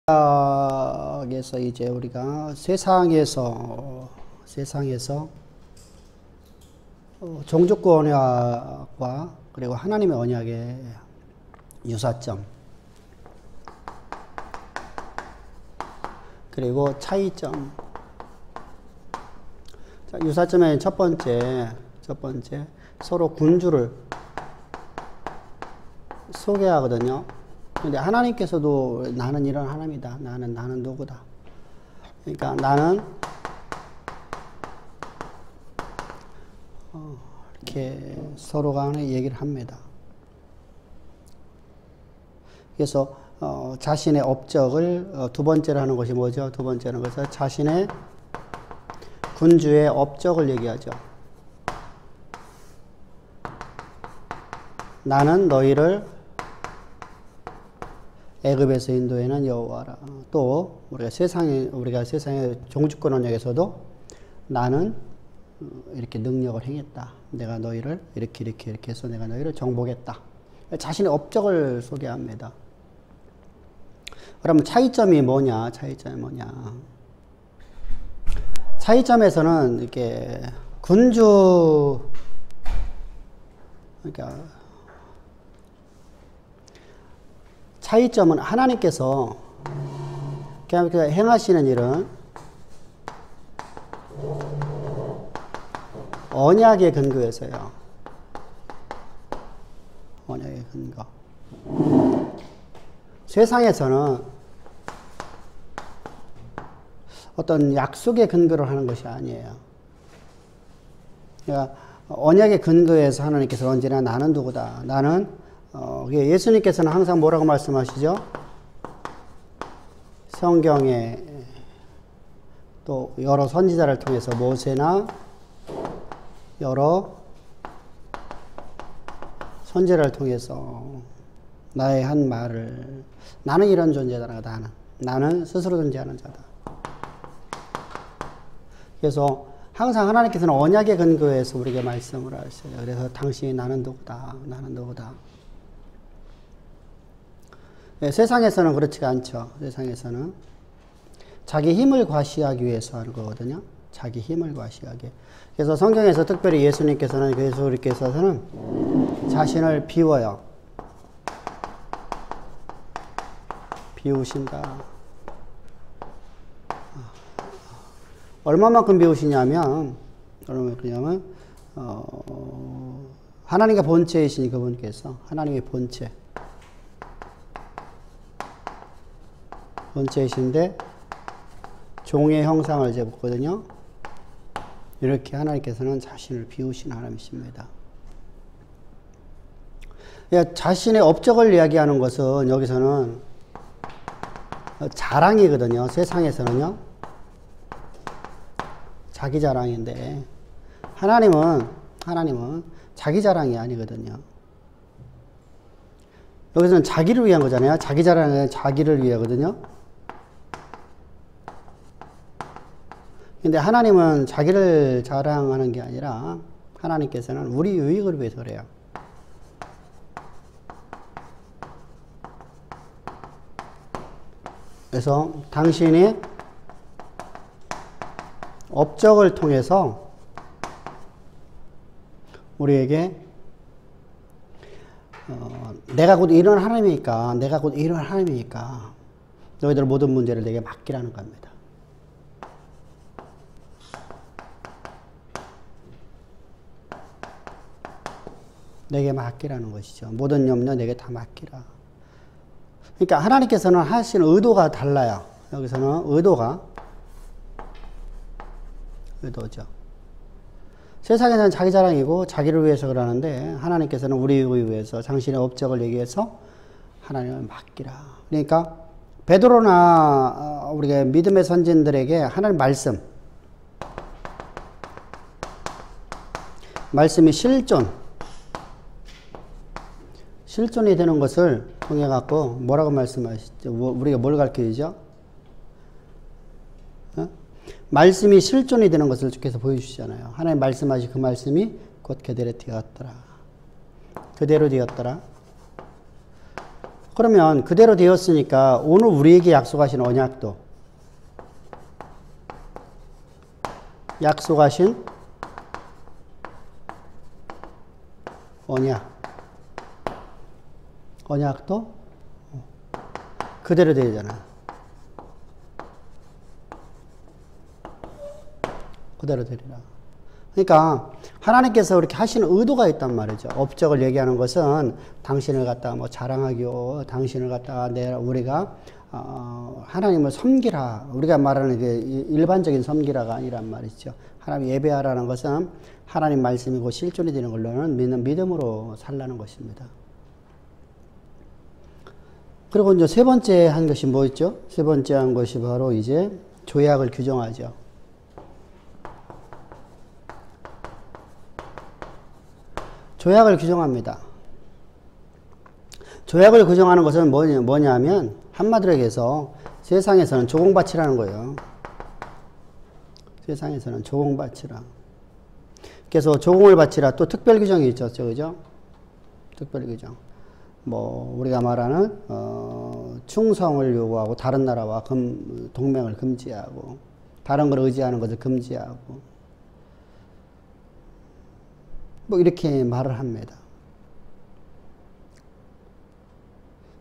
신학에서 이제 우리가 세상에서 종족과 언약과 그리고 하나님의 언약의 유사점 그리고 차이점. 자, 유사점의 첫 번째 서로 군주를 소개하거든요. 근데 하나님께서도 나는 이런 하나님이다. 나는 누구다. 그러니까 나는 이렇게 서로 간에 얘기를 합니다. 그래서 자신의 업적을 두 번째로 하는 것이 뭐죠? 두 번째는 것은 자신의 군주의 업적을 얘기하죠. 나는 너희를 애굽에서 인도해낸 여호와라. 또 우리가 세상의 종주권 언약에서도 나는 이렇게 능력을 행했다. 내가 너희를 이렇게 해서 내가 너희를 정복했다. 자신의 업적을 소개합니다. 그러면 차이점이 뭐냐? 차이점에서는 이렇게 군주, 그러니까 차이점은 하나님께서 행하시는 일은 언약의 근거에서요. 언약의 근거. 세상에서는 어떤 약속의 근거로 하는 것이 아니에요. 그러니까 언약의 근거에서 하나님께서 언제나 나는 누구다. 나는 예수님께서는 항상 뭐라고 말씀하시죠? 성경에 또 여러 선지자를 통해서 모세나 여러 선지자를 통해서 나의 한 말을 나는 이런 존재다. 나는 스스로 존재하는 자다. 그래서 항상 하나님께서는 언약의 근거에서 우리에게 말씀을 하셔요. 그래서 당신이 나는 누구다. 네, 세상에서는 그렇지가 않죠. 세상에서는 자기 힘을 과시하기 위해서 하는 거거든요. 자기 힘을 과시하기. 그래서 성경에서 특별히 예수님께서는 자신을 비워요. 비우신다. 얼마만큼 비우시냐면 하나님의 본체이신 그분께서 하나님의 본체이신데 종의 형상을 제었거든요. 이렇게 하나님께서는 자신을 비우신 하나님이십니다. 자신의 업적을 이야기하는 것은 여기서는 자랑이거든요. 세상에서는요. 자기 자랑인데 하나님은 자기 자랑이 아니거든요. 여기서는 자기를 위한 거잖아요. 자기 자랑은 자기를 위하거든요. 근데 하나님은 자기를 자랑하는 게 아니라 하나님께서는 우리 유익을 위해서 그래요. 그래서 당신이 업적을 통해서 우리에게 내가 곧 이런 하나님이니까 너희들 모든 문제를 내게 맡기라는 겁니다. 내게 맡기라는 것이죠. 모든 염려 내게 다 맡기라. 그러니까 하나님께서는 하시는 의도가 달라요. 여기서는 의도죠. 세상에서는 자기 자랑이고 자기를 위해서 그러는데 하나님께서는 우리를 위해서 당신의 업적을 얘기해서 하나님을 맡기라. 그러니까 베드로나 우리가 믿음의 선진들에게 하나님 말씀이 실존이 되는 것을 통해 갖고 뭐라고 말씀하시죠? 우리가 뭘 가르쳐주죠? 말씀이 실존이 되는 것을 주께서 보여주시잖아요. 하나님 말씀하신 그 말씀이 곧 그대로 되었더라. 그러면 그대로 되었으니까 오늘 우리에게 약속하신 언약도 약속하신 언약도 그대로 되잖아. 그대로 되리라. 그러니까 하나님께서 그렇게 하시는 의도가 있단 말이죠. 업적을 얘기하는 것은 당신을 갖다가 뭐 자랑하기요, 당신을 갖다가 우리가 하나님을 섬기라. 우리가 말하는 게 일반적인 섬기라가 아니란 말이죠. 하나님 예배하라는 것은 하나님 말씀이고 실존이 되는 걸로는 믿는 믿음으로 살라는 것입니다. 그리고 이제 세 번째 한 것이 뭐 있죠? 세 번째 한 것이 바로 이제 조약을 규정하죠. 조약을 규정합니다. 조약을 규정하는 것은 뭐냐면 한마디로 얘기해서 세상에서는 조공바치라는 거예요. 세상에서는 조공바치라. 그래서 조공을 바치라 또 특별 규정이 있죠. 그죠? 특별 규정. 뭐 우리가 말하는 충성을 요구하고 다른 나라와 동맹을 금지하고 다른 걸 의지하는 것을 금지하고 뭐 이렇게 말을 합니다.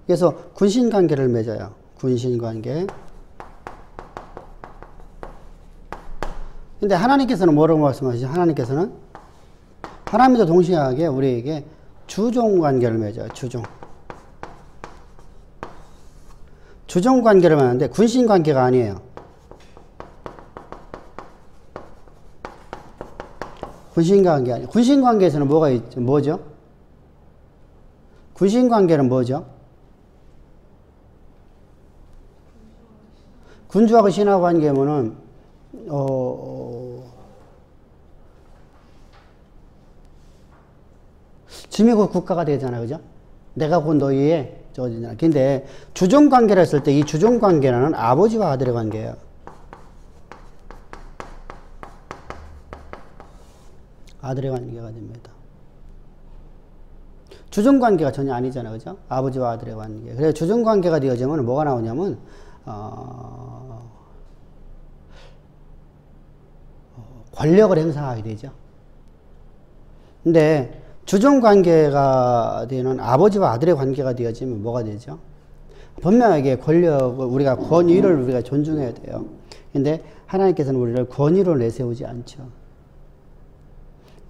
그래서 군신관계를 맺어요. 군신관계. 근데 하나님께서는 뭐라고 말씀하시죠? 하나님도 동시에 우리에게 주종관계를 맺어요. 주종관계를 맺는데 군신관계가 아니에요. 군신관계 아니에요. 군신관계에서는 뭐가 있죠? 뭐죠? 군신관계는 뭐죠? 군주하고 신하 관계면은 짐이 곧 국가가 되잖아, 그죠? 내가 곧 너희의 저지잖아. 근데 주종관계를 했을 때 이 주종관계는 아버지와 아들의 관계예요. 아들의 관계가 됩니다. 주종관계가 전혀 아니잖아, 그죠? 아버지와 아들의 관계. 그래서 주종관계가 되어지면 뭐가 나오냐면 권력을 행사하게 되죠. 근데 주종관계가 되는 아버지와 아들의 관계가 되어지면 뭐가 되죠? 분명하게 권력을 권위를 우리가 존중해야 돼요. 근데 하나님께서는 우리를 권위로 내세우지 않죠.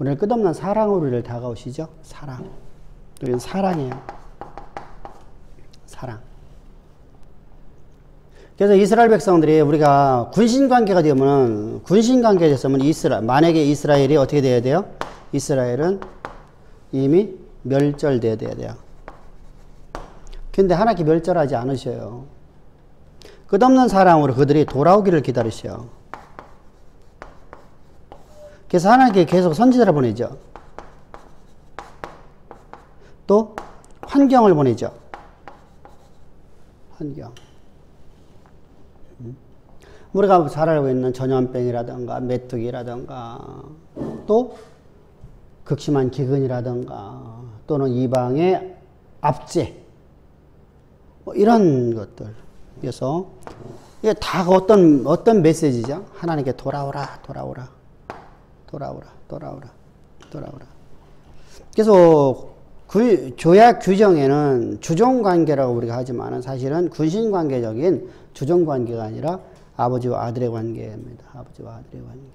우리를 끝없는 사랑으로 우리를 다가오시죠. 사랑. 우리는 사랑이에요. 사랑. 그래서 이스라엘 백성들이 우리가 군신관계가 되면 군신관계가 됐으면 만약에 이스라엘이 어떻게 돼야 돼요? 이스라엘은 이미 멸절돼야 돼요. 근데 하나님께 멸절하지 않으셔요. 끝없는 사랑으로 그들이 돌아오기를 기다리셔요. 그래서 하나님께 계속 선지자를 보내죠. 또 환경을 보내죠. 환경. 우리가 잘 알고 있는 전염병이라든가 메뚜기라든가 또 극심한 기근이라든가 또는 이방의 압제 뭐 이런 것들. 그래서 이게 다 어떤 메시지죠? 하나님께 돌아오라. 그래서 그 조약 규정에는 주종관계라고 우리가 하지만 사실은 군신관계적인 주종관계가 아니라 아버지와 아들의 관계입니다. 아버지와 아들의 관계.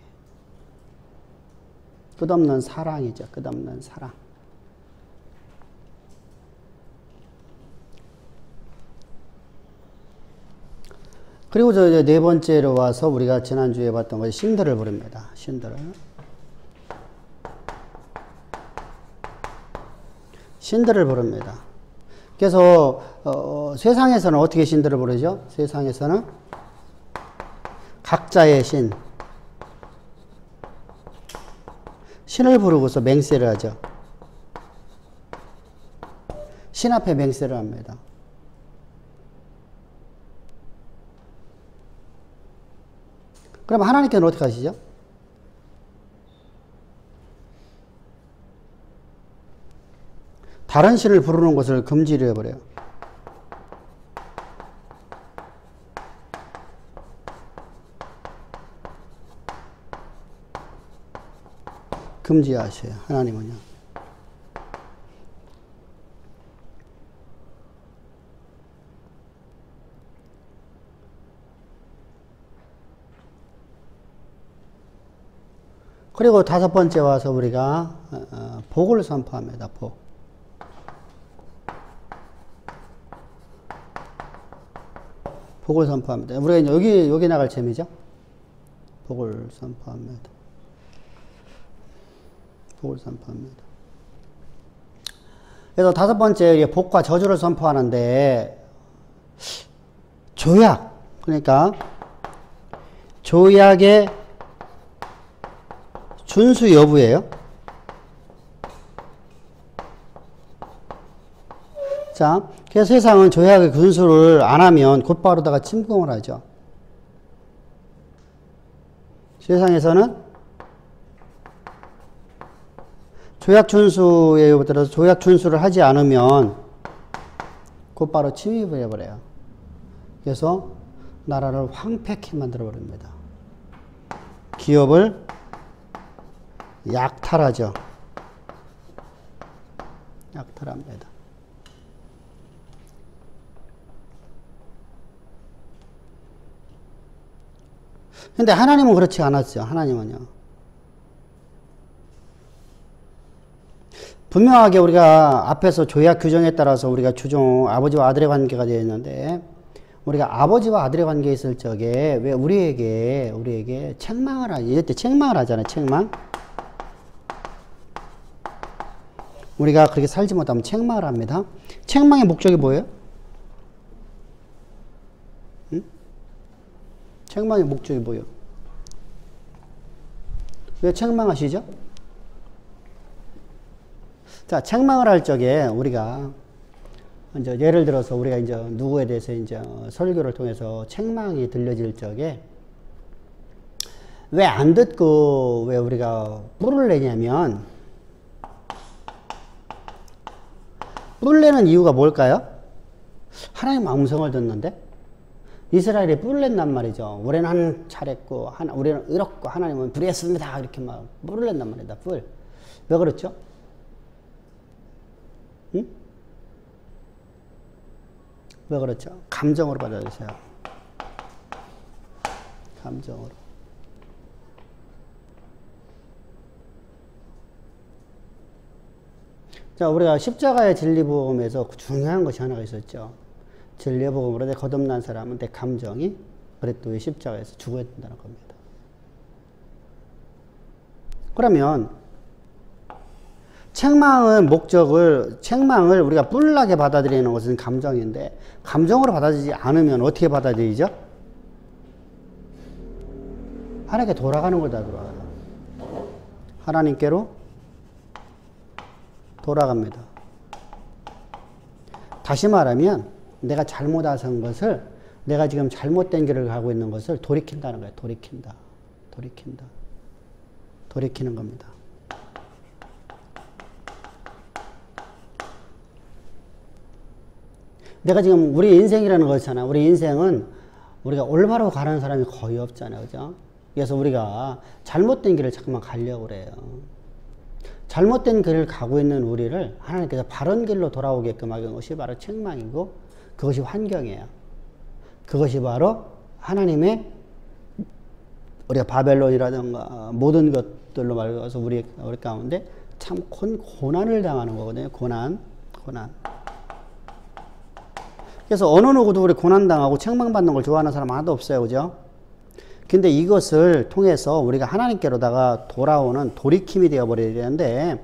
끝없는 사랑이죠. 끝없는 사랑. 그리고 이제 네 번째로 와서 우리가 지난주에 봤던 것이 신들을 부릅니다. 신들을 부릅니다. 그래서 세상에서는 어떻게 신들을 부르죠? 세상에서는 각자의 신을 부르고서 맹세를 하죠. 신 앞에 맹세를 합니다. 그럼 하나님께는 어떻게 하시죠? 다른 신을 부르는 것을 금지를 해버려요. 금지하셔요. 하나님은요. 그리고 다섯 번째 와서 우리가 복을 선포합니다. 복. 복을 선포합니다. 우리가 여기 나갈 재미죠? 복을 선포합니다. 복을 선포합니다. 그래서 다섯 번째 복과 저주를 선포하는데 조약, 그러니까 조약의 준수 여부예요. 자, 그래서 세상은 조약의 준수를 안 하면 곧바로다가 침공을 하죠. 세상에서는 조약 준수에 들어서 조약 준수를 하지 않으면 곧바로 침입을 해버려요. 그래서 나라를 황폐케 만들어 버립니다. 기업을 약탈하죠. 약탈합니다. 근데 하나님은 그렇지 않았죠. 하나님은요. 분명하게 우리가 앞에서 조약 규정에 따라서 우리가 아버지와 아들의 관계가 되어 있는데, 우리가 아버지와 아들의 관계에 있을 적에 왜 우리에게 책망을 하지? 이럴 때 책망을 하잖아요. 책망. 우리가 그렇게 살지 못하면 책망을 합니다. 책망의 목적이 뭐예요? 응? 책망의 목적이 뭐예요? 왜 책망하시죠? 자, 책망을 할 적에 우리가 이제 예를 들어서 우리가 이제 누구에 대해서 이제 설교를 통해서 책망이 들려질 적에 왜 안 듣고 왜 우리가 뿔을 내냐면, 뿔 내는 이유가 뭘까요? 하나님 음성을 듣는데 이스라엘이 뿔을 냈단 말이죠. 우리는 잘했고 우리는 의롭고 하나님은 불의했습니다. 이렇게 막 뿔을 낸단 말이다. 뿔. 왜 그렇죠? 응? 왜 그렇죠? 감정으로 받아주세요. 감정으로. 자, 우리가 십자가의 진리복음에서 중요한 것이 하나가 있었죠. 진리의 복음으로 내 거듭난 사람은 내 감정이 그래도 십자가에서 죽어야 된다는 겁니다. 그러면 책망을 우리가 뿔나게 받아들이는 것은 감정인데, 감정으로 받아들이지 않으면 어떻게 받아들이죠? 하나님께 돌아가는 거다. 돌아가요. 하나님께로 돌아갑니다. 다시 말하면 내가 잘못한 것을, 내가 지금 잘못된 길을 가고 있는 것을 돌이킨다는 거예요. 돌이키는 겁니다. 내가 지금 우리 인생이라는 거 있잖아. 우리 인생은 우리가 올바로 가는 사람이 거의 없잖아요. 그죠? 그래서 우리가 잘못된 길을 자꾸만 가려고 그래요. 잘못된 길을 가고 있는 우리를 하나님께서 바른 길로 돌아오게끔 하는 것이 바로 책망이고, 그것이 환경이에요. 그것이 바로 하나님의, 우리가 바벨론이라든가 모든 것들로 말해서 우리 가운데 참 고난을 당하는 거거든요. 고난. 그래서 어느 누구도 우리 고난당하고 책망받는 걸 좋아하는 사람 하나도 없어요. 그죠? 근데 이것을 통해서 우리가 하나님께로다가 돌아오는 돌이킴이 되어버려야 되는데,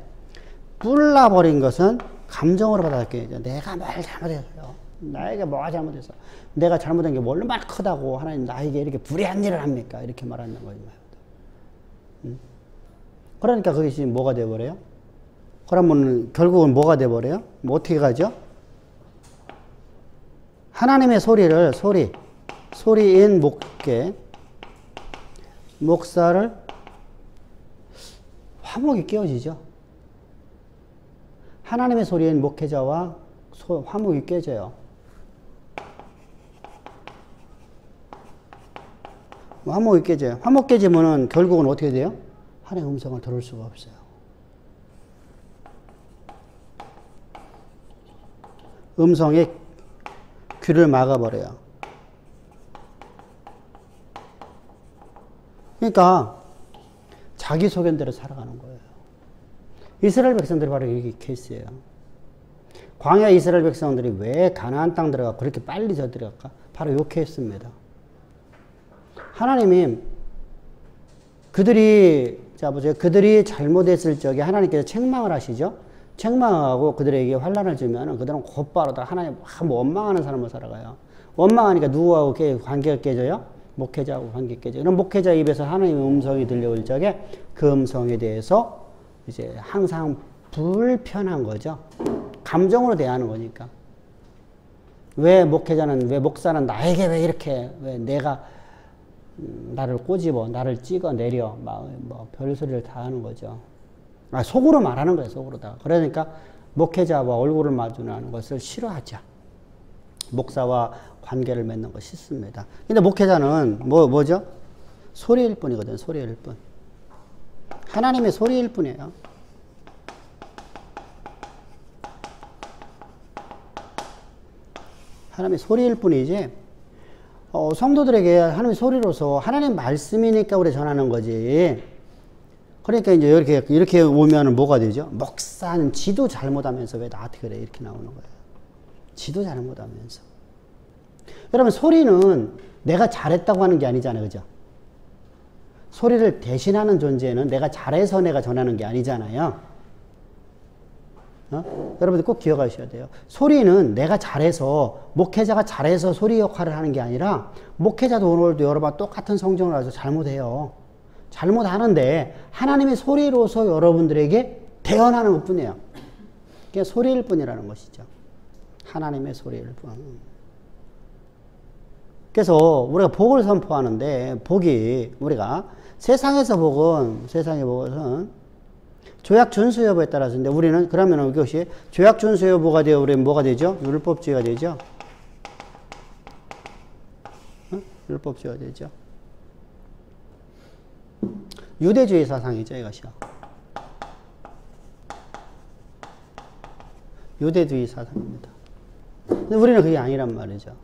뿔나버린 것은 감정으로 받아들여야죠. 내가 뭘 잘못했어요. 나에게 뭐가 잘못했어. 내가 잘못한 게 뭘로 말 크다고 하나님 나에게 이렇게 불의한 일을 합니까? 이렇게 말하는 거예요. 그러니까 그것이 뭐가 되어버려요? 그러면 결국은 뭐가 되어버려요? 뭐 어떻게 가죠? 하나님의 소리인 목사를 화목이 깨어지죠. 하나님의 소리인 목회자와 화목이 깨져요. 화목이 깨져요. 화목 깨지면은 결국은 어떻게 돼요? 하나님의 음성을 들을 수가 없어요. 음성의 귀를 막아버려요. 그러니까 자기 소견대로 살아가는 거예요. 이스라엘 백성들이 바로 이게 케이스예요. 광야 이스라엘 백성들이 왜 가나안 땅 들어가 그렇게 빨리 저 들어갈까? 바로 요 케이스입니다. 하나님이 그들이 잘못했을 적에 하나님께서 책망을 하시죠. 책망하고 그들에게 환난을 주면 그들은 곧바로 다 하나님 원망하는 삶을 살아가요. 원망하니까 누구하고 관계가 깨져요? 목회자하고 관계 깨져요. 그럼 목회자 입에서 하나님의 음성이 들려올 적에 그 음성에 대해서 이제 항상 불편한 거죠. 감정으로 대하는 거니까. 왜 목사는 나에게 왜 이렇게, 왜 내가 나를 꼬집어, 나를 찍어 내려, 뭐 별소리를 다 하는 거죠. 속으로 말하는 거예요, 속으로 다. 그러니까 목회자와 얼굴을 마주하는 것을 싫어하죠. 목사와 관계를 맺는 거 싫습니다. 근데 목회자는 뭐죠? 소리일 뿐이거든, 소리일 뿐. 하나님의 소리일 뿐이에요. 하나님의 소리일 뿐이지, 성도들에게 하나님의 소리로서 하나님 말씀이니까 우리 전하는 거지. 그러니까 이제 이렇게 오면은 뭐가 되죠? 목사는 지도 잘못하면서 왜 나한테 그래? 이렇게 나오는 거예요. 지도 잘못하면서. 여러분, 소리는 내가 잘했다고 하는 게 아니잖아요. 그죠? 소리를 대신하는 존재는 내가 잘해서 내가 전하는 게 아니잖아요. 여러분들 꼭 기억하셔야 돼요. 소리는 내가 잘해서, 목회자가 잘해서 소리 역할을 하는 게 아니라, 목회자도 오늘도 여러분 똑같은 성경을 가지고 잘못해요. 잘못하는데 하나님의 소리로서 여러분들에게 대언하는 것 뿐이에요. 그게 소리일 뿐이라는 것이죠. 하나님의 소리일 뿐. 그래서 우리가 복을 선포하는데, 우리가 세상의 복은 조약 준수 여부에 따라서인데, 우리는 그러면 이것이 조약 준수 여부가 되어 우리는 뭐가 되죠? 율법주의가 되죠. 율법주의가 되죠. 유대주의 사상이죠, 이것이요. 유대주의 사상입니다. 근데 우리는 그게 아니란 말이죠.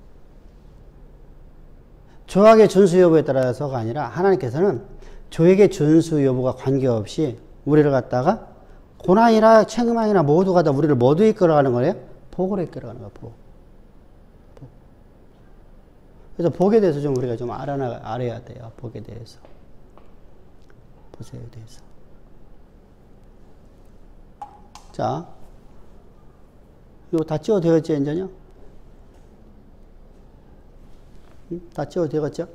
조약의 준수 여부에 따라서가 아니라 하나님께서는 조약의 준수 여부가 관계없이 우리를 갖다가 고난이나 책망이나 모두가 다 우리를 모두 이끌어가는 거예요? 복으로 이끌어가는 거예요. 복. 그래서 복에 대해서 좀 우리가 좀 알아야 돼요. 복에 대해서. 복에 대해서. 자, 이거 다 찍어도 되겠죠, 이제요? 다 찍어도 되겠죠?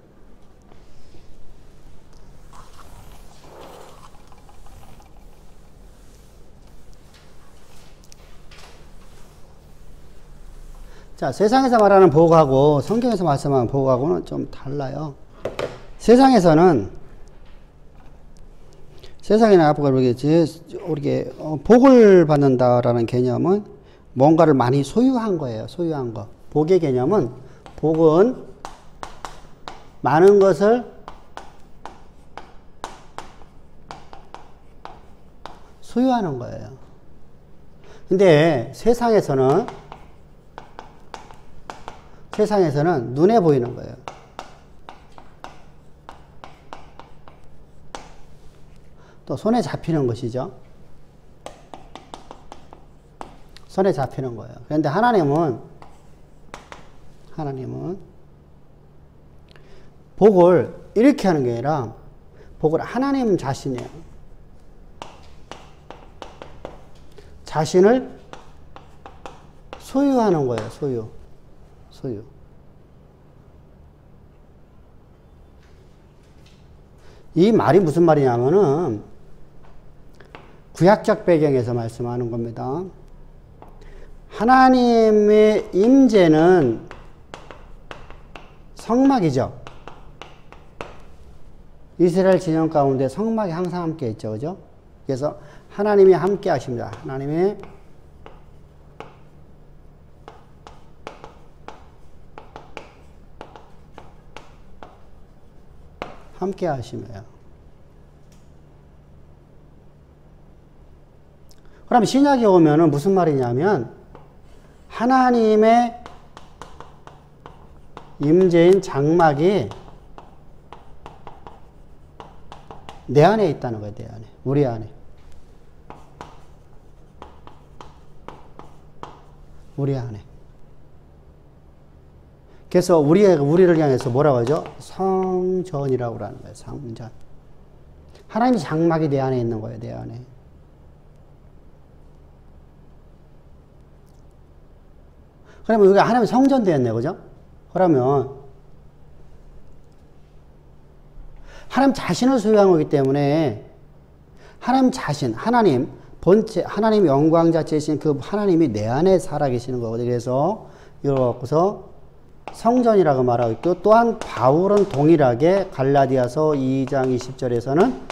자, 세상에서 말하는 복하고 성경에서 말씀하는 복하고는 좀 달라요. 세상에는 앞으로 우리게 복을 받는다라는 개념은 뭔가를 많이 소유한 거예요. 소유한 거. 복의 개념은, 복은 많은 것을 소유하는 거예요. 근데 세상에서는 눈에 보이는 거예요. 또 손에 잡히는 것이죠. 손에 잡히는 거예요. 그런데 하나님은 복을 이렇게 하는 게 아니라 복을 하나님 자신이에요. 자신을 소유하는 거예요. 소유. 이 말이 무슨 말이냐면은 구약적 배경에서 말씀하는 겁니다. 하나님의 임재는 성막이죠. 이스라엘 진영 가운데 성막이 항상 함께 있죠. 그죠? 그래서 하나님이 함께 하십니다. 하나님이 함께 하시며요. 그럼 신약에 오면은 무슨 말이냐면 하나님의 임재인 장막이 내 안에 있다는 거예요. 내 안에. 우리 안에. 우리 안에. 그래서 우리를 향해서 뭐라고 하죠? 성전이라고 하는 거예요. 성전. 하나님의 장막이 내 안에 있는 거예요. 내 안에. 그러면 우리가 하나님의 성전 되었네요. 그죠? 그러면 하나님 자신을 소유한 거기 때문에 하나님 자신, 하나님 본체, 하나님 영광 자체이신 그 하나님이 내 안에 살아계시는 거거든요. 그래서 이걸 갖고서 성전이라고 말하고 있고, 또한 바울은 동일하게 갈라디아서 2장 20절에서는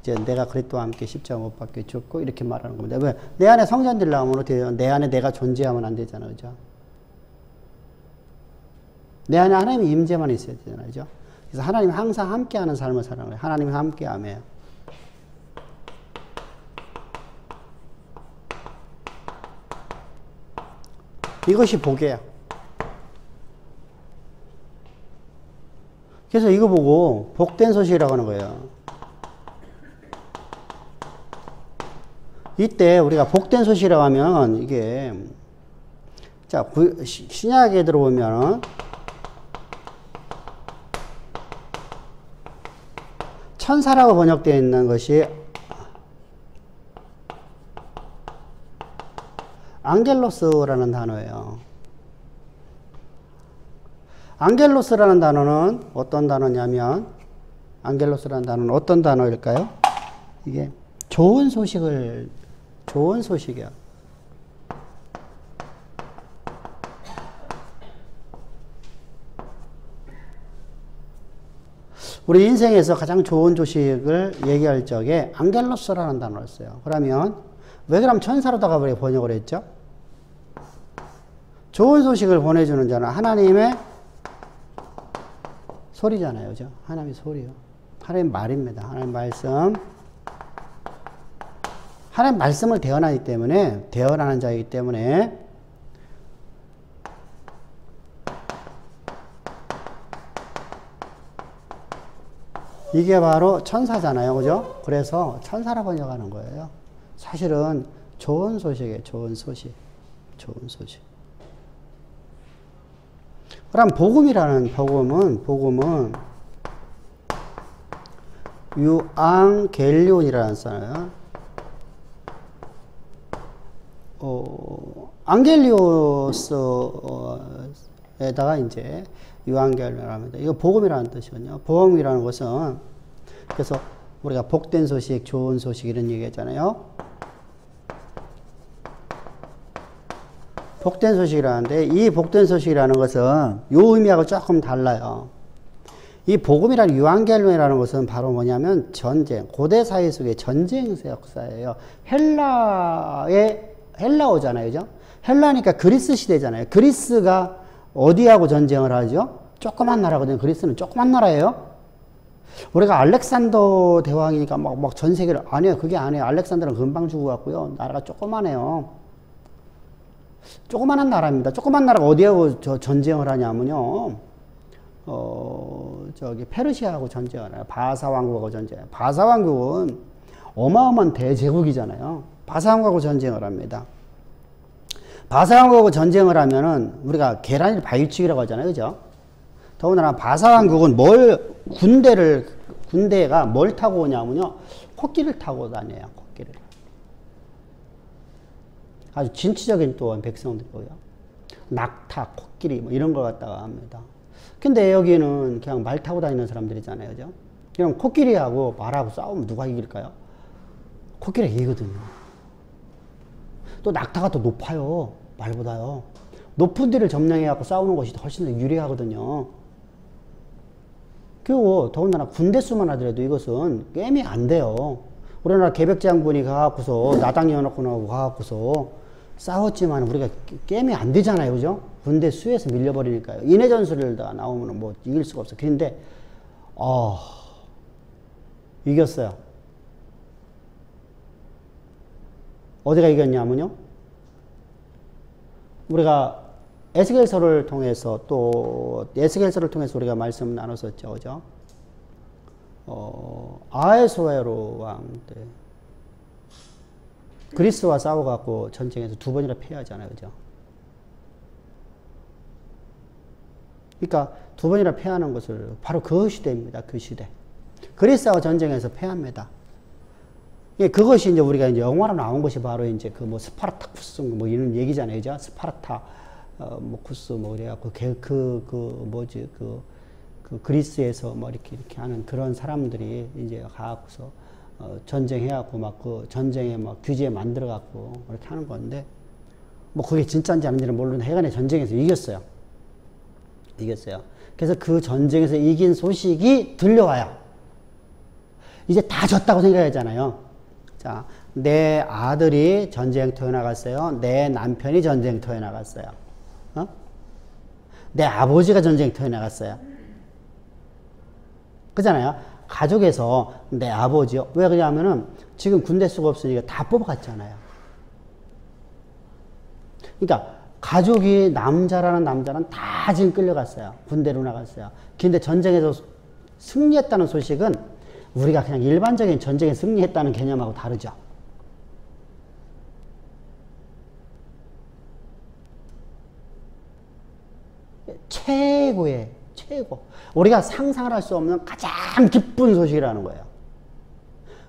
이제 내가 그리스도와 함께 십자가 못 박혀 죽고 이렇게 말하는 겁니다. 왜? 내 안에 성전 되려면 어떻게 돼요? 내 안에 내가 존재하면 안 되잖아요. 그죠? 내 안에 하나님의 임재만 있어야 되잖아요. 그죠? 그래서 하나님 항상 함께하는 삶을 살아가는 거예요. 하나님이 함께하며. 이것이 복이에요. 그래서 이거 보고 복된 소식이라고 하는 거예요. 이때 우리가 복된 소식이라고 하면 이게 자 신약에 들어오면 천사라고 번역되어 있는 것이 앙겔로스라는 단어예요. 앙겔로스라는 단어는 어떤 단어냐면, 앙겔로스라는 단어는 어떤 단어일까요? 이게 좋은 소식이야. 우리 인생에서 가장 좋은 소식을 얘기할 적에 앙겔로스라는 단어를 써요. 그러면 왜 그럼 천사로다가 번역을 했죠? 좋은 소식을 보내주는 자는 하나님의 소리잖아요. 그죠? 하나님의 소리요. 하나님의 말입니다. 하나님의 말씀. 하나님의 말씀을 대언하기 때문에, 대언하는 자이기 때문에, 이게 바로 천사잖아요. 그죠? 그래서 천사라 번역하는 거예요. 사실은 좋은 소식이에요. 좋은 소식. 좋은 소식. 그럼 복음은 유앙겔리온이라는 단어예요. 앙겔리오스에다가 이제 유앙겔리온이라고 합니다. 이거 복음이라는 뜻이거든요. 복음이라는 것은, 그래서 우리가 복된 소식, 좋은 소식 이런 얘기 했잖아요. 복된 소식이라는데, 이 복된 소식이라는 것은 요 의미하고 조금 달라요. 이 복음이라는 유앙겔리온이라는 것은 바로 뭐냐면 전쟁, 고대 사회 속의 전쟁 역사예요. 헬라어잖아요. 그죠? 헬라니까 그리스 시대잖아요. 그리스가 어디하고 전쟁을 하죠? 조그만 나라거든요. 그리스는 조그만 나라예요. 우리가 알렉산더 대왕이니까 막 전 세계를, 아니에요. 그게 아니에요. 알렉산더는 금방 죽어갔고요. 나라가 조그만해요. 조그만한 나라입니다. 조그만 나라가 어디하고 전쟁을 하냐면요. 페르시아하고 전쟁을 해요. 바사왕국하고 전쟁해요. 바사왕국은 어마어마한 대제국이잖아요. 바사왕국하고 전쟁을 합니다. 바사왕국하고 전쟁을 하면은 우리가 계란이 바위치기라고 하잖아요. 그죠? 더군다나 바사왕국은 군대가 뭘 타고 오냐면요. 코끼리를 타고 다녀요. 코끼리를. 아주 진취적인 또한 백성들이고요. 낙타, 코끼리 뭐 이런 걸 갖다가 합니다. 근데 여기는 그냥 말 타고 다니는 사람들이잖아요. 그죠? 그럼 코끼리하고 말하고 싸우면 누가 이길까요? 코끼리가 이기거든요. 또 낙타가 더 높아요. 말보다요. 높은 데를 점령해갖고 싸우는 것이 훨씬 더 유리하거든요. 그리고 더군다나 군대 수만 하더라도 이것은 게임이 안 돼요. 우리나라 개백장군이 가갖고서 나당 연합군하고 가갖고서 싸웠지만 우리가 게임이 안 되잖아요. 그죠? 군대 수에서 밀려버리니까요. 인해 전술을 다 나오면 뭐 이길 수가 없어. 그런데 이겼어요. 어디가 이겼냐면요. 우리가 에스겔서를 통해서 또 에스겔서를 통해서 우리가 말씀 나눴었죠. 그죠? 아하수에로 왕 때 그리스와 싸워갖고 전쟁에서 2번이나 패하잖아요. 그죠? 그러니까 2번이나 패하는 것을 바로 그 시대입니다. 그 시대. 그리스와 전쟁에서 패합니다. 예, 그것이 이제 우리가 이제 영화로 나온 것이 바로 이제 그 뭐 스파르타쿠스 뭐 이런 얘기잖아요. 그죠? 스파르타, 뭐 쿠스 뭐 그래갖고 그 그리스에서 뭐 이렇게 하는 그런 사람들이 이제 가갖고서 전쟁해갖고 막 그 전쟁에 막 규제 만들어갖고 이렇게 하는 건데 뭐 그게 진짜인지 아닌지는 모르는데 하여간에 전쟁에서 이겼어요. 그래서 그 전쟁에서 이긴 소식이 들려와요. 이제 다 졌다고 생각하잖아요. 자, 내 아들이 전쟁터에 나갔어요. 내 남편이 전쟁터에 나갔어요. 내 아버지가 전쟁터에 나갔어요. 그잖아요. 가족에서 내 아버지요. 왜 그러냐면은 지금 군대 수가 없으니까 다 뽑아갔잖아요. 그러니까 가족이 남자라는 남자는 다 지금 끌려갔어요. 군대로 나갔어요. 근데 전쟁에서 승리했다는 소식은 우리가 그냥 일반적인 전쟁에 승리했다는 개념하고 다르죠. 최고. 우리가 상상을 할 수 없는 가장 기쁜 소식이라는 거예요.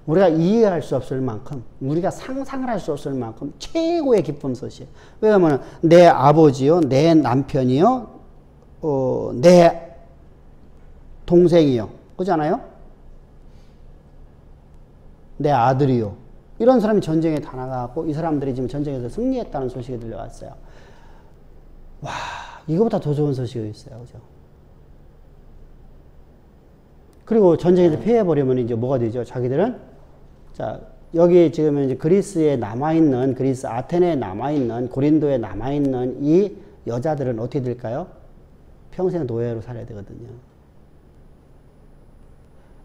우리가 이해할 수 없을 만큼, 우리가 상상을 할 수 없을 만큼 최고의 기쁜 소식. 왜냐하면 내 아버지요, 내 남편이요, 내 동생이요. 그렇잖아요? 내 아들이요. 이런 사람이 전쟁에 다 나가고 이 사람들이 지금 전쟁에서 승리했다는 소식이 들려왔어요. 와, 이거보다 더 좋은 소식이 있어요. 그죠? 그리고 전쟁에서 패해버리면 이제 뭐가 되죠? 자기들은, 자, 여기 지금 이제 그리스에 남아있는, 그리스 아테네에 남아있는, 고린도에 남아있는 이 여자들은 어떻게 될까요? 평생 노예로 살아야 되거든요.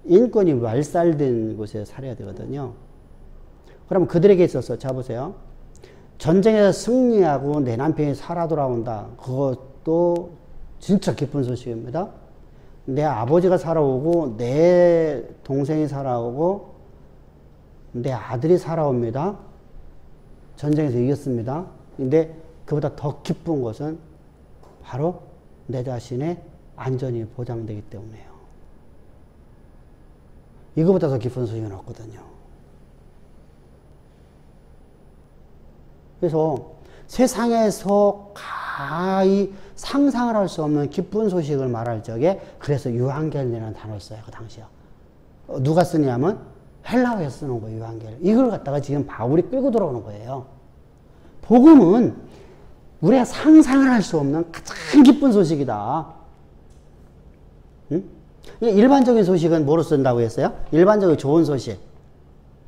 인권이 말살된 곳에 살아야 되거든요. 그럼 그들에게 있어서, 자, 보세요. 전쟁에서 승리하고 내 남편이 살아 돌아온다. 그것도 진짜 기쁜 소식입니다. 내 아버지가 살아오고 내 동생이 살아오고 내 아들이 살아옵니다. 전쟁에서 이겼습니다. 근데 그보다 더 기쁜 것은 바로 내 자신의 안전이 보장되기 때문에요. 이거보다 더 기쁜 소식은 없거든요. 그래서 세상에서 가히 상상을 할 수 없는 기쁜 소식을 말할 적에 그래서 유한겔이라는 단어를 써요. 그 당시에. 누가 쓰냐면 헬라어에서 쓰는 거예요. 유한겔. 이걸 갖다가 지금 바울이 끌고 들어오는 거예요. 복음은 우리가 상상을 할 수 없는 가장 기쁜 소식이다. 응? 일반적인 소식은 뭐로 쓴다고 했어요? 일반적인 좋은 소식,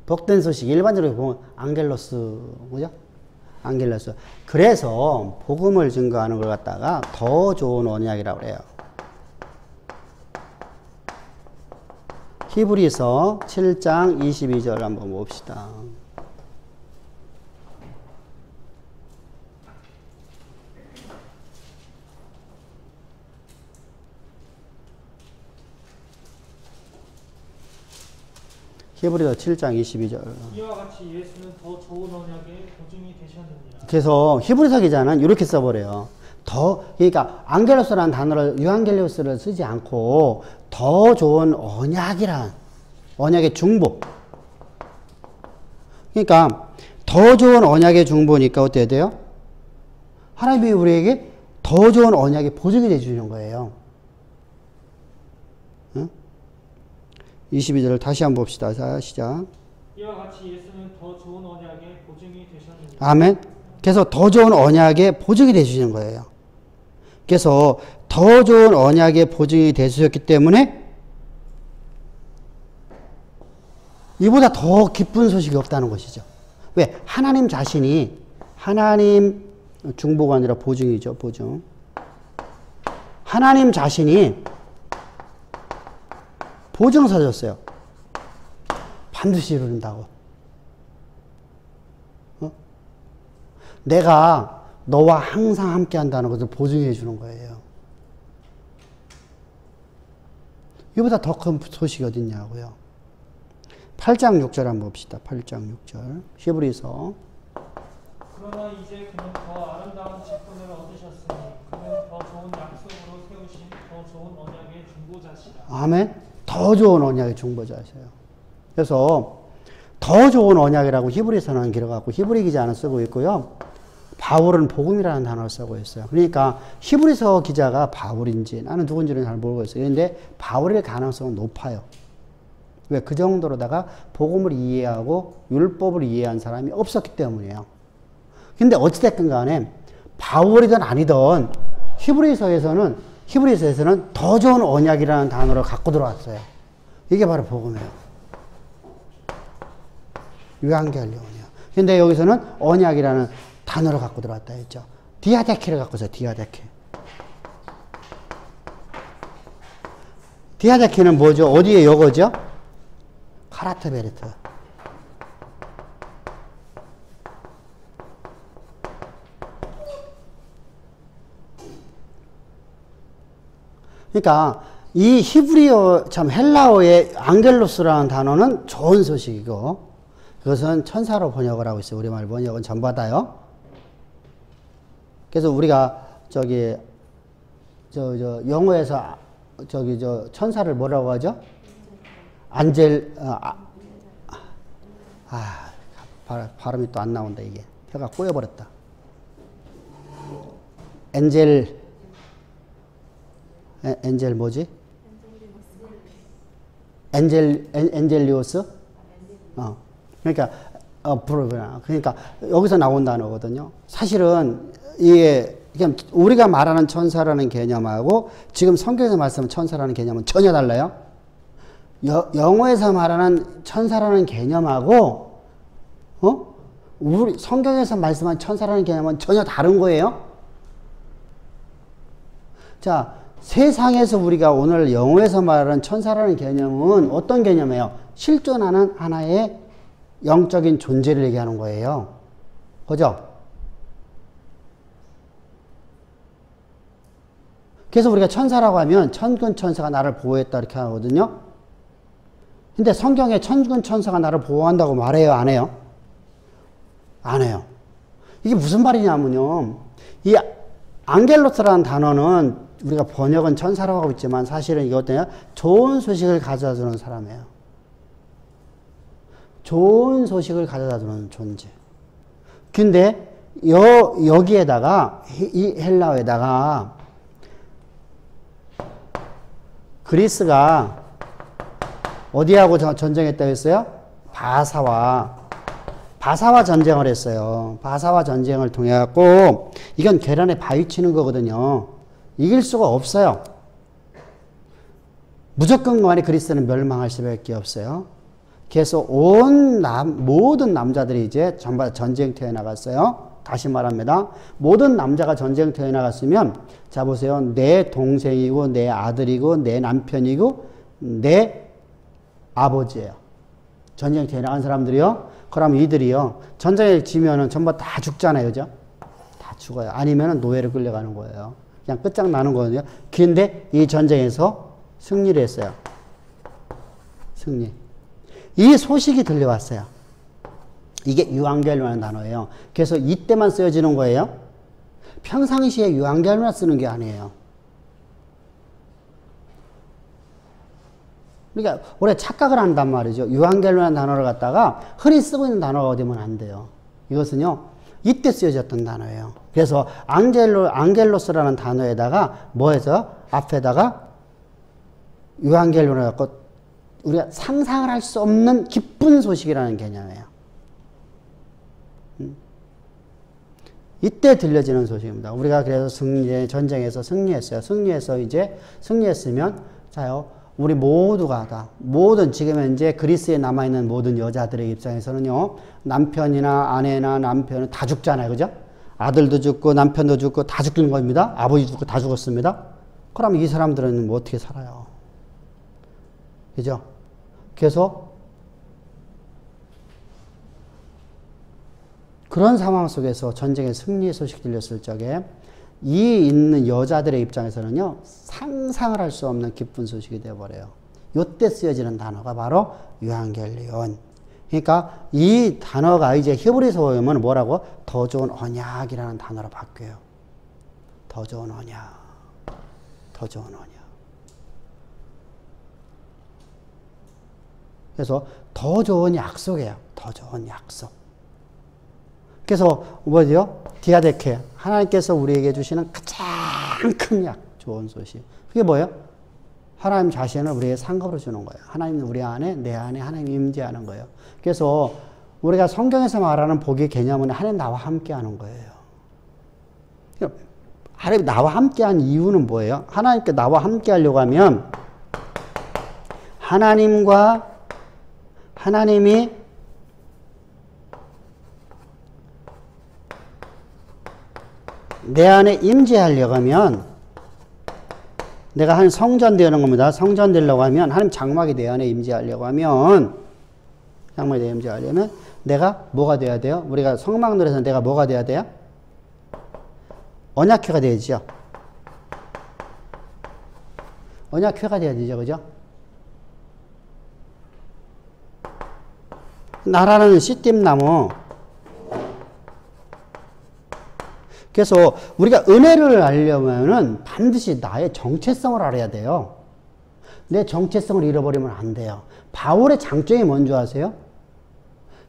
복된 소식, 일반적으로 보면 앙겔로스, 그죠? 앙겔로스. 그래서 복음을 증거하는 걸 갖다가 더 좋은 언약이라고 그래요. 히브리서 7장 22절 한번 봅시다. 히브리서 7장 22절. 이와 같이 예수는 더 좋은 언약의 보증이 되셨느니라. 그래서 히브리서 기자는 이렇게 써버려요. 그러니까 앙겔로스라는 단어를 유앙겔리오스를 쓰지 않고 더 좋은 언약이란 언약의 중보. 그러니까 더 좋은 언약의 중보니까 어때야 돼요? 하나님이 우리에게 더 좋은 언약의 보증이 되주는 거예요. 22절을 다시 한번 봅시다. 자, 시작. 이와 같이 예수는 더 좋은 언약의 보증이 되셨느니라. 아멘. 그래서 더 좋은 언약의 보증이 되시는 거예요. 그래서 더 좋은 언약의 보증이 되셨기 때문에 이보다 더 기쁜 소식이 없다는 것이죠. 왜? 하나님 자신이 하나님 중보가 아니라 보증이죠. 보증. 하나님 자신이 보증서 줬어요. 반드시 이룬다고. 내가 너와 항상 함께 한다는 것을 보증해 주는 거예요. 이보다 더 큰 소식이 어딨냐고요. 8장 6절 한번 봅시다. 8장 6절. 히브리서. 그러나 이제 그는 더 아름다운 직분을 얻으셨으니 그는 더 좋은 약속으로 세우신 더 좋은 언약의 중보자시라. 아멘. 더 좋은 언약의 중보자세요. 그래서 더 좋은 언약이라고 히브리서는 기록하고 히브리 기자는 쓰고 있고요. 바울은 복음이라는 단어를 쓰고 있어요. 그러니까 히브리서 기자가 바울인지 나는 누군지는 잘 모르겠어요. 그런데 바울일 가능성은 높아요. 왜? 그 정도로다가 복음을 이해하고 율법을 이해한 사람이 없었기 때문이에요. 근데 어찌됐든 간에 바울이든 아니든 히브리서에서는 더 좋은 언약이라는 단어를 갖고 들어왔어요. 이게 바로 복음이에요. 유한결리 언약. 근데 여기서는 언약이라는 단어를 갖고 들어왔다 했죠. 디아데케를 갖고 있어요. 디아데케. 디아데케는 뭐죠? 어디에 요거죠? 카라트베르트. 그러니까 이 히브리어 참 헬라어의 앙겔로스라는 단어는 좋은 소식이고 그것은 천사로 번역을 하고 있어요. 우리말 번역은 전부 다요. 그래서 우리가 영어에서 천사를 뭐라고 하죠? 발음이 또 안 나온다, 이게. 혀가 꼬여버렸다. 엔젤 뭐지? 엔젤리오스? 그러니까 여기서 나온 단어거든요. 사실은 이게 그냥 우리가 말하는 천사라는 개념하고 지금 성경에서 말씀하는 천사라는 개념은 전혀 달라요. 영어에서 말하는 천사라는 개념하고 우리 성경에서 말씀한 천사라는 개념은 전혀 다른 거예요. 자, 세상에서 우리가 오늘 영어에서 말하는 천사라는 개념은 어떤 개념이에요? 실존하는 하나의 영적인 존재를 얘기하는 거예요. 그죠? 그래서 우리가 천사라고 하면 천군 천사가 나를 보호했다 이렇게 하거든요. 근데 성경에 천군 천사가 나를 보호한다고 말해요? 안 해요? 안 해요. 이게 무슨 말이냐면요. 이 앙겔로스라는 단어는 우리가 번역은 천사라고 하고 있지만 사실은 이것도 좋은 소식을 가져다 주는 사람이에요. 좋은 소식을 가져다 주는 존재. 근데 여기에다가 이 헬라어에다가 그리스가 어디하고 전쟁했다고 했어요? 바사와 전쟁을 했어요. 바사와 전쟁을 통해 갖고 이건 계란에 바위 치는 거거든요. 이길 수가 없어요. 무조건 간에 그리스는 멸망할 수밖에 없어요. 그래서 모든 남자들이 이제 전부 전쟁터에 나갔어요. 다시 말합니다. 모든 남자가 전쟁터에 나갔으면 자 보세요. 내 동생이고 내 아들이고 내 남편이고 내 아버지예요. 전쟁터에 나간 사람들이요. 그럼 이들이요. 전쟁에 지면은 전부 다 죽잖아요. 그죠? 다 죽어요. 아니면은 노예로 끌려가는 거예요. 그냥 끝장나는 거거든요. 근데 이 전쟁에서 승리를 했어요. 승리. 이 소식이 들려왔어요. 이게 유앙겔로라는 단어예요. 그래서 이때만 쓰여지는 거예요. 평상시에 유앙겔로나 쓰는 게 아니에요. 그러니까 우리가 착각을 한단 말이죠. 유앙겔로라는 단어를 갖다가 흔히 쓰고 있는 단어가 되면 안 돼요. 이것은요. 이때 쓰여졌던 단어예요. 그래서 앙겔로스라는 단어에다가 뭐해서 앞에다가 유앙겔로를 갖고 우리가 상상을 할 수 없는 기쁜 소식이라는 개념이에요. 이때 들려지는 소식입니다. 우리가 그래서 전쟁에서 승리했어요. 승리했으면 자요. 우리 모두가 다 지금 현재 그리스에 남아있는 모든 여자들의 입장에서는요. 남편이나 아내나 남편은 다 죽잖아요. 그죠? 아들도 죽고 남편도 죽고 다 죽는 겁니다. 아버지 죽고 다 죽었습니다. 그럼 이 사람들은 뭐 어떻게 살아요? 그죠? 그래서 그런 상황 속에서 전쟁의 승리 소식 들렸을 적에 이 있는 여자들의 입장에서는요, 상상을 할 수 없는 기쁜 소식이 되어버려요. 요때 쓰여지는 단어가 바로 유앙겔리온. 그러니까 이 단어가 이제 히브리서 오면 뭐라고? 더 좋은 언약이라는 단어로 바뀌어요. 더 좋은 언약. 더 좋은 언약. 그래서 더 좋은 약속이에요. 더 좋은 약속. 그래서 뭐죠? 디아데케. 하나님께서 우리에게 주시는 가장 큰 약, 좋은 소식. 그게 뭐예요? 하나님 자신을 우리에게 상급으로 주는 거예요. 하나님은 우리 안에, 내 안에 하나님 임재하는 거예요. 그래서 우리가 성경에서 말하는 복의 개념은 하나님 나와 함께 하는 거예요. 하나님 나와 함께 한 이유는 뭐예요? 하나님께 나와 함께 하려고 하면 하나님이 내 안에 임재하려고 하면 내가 한 성전 되는 겁니다. 성전 되려고 하면 하나님 장막이 내 안에 임재하려고 하면 장막이 내 안에 임재하려면 내가 뭐가 돼야 돼요? 우리가 성막놀에서 내가 뭐가 돼야 돼요? 언약회가 되죠. 언약회가 돼야 되죠. 그죠? 나라는 씨띠나무. 그래서 우리가 은혜를 알려면은 반드시 나의 정체성을 알아야 돼요. 내 정체성을 잃어버리면 안 돼요. 바울의 장점이 뭔지 아세요?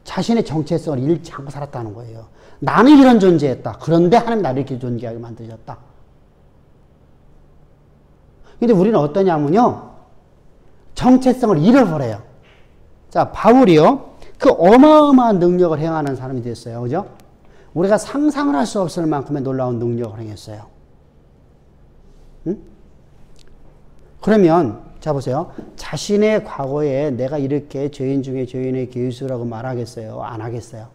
자신의 정체성을 잃지 않고 살았다는 거예요. 나는 이런 존재였다. 그런데 하나님 나를 이렇게 존재하게 만드셨다. 근데 우리는 어떠냐면요, 정체성을 잃어버려요. 자, 바울이요, 그 어마어마한 능력을 행하는 사람이 됐어요. 그죠? 우리가 상상을 할 수 없을 만큼의 놀라운 능력을 행했어요. 응? 그러면 자 보세요. 자신의 과거에 내가 이렇게 죄인 중에 죄인의 괴수라고 말하겠어요? 안 하겠어요?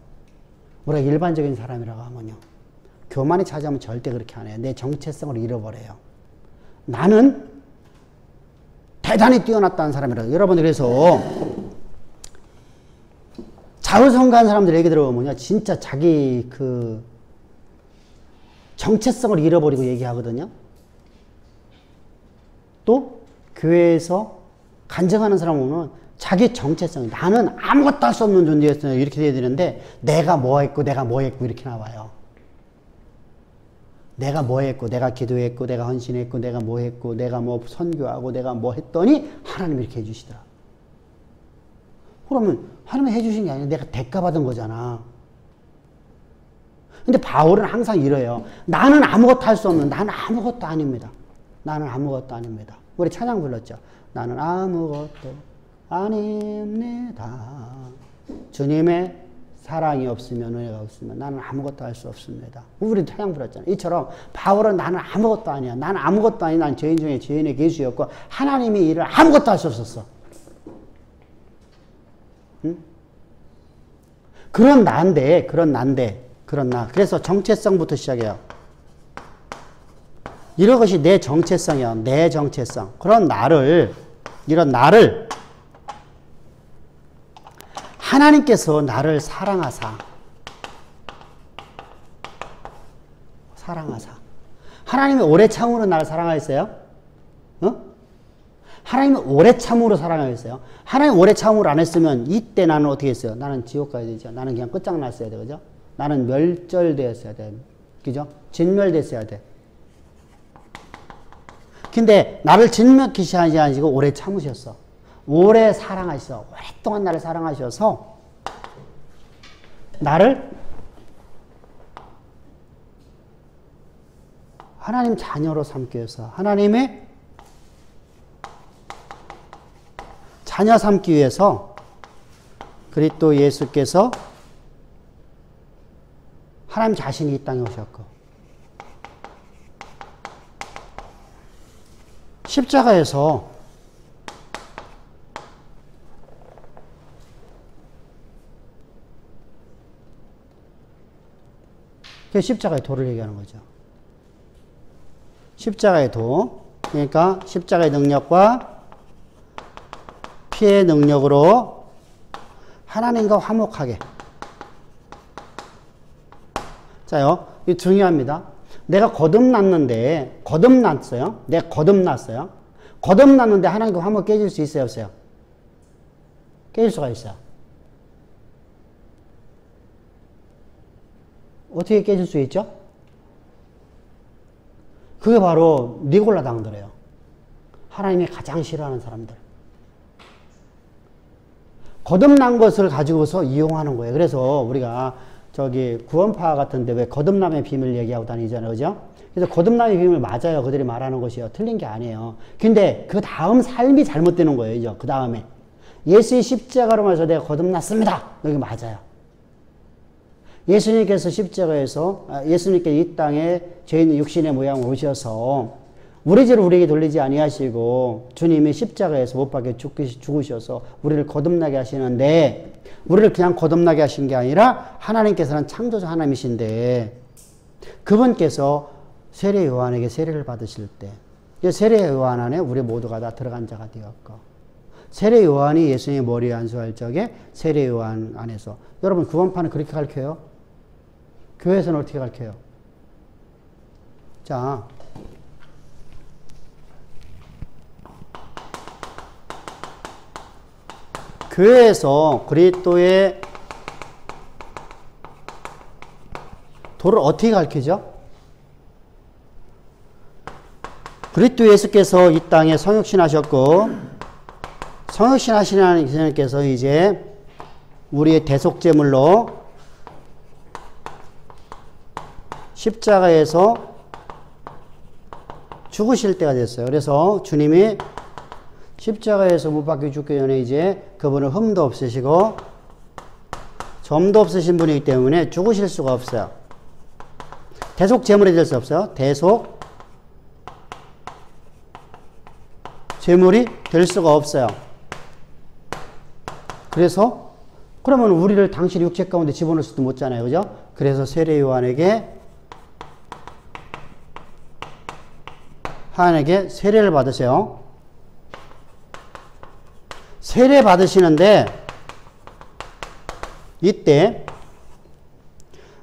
우리가 일반적인 사람이라고 하면요, 교만이 찾아오면 절대 그렇게 안 해요. 내 정체성을 잃어버려요. 나는 대단히 뛰어났다는 사람이라고. 여러분들 그래서 자우성가한 사람들 얘기 들어보면요, 진짜 자기 그 정체성을 잃어버리고 얘기하거든요. 또 교회에서 간증하는 사람 보면 자기 정체성, 나는 아무것도 할 수 없는 존재였어요, 이렇게 돼야 되는데 내가 뭐 했고 내가 뭐 했고 이렇게 나와요. 내가 뭐 했고 내가 기도했고 내가 헌신했고 내가 뭐 했고 내가 뭐 선교하고 내가 뭐 했더니 하나님이 이렇게 해주시더라. 그러면 하나님이 해주신 게 아니라 내가 대가받은 거잖아. 근데 바울은 항상 이래요. 나는 아무것도 할 수 없는, 나는 아무것도 아닙니다. 나는 아무것도 아닙니다. 우리 찬양 불렀죠. 나는 아무것도 아닙니다. 주님의 사랑이 없으면, 은혜가 없으면 나는 아무것도 할 수 없습니다. 우리 찬양 불렀잖아요. 이처럼 바울은 나는 아무것도 아니야. 나는 아무것도 아니, 난 죄인 중에 죄인의 괴수였고 하나님이 일을 아무것도 할 수 없었어. 응? 그런 난데. 그래서 정체성부터 시작해요. 이런 것이 내 정체성이야. 내 정체성. 이런 나를 하나님께서 나를 사랑하사. 하나님이 오래 참으로 나를 사랑하였어요? 어? 하나님은 오래 참으로 사랑하였어요. 하나님 오래 참으로 안 했으면 이때 나는 어떻게 했어요? 나는 지옥 가야 되죠. 나는 그냥 끝장났어야 돼. 그죠? 나는 멸절되었어야 돼. 그죠? 진멸됐어야 돼. 근데 나를 진멸시키지 않으시고 오래 참으셨어. 오래 사랑하셔서, 오랫동안 나를 사랑하셔서 나를 하나님 자녀로 삼기 위해서, 하나님의 자녀 삼기 위해서 그리스도 예수께서 하나님 자신이 이 땅에 오셨고 십자가에서 그 십자가의 도를 얘기하는 거죠. 십자가의 도, 그러니까 십자가의 능력과 피의 능력으로 하나님과 화목하게 자요, 이거 중요합니다. 내가 거듭났는데, 거듭났어요. 내가 거듭났어요. 거듭났는데 하나님 그 화목 깨질 수 있어요, 없어요? 깨질 수가 있어요. 어떻게 깨질 수 있죠? 그게 바로 니골라 당들이에요. 하나님이 가장 싫어하는 사람들. 거듭난 것을 가지고서 이용하는 거예요. 그래서 우리가 저기 구원파 같은데 왜 거듭남의 비밀 얘기하고 다니잖아요. 그죠? 그래서 거듭남의 비밀 맞아요. 그들이 말하는 것이요. 틀린 게 아니에요. 근데 그 다음 삶이 잘못되는 거예요. 그 다음에. 예수의 십자가로 말해서 내가 거듭났습니다. 여기 맞아요. 예수님께서 십자가에서, 예수님께 이 땅에 죄인 육신의 모양으로 오셔서 우리 죄를 우리에게 돌리지 아니하시고 주님이 십자가에서 못 박혀 죽으셔서 우리를 거듭나게 하시는데, 우리를 그냥 거듭나게 하신 게 아니라 하나님께서는 창조자 하나님이신데 그분께서 세례 요한에게 세례를 받으실 때 세례 요한 안에 우리 모두가 다 들어간 자가 되었고, 세례 요한이 예수님의 머리에 안수할 적에 세례 요한 안에서, 여러분 구원파는 그렇게 가르쳐요? 교회에서는 어떻게 가르쳐요? 자, 교회에서 그리스도의 도를 어떻게 가르치죠? 그리스도 예수께서 이 땅에 성육신 하셨고, 성육신 하시는 하나님께서 이제 우리의 대속제물로 십자가에서 죽으실 때가 됐어요. 그래서 주님이 십자가에서 못 박혀 죽기 전에 이제 그분은 흠도 없으시고 점도 없으신 분이기 때문에 죽으실 수가 없어요. 대속 제물이 될 수 없어요. 대속 제물이 될 수가 없어요. 그래서 그러면 우리를 당신 육체 가운데 집어넣을 수도 못잖아요. 그죠? 그래서 세례 요한에게 세례를 받으세요. 세례 받으시는데 이때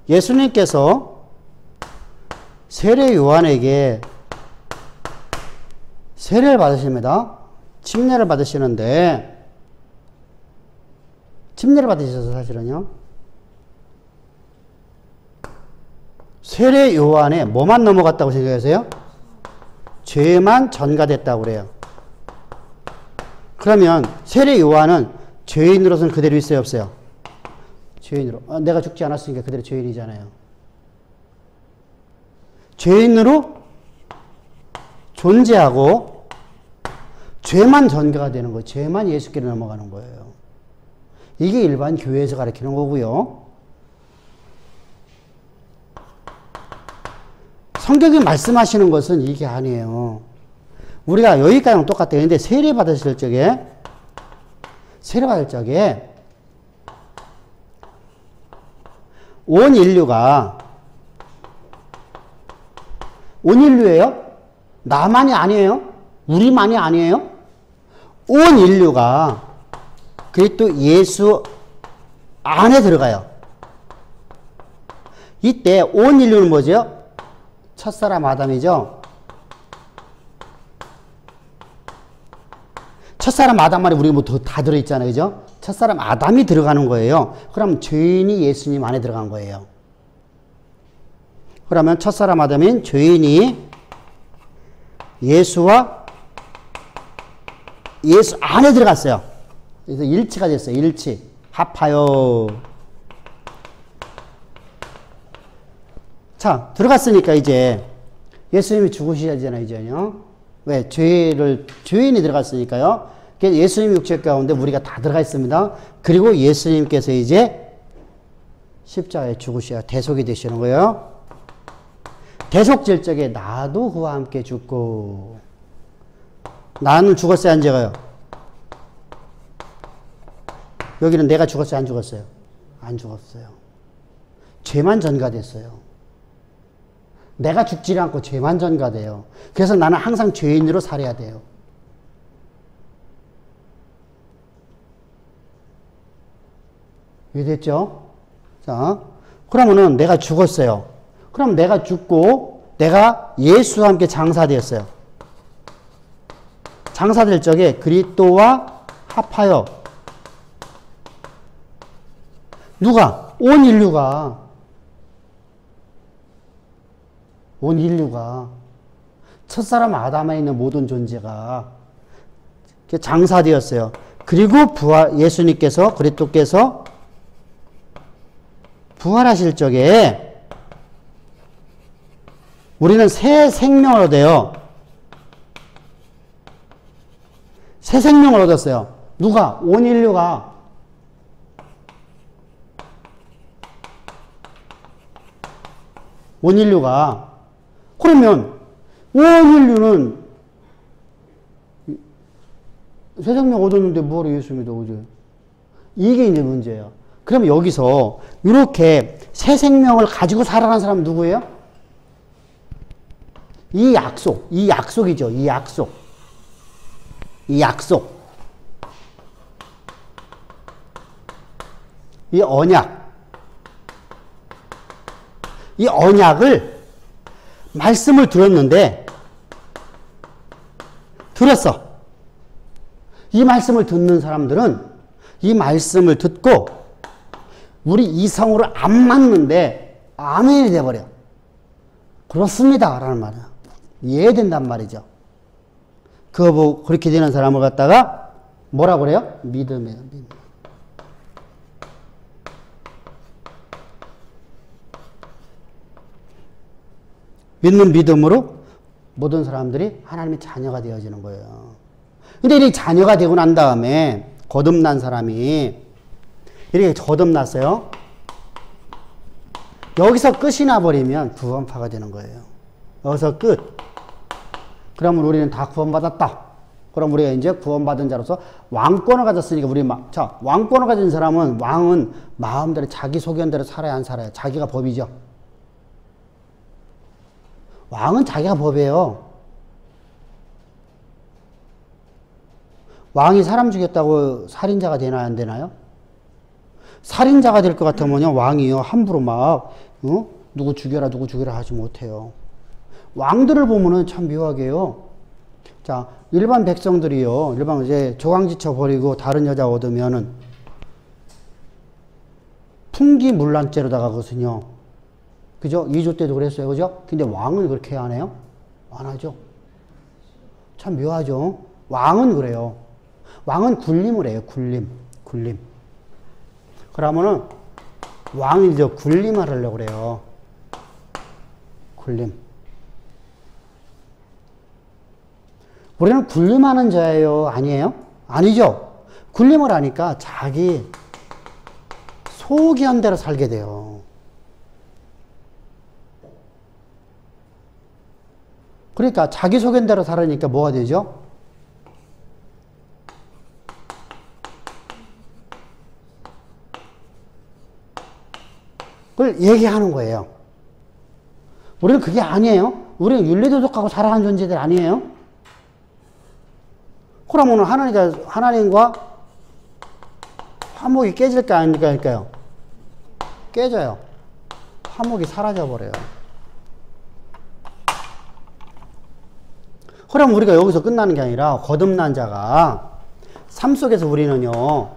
예수님께서 세례 요한에게 세례를 받으십니다. 침례를 받으시는데, 침례를 받으셔서 사실은요, 세례 요한에 뭐만 넘어갔다고 생각하세요? 죄만 전가됐다고 그래요. 그러면 세례 요한은 죄인으로서는 그대로 있어요, 없어요? 죄인으로. 내가 죽지 않았으니까 그대로 죄인이잖아요. 죄인으로 존재하고 죄만 전가가 되는 거예요. 죄만 예수께로 넘어가는 거예요. 이게 일반 교회에서 가르치는 거고요. 성경이 말씀하시는 것은 이게 아니에요. 우리가 여기까지는 똑같아요. 근데 세례 받으실 적에 온 인류예요? 나만이 아니에요? 우리만이 아니에요? 온 인류가 그리스도 예수 안에 들어가요. 이때 온 인류는 뭐죠? 첫사람 아담이죠. 첫사람 아담 말에 우리가 뭐 다 들어있잖아요. 그죠? 첫사람 아담이 들어가는 거예요. 그럼 죄인이 예수님 안에 들어간 거예요. 그러면 첫사람 아담인 죄인이 예수 안에 들어갔어요. 그래서 일치가 됐어요. 일치. 합하여. 자, 들어갔으니까 이제 예수님이 죽으셔야 되잖아요, 이제요. 왜? 죄인이 들어갔으니까요. 예수님 육체 가운데 우리가 다 들어가 있습니다. 그리고 예수님께서 이제 십자가에 죽으셔야 대속이 되시는 거예요. 대속질 적에 나도 그와 함께 죽고. 나는 죽었어요, 안 죽어요? 여기는 내가 죽었어요, 안 죽었어요? 안 죽었어요. 죄만 전가됐어요. 내가 죽지 않고 죄만 전가돼요. 그래서 나는 항상 죄인으로 살아야 돼요. 이해됐죠? 자, 그러면은 내가 죽었어요. 그럼 내가 죽고 내가 예수와 함께 장사되었어요. 장사될 적에 그리스도와 합하여 누가? 온 인류가 첫사람 아담에 있는 모든 존재가 장사되었어요. 그리고 예수님께서 그리스도께서 부활하실 적에 우리는 새 생명을 얻어요. 새 생명을 얻었어요. 누가? 온 인류가. 온 인류가. 그러면 온 인류는 새 생명 얻었는데 뭐하러 예수 믿어, 그죠? 이게 이제 문제예요. 그럼 여기서 이렇게 새 생명을 가지고 살아가는 사람은 누구예요? 이 약속이죠. 이 약속. 이 언약. 이 언약을 말씀을 들었는데 들었어. 이 말씀을 듣는 사람들은 이 말씀을 듣고 우리 이성으로 안 맞는데 아멘이 돼버려. 그렇습니다 라는 말이야. 이해된단 말이죠. 그거 보고 그렇게 되는 사람을 갖다가 뭐라고 그래요? 믿음이에요. 믿는 믿음으로 모든 사람들이 하나님의 자녀가 되어지는 거예요. 근데 이 자녀가 되고 난 다음에 거듭난 사람이 이렇게 거듭났어요. 여기서 끝이 나버리면 구원파가 되는 거예요. 여기서 끝. 그러면 우리는 다 구원받았다. 그럼 우리가 이제 구원받은 자로서 왕권을 가졌으니까 자, 왕권을 가진 사람은 왕은 마음대로 자기 소견대로 살아야 안 살아요. 자기가 법이죠. 왕은 자기가 법이에요. 왕이 사람 죽였다고 살인자가 되나요, 안 되나요? 살인자가 될 것 같으면요, 왕이요, 함부로 막, 누구 죽여라 하지 못해요. 왕들을 보면은 참 묘하게요. 자, 일반 백성들이요, 이제 조강지쳐 버리고 다른 여자 얻으면은, 풍기문란죄로다가 그것은요, 그죠? 이조 때도 그랬어요, 그죠? 근데 왕은 그렇게 안 해요? 안 하죠. 참 묘하죠? 왕은 그래요. 왕은 굴림을 해요, 굴림. 그러면은, 왕이 이제 굴림을 하려고 그래요. 굴림. 우리는 굴림하는 자예요? 아니에요? 아니죠? 굴림을 하니까 자기 소견대로 살게 돼요. 그러니까 자기 소견대로 살으니까 뭐가 되죠? 그걸 얘기하는 거예요. 우리는 그게 아니에요. 우리는 윤리도덕하고 살아가는 존재들 아니에요. 그러면 하나님과 화목이 깨질까 안 깨질까요? 깨져요. 화목이 사라져버려요. 그럼 우리가 여기서 끝나는 게 아니라 거듭난 자가 삶 속에서 우리는요,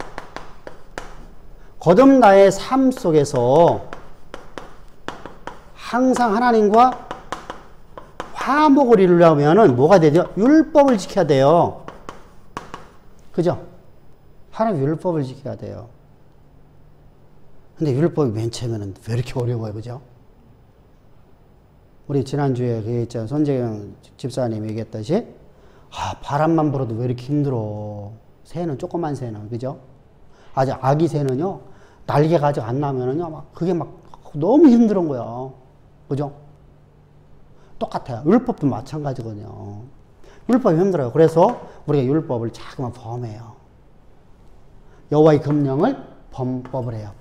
거듭나의 삶 속에서 항상 하나님과 화목을 이루려면은 뭐가 되죠? 율법을 지켜야 돼요. 그죠? 하나님 율법을 지켜야 돼요. 근데 율법이 맨 처음에는 왜 이렇게 어려워요? 그죠? 우리 지난주에 그 있잖아요. 손재경 집사님이 얘기했듯이, 바람만 불어도 왜 이렇게 힘들어. 새는, 조그만 새는, 그죠? 아직 아기 새는요, 날개가 아직 안 나면은요, 그게 너무 힘든 거야. 그죠? 똑같아요. 율법도 마찬가지거든요. 율법이 힘들어요. 그래서 우리가 율법을 자꾸만 범해요. 여호와의 금령을 범법을 해요.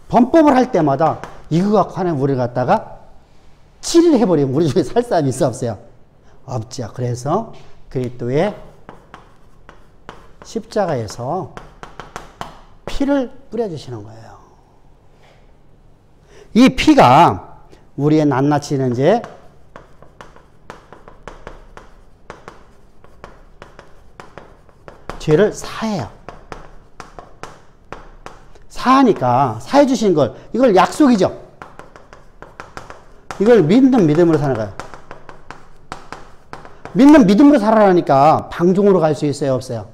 범법을 할 때마다 이거 갖고 하나님 우리를 갖다가 치를 해버리면 우리 중에 살 사람이 있어 없어요? 없죠. 그래서 그리스도의 십자가에서 피를 뿌려주시는 거예요. 이 피가 우리의 낱낱이는 이제 죄를 사해요. 사하니까 사해 주신 걸 이걸 약속이죠. 이걸 믿는 믿음으로 살아가요. 믿는 믿음으로 살아가니까 방종으로 갈 수 있어요, 없어요?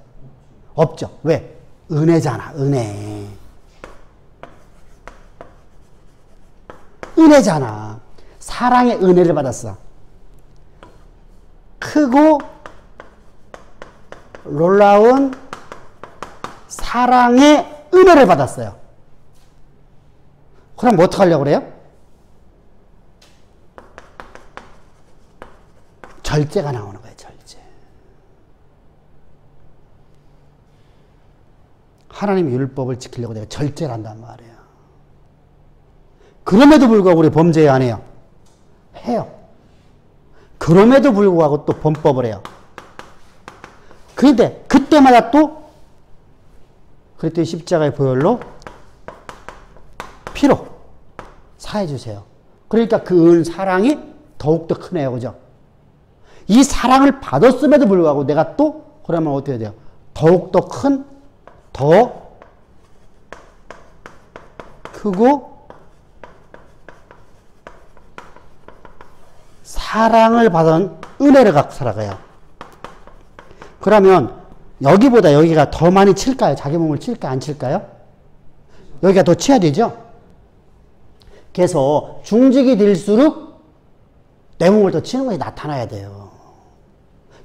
없죠. 왜? 은혜잖아, 은혜. 은혜잖아. 사랑의 은혜를 받았어. 크고 놀라운 사랑의 은혜를 받았어요. 그럼 뭐 어떡하려고 그래요? 절제가 나오는 거예요, 절제. 하나님의 율법을 지키려고 내가 절제를 한단 말이에요. 그럼에도 불구하고 우리 범죄해야 안 해요? 해요. 그럼에도 불구하고 또 범법을 해요. 그런데 그때마다 또 그랬더니 십자가의 보혈로 피로 사해 주세요. 그러니까 그 은 사랑이 더욱더 크네요. 그죠? 이 사랑을 받았음에도 불구하고 내가 또 그러면 어떻게 돼요? 더욱더 큰, 더 크고 사랑을 받은 은혜를 갖고 살아가요. 그러면 여기보다 여기가 더 많이 칠까요? 자기 몸을 칠까요? 안 칠까요? 여기가 더 치야 되죠? 그래서 중직이 될수록 내 몸을 더 치는 것이 나타나야 돼요.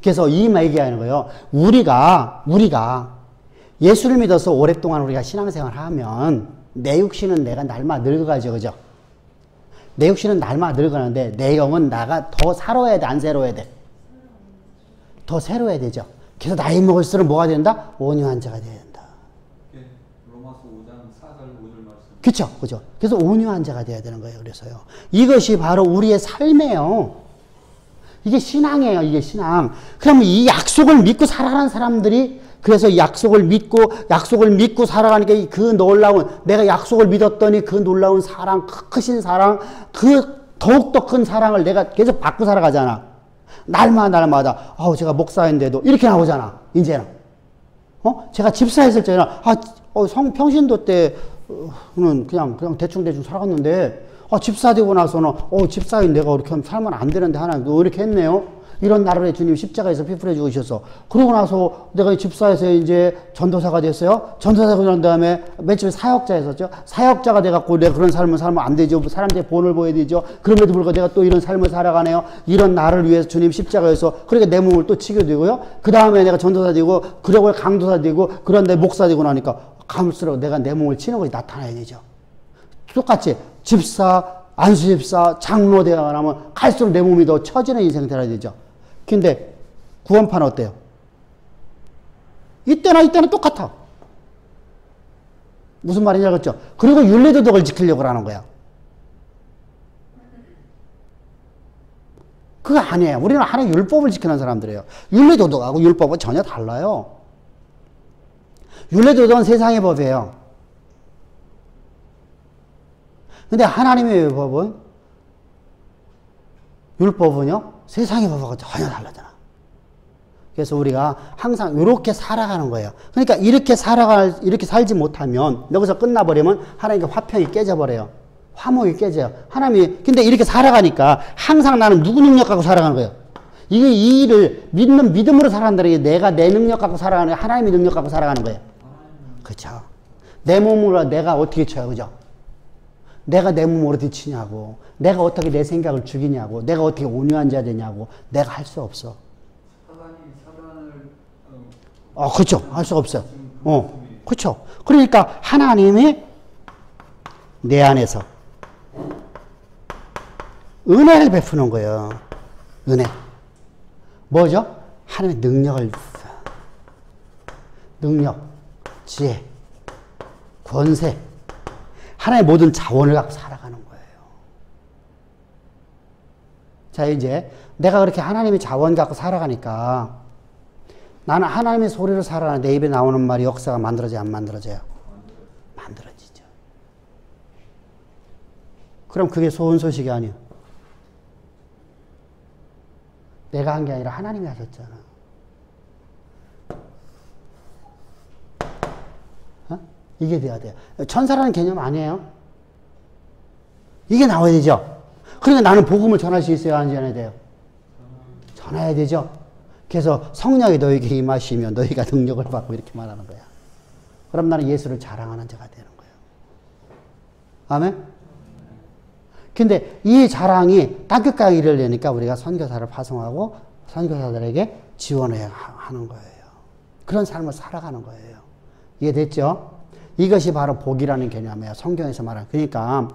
그래서 이 얘기하는 거예요. 우리가 예수를 믿어서 오랫동안 우리가 신앙생활을 하면 내 육신은 내가 날마다 늙어가죠. 그죠? 내 육신은 날마다 늙어가는데 내 영은 나가 더 새로워야 돼? 안 새로워야 돼? 더 새로워야 되죠. 그래서 나이 먹을수록 뭐가 된다? 온유한 자가 돼야 된다. 로마서 5장 4절 5절 말씀. 그렇죠. 그죠? 그래서 온유한 자가 돼야 되는 거예요. 그래서요. 이것이 바로 우리의 삶이에요. 이게 신앙이에요. 이게 신앙. 그러면 이 약속을 믿고 살아가는 사람들이 그래서 약속을 믿고 살아가니까 그 놀라운 내가 약속을 믿었더니 그 놀라운 사랑, 크신 사랑, 그 더욱더 큰 사랑을 내가 계속 받고 살아가잖아. 날마다 제가 목사인데도 이렇게 나오잖아. 이제는 제가 집사했을 때는 평신도 때는 그냥 대충 살아갔는데 집사 되고 나서는 집사인 내가 그렇게 하면 살면 안 되는데 하나님 왜 이렇게 했네요. 이런 나를 주님 십자가에서 피 뿌려 죽으셔서 그러고 나서 내가 집사에서 이제 전도사가 됐어요. 전도사가 된 다음에 맨 처음에 사역자였었죠. 사역자가 돼갖고 내가 그런 삶을 살면 안 되죠. 사람들의 본을 보여야 되죠. 그럼에도 불구하고 내가 또 이런 삶을 살아가네요. 이런 나를 위해서 주님 십자가에서 그러니까 내 몸을 또 치게 되고요. 그 다음에 내가 전도사 되고 그러고 강도사 되고 그런데 목사 되고 나니까 갈수록 내가 내 몸을 치는 것이 나타나야 되죠. 똑같이 집사, 안수집사, 장로 되어 나면 갈수록 내 몸이 더 처지는 인생 되어야 되죠. 근데 구원파는 어때요? 이때나 똑같아. 무슨 말인지 알겠죠? 그리고 윤리도덕을 지키려고 하는 거야. 그거 아니에요. 우리는 하나의 율법을 지키는 사람들이에요. 윤리도덕하고 율법은 전혀 달라요. 윤리도덕은 세상의 법이에요. 근데 하나님의 법은, 율법은요, 세상의 법하고 전혀 다르잖아. 그래서 우리가 항상 이렇게 살아가는 거예요. 그러니까 이렇게 살지 못하면, 여기서 끝나버리면 하나님께 화평이 깨져버려요. 화목이 깨져요. 하나님이, 근데 이렇게 살아가니까 항상 나는 누구 능력 갖고 살아가는 거예요? 이게 이 일을 믿는 믿음으로 살아간다는 게 내가 내 능력 갖고 살아가는 게 하나님의 능력 갖고 살아가는 거예요. 그렇죠. 내 몸으로 내가 어떻게 쳐요. 그죠? 내가 내 몸을 어떻게 치냐고, 내가 어떻게 내 생각을 죽이냐고, 내가 어떻게 온유한 자 되냐고, 내가 할 수 없어. 그렇죠. 할 수 없어요. 그렇죠. 그러니까 하나님이 내 안에서 은혜를 베푸는 거예요. 은혜. 뭐죠? 하나님의 능력, 지혜, 권세, 하나님의 모든 자원을 갖고 살아가는 거예요. 자, 이제 내가 그렇게 하나님의 자원 갖고 살아가니까 나는 하나님의 소리로 살아가는 내 입에 나오는 말이 역사가 만들어져요? 안 만들어져요? 만들어지죠. 그럼 그게 좋은 소식이 아니야. 내가 한 게 아니라 하나님이 하셨잖아. 어? 이게 돼야 돼요. 천사라는 개념 아니에요. 이게 나와야 되죠. 그러니까 나는 복음을 전할 수 있어야 하는지 안 해야 돼요. 전해야 되죠. 그래서 성령이 너에게 임하시면 너희가 능력을 받고 이렇게 말하는 거야. 그럼 나는 예수를 자랑하는 자가 되는 거예요. 아멘? 근데 이 자랑이 땅끝까지 이르려니까 우리가 선교사를 파송하고 선교사들에게 지원해야 하는 거예요. 그런 삶을 살아가는 거예요. 이해됐죠? 이것이 바로 복이라는 개념이에요. 성경에서 말하는. 그러니까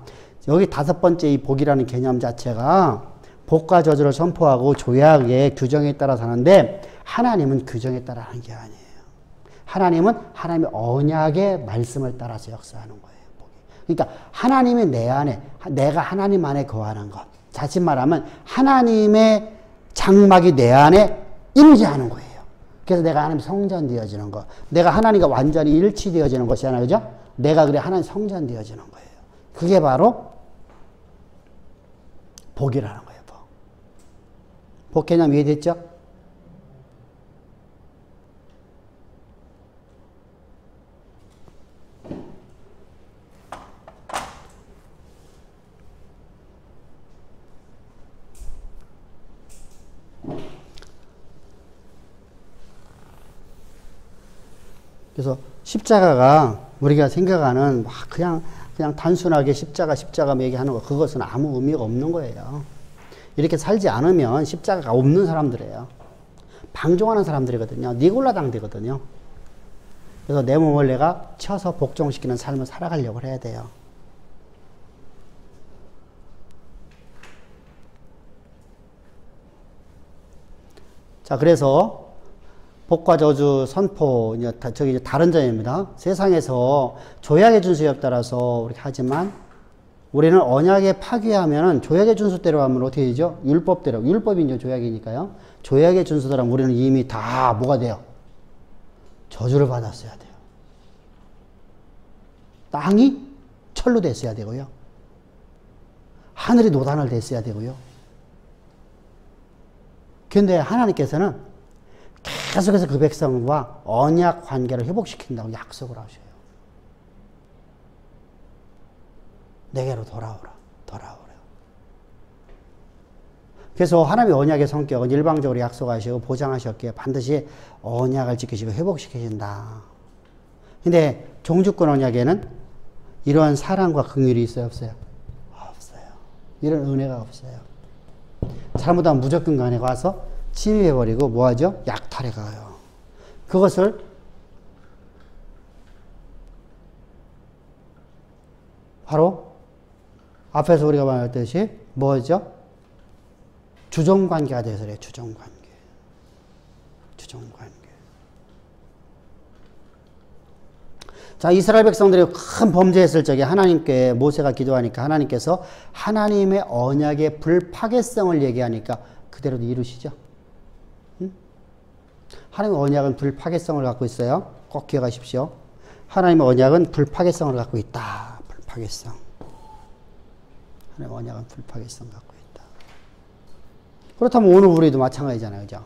여기 5번째 이 복이라는 개념 자체가 복과 저주를 선포하고 조약의 규정에 따라 사는데 하나님은 규정에 따라 하는 게 아니에요. 하나님은 하나님의 언약의 말씀을 따라서 역사하는 거예요. 그러니까 하나님이 내 안에, 내가 하나님 안에 거하는 것. 다시 말하면 하나님의 장막이 내 안에 임재하는 거예요. 그래서 내가 하나님 성전되어지는 것. 내가 하나님과 완전히 일치되어지는 것이잖아요. 그죠? 내가 그래 하나님 성전되어지는 거예요. 그게 바로 복이라는 거예요. 복 개념 이해됐죠? 그래서 십자가가 우리가 생각하는 막 그냥 단순하게 십자가 얘기하는 거, 그것은 아무 의미가 없는 거예요. 이렇게 살지 않으면 십자가가 없는 사람들이에요. 방종하는 사람들이거든요. 니골라당 되거든요. 그래서 내 몸을 내가 쳐서 복종시키는 삶을 살아가려고 해야 돼요. 자, 그래서 복과 저주 선포, 저기 다른 점입니다. 세상에서 조약의 준수에 따라서 우리가 하지만 우리는 언약에 파괴하면 조약의 준수대로 하면 어떻게 되죠? 율법대로. 율법이 이제 조약이니까요. 조약의 준수대로 하면 우리는 이미 다 뭐가 돼요? 저주를 받았어야 돼요. 땅이 철로 됐어야 되고요. 하늘이 노단을 됐어야 되고요. 그런데 하나님께서는 계속해서 그 백성과 언약 관계를 회복시킨다고 약속을 하셔요. 내게로 돌아오라. 그래서 하나님의 언약의 성격은 일방적으로 약속하시고 보장하셨기에 반드시 언약을 지키시고 회복시키신다. 근데 종주권 언약에는 이러한 사랑과 긍휼이 있어요, 없어요? 없어요. 이런 은혜가 없어요. 잘못하면 무조건 간에 와서 침입해버리고 뭐하죠? 약탈해 가요. 그것을 바로 앞에서 우리가 말했듯이 뭐죠? 주종관계가 돼서 그래요. 주종관계. 자, 이스라엘 백성들이 큰 범죄했을 적에 하나님께 모세가 기도하니까 하나님께서 하나님의 언약의 불파괴성을 얘기하니까 그대로 이루시죠. 응? 하나님의 언약은 불파괴성을 갖고 있어요. 꼭 기억하십시오. 하나님의 언약은 불파괴성을 갖고 있다. 불파괴성. 하나님의 언약은 불파괴성 갖고 있다. 그렇다면 오늘 우리도 마찬가지잖아요. 그죠?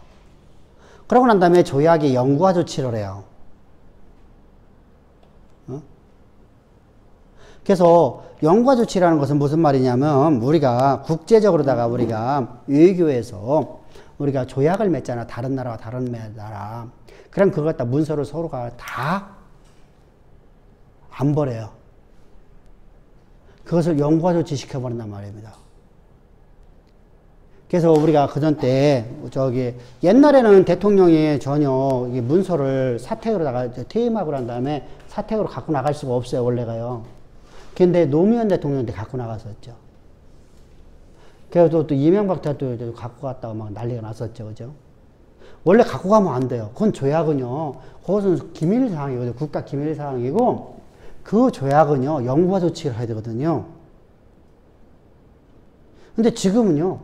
그러고 난 다음에 조약의 영구화 조치를 해요. 그래서 영구화 조치라는 것은 무슨 말이냐면 우리가 국제적으로다가 우리가 외교에서 우리가 조약을 맺잖아. 다른 나라와 다른 나라. 그럼 그걸 갖다 문서를 서로가 다 안 버려요. 그것을 영구화 조치 시켜버린단 말입니다. 그래서 우리가 그전 때 저기 옛날에는 대통령이 전혀 문서를 사택으로다가 퇴임하고 난 다음에 사택으로 갖고 나갈 수가 없어요. 원래가요. 근데 노무현 대통령 때 갖고 나갔었죠. 그래서 또 이명박 대통령도 갖고 갔다가 막 난리가 났었죠. 그죠? 원래 갖고 가면 안 돼요. 그건 조약은요. 그것은 기밀사항이거든요. 국가 기밀사항이고 그 조약은요. 영구화 조치를 해야 되거든요. 근데 지금은요.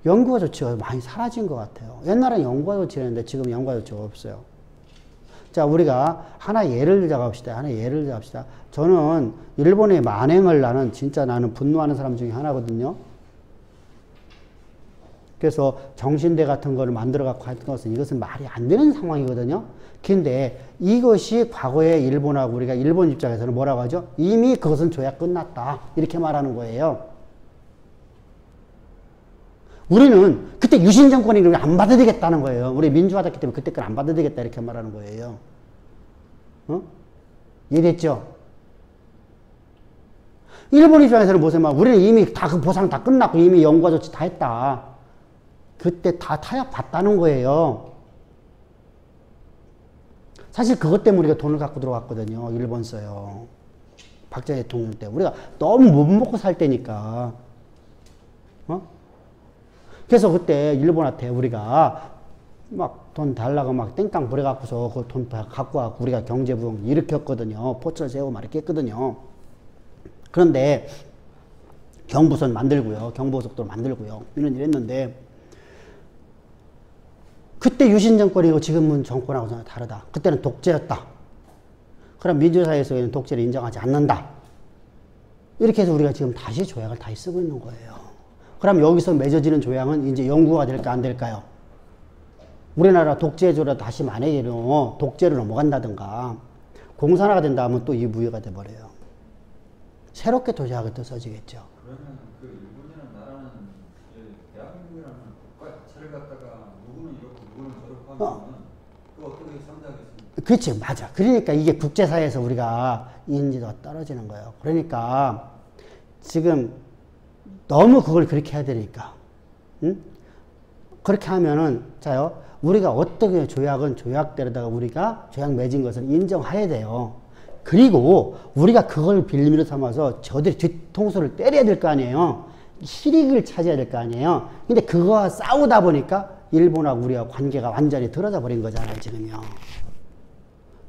영구화 조치가 많이 사라진 것 같아요. 옛날엔 영구화 조치를 했는데 지금 영구화 조치가 없어요. 자, 우리가 하나 예를 잡읍시다. 하나 예를 잡읍시다. 저는 일본의 만행을 나는 분노하는 사람 중에 하나거든요. 그래서 정신대 같은 거를 만들어 갖고 할 것은 이것은 말이 안 되는 상황이거든요. 근데 이것이 과거에 일본하고 우리가 일본 입장에서는 뭐라고 하죠? 이미 그것은 조약 끝났다. 이렇게 말하는 거예요. 우리는 그때 유신 정권이 안 받아들이겠다는 거예요. 우리 민주화됐기 때문에 그때 건 안 받아들이겠다 이렇게 말하는 거예요. 이해됐죠? 일본 입장에서는 보세요. 우리는 이미 다 그 보상 다 끝났고 이미 영구화 조치 다 했다. 그때 다 타협 받다는 거예요. 사실 그것 때문에 우리가 돈을 갖고 들어왔거든요. 일본 써요. 박정희 대통령 때. 우리가 너무 못 먹고 살 때니까. 그래서 그때 일본한테 우리가 막 돈 달라고 막 땡깡 부려갖고서 그 돈 다 갖고 와서 우리가 경제부흥 일으켰거든요. 포철 세우고 막 이렇게 했거든요. 그런데 경부선 만들고요. 경부고속도로 만들고요. 이런 일 했는데 그때 유신 정권이고 지금은 정권하고 전혀 다르다. 그때는 독재였다. 그럼 민주사회에서는 독재를 인정하지 않는다. 이렇게 해서 우리가 지금 다시 조약을 다시 쓰고 있는 거예요. 그럼 여기서 맺어지는 조약은 이제 영구가 될까 안 될까요? 우리나라 독재조라 다시 만약에 독재로 넘어간다든가 공산화가 된다 하면 또 이 무효가 돼버려요. 새롭게 조약이 또 써지겠죠. 그러면 그 일본이라는 나라는 대한민국이라는 국가 자체를 갖다가 누구는 이렇고 누구는 저렇고 하면 그 어떻게 상대하겠습니까? 그렇지, 맞아. 그러니까 이게 국제사회에서 우리가 인지도가 떨어지는 거예요. 그러니까 지금 너무 그걸 그렇게 해야 되니까, 응? 그렇게 하면은 자요. 우리가 어떻게 조약은 조약대로다가 우리가 조약 맺은 것을 인정해야 돼요. 그리고 우리가 그걸 빌미로 삼아서 저들이 뒤통수를 때려야 될 거 아니에요. 실익을 찾아야 될 거 아니에요. 근데 그거와 싸우다 보니까 일본하고 우리와 관계가 완전히 틀어져 버린 거잖아요, 지금요.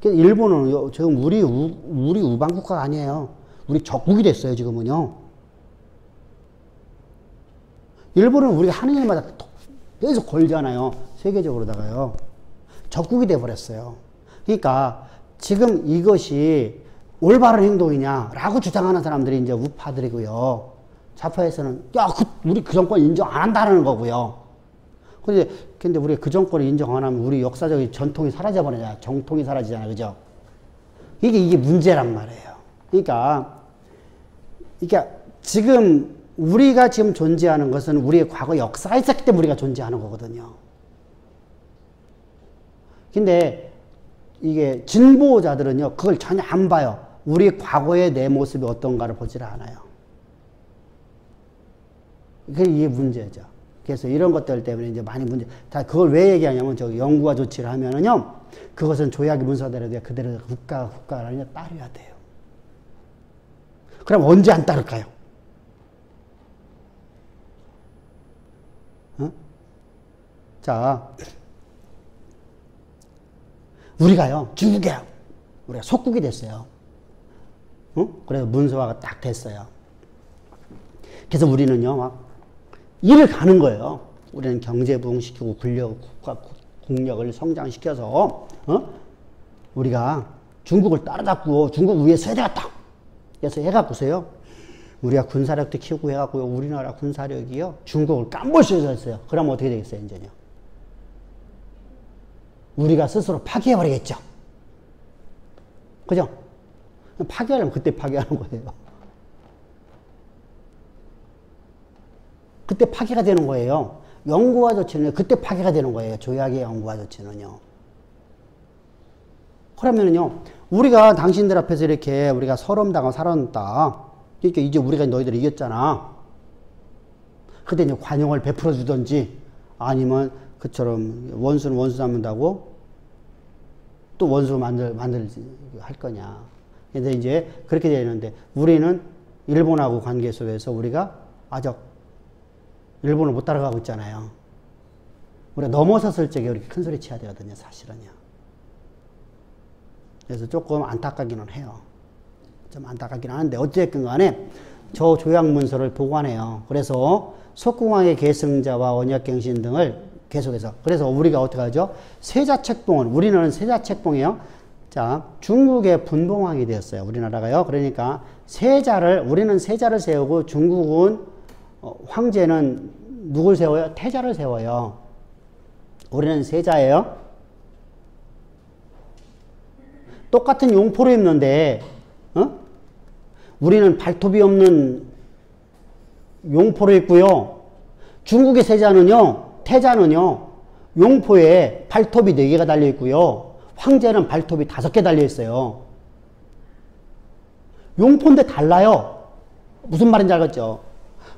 일본은 지금 우리 우방국가가 아니에요. 우리 적국이 됐어요, 지금은요. 일본은 우리가 하는 일마다 계속 걸잖아요. 세계적으로다가요. 적국이 돼버렸어요. 그러니까 지금 이것이 올바른 행동이냐라고 주장하는 사람들이 이제 우파들이고요. 좌파에서는 야, 우리 그 정권 인정 안 한다는 거고요. 근데 우리가 그 정권을 인정 안 하면 우리 역사적인 전통이 사라져버리잖아요. 정통이 사라지잖아요. 그죠? 이게 문제란 말이에요. 그러니까 지금 우리가 지금 존재하는 것은 우리의 과거 역사가 있었기 때문에 우리가 존재하는 거거든요. 근데 이게 진보자들은요, 그걸 전혀 안 봐요. 우리 과거의 내 모습이 어떤가를 보지를 않아요. 이게 문제죠. 그래서 이런 것들 때문에 이제 많이 다 그걸 왜 얘기하냐면, 저기 영구화 조치를 하면은요, 그것은 조약의 문서대로 그대로 국가가 아니라 따르야 돼요. 그럼 언제 안 따를까요? 자, 우리가요, 우리가 속국이 됐어요. 그래서 문서화가 딱 됐어요. 그래서 우리는요, 막, 일을 가는 거예요. 우리는 경제 부흥시키고 국력을 성장시켜서, 우리가 중국을 따라잡고 중국 위에 서야 되겠다. 그래서 해갖고서요, 우리가 군사력도 키우고 해갖고요, 우리나라 군사력이요, 중국을 깜볼 수 있었어요. 그러면 어떻게 되겠어요, 이제요? 우리가 스스로 파괴해버리겠죠. 그죠? 파괴하려면 그때 파괴하는 거예요. 그때 파괴가 되는 거예요. 영구화 조치는 그때 파괴가 되는 거예요. 조약의 영구화 조치는요. 그러면은요, 우리가 당신들 앞에서 이렇게 우리가 서름당하고 살았다. 그러니까 이제 우리가 너희들 이겼잖아. 그때 이제 관용을 베풀어 주든지 아니면 그처럼 원수는 원수 잡는다고 또 원수 할 거냐. 그래서 이제 그렇게 되는데 우리는 일본하고 관계 속에서 우리가 아직 일본을 못 따라가고 있잖아요. 우리가 넘어섰을 적에 이렇게 큰 소리 쳐야 되거든요, 사실은요. 그래서 조금 안타깝기는 해요. 좀 안타깝긴 하는데 어쨌든 간에 저 조약 문서를 보관해요. 그래서 속궁왕의 계승자와 언약갱신 등을 계속해서. 그래서 우리가 어떻게 하죠? 세자책봉은, 우리는 세자책봉이에요. 자, 중국의 분봉왕이 되었어요. 우리나라가요. 그러니까 우리는 세자를 세우고 중국은 황제는 누굴 세워요? 태자를 세워요. 우리는 세자예요. 똑같은 용포를 입는데, 우리는 발톱이 없는 용포를 입고요. 중국의 태자는요, 용포에 발톱이 4개가 달려 있고요. 황제는 발톱이 5개 달려 있어요. 용포인데 달라요. 무슨 말인지 알겠죠?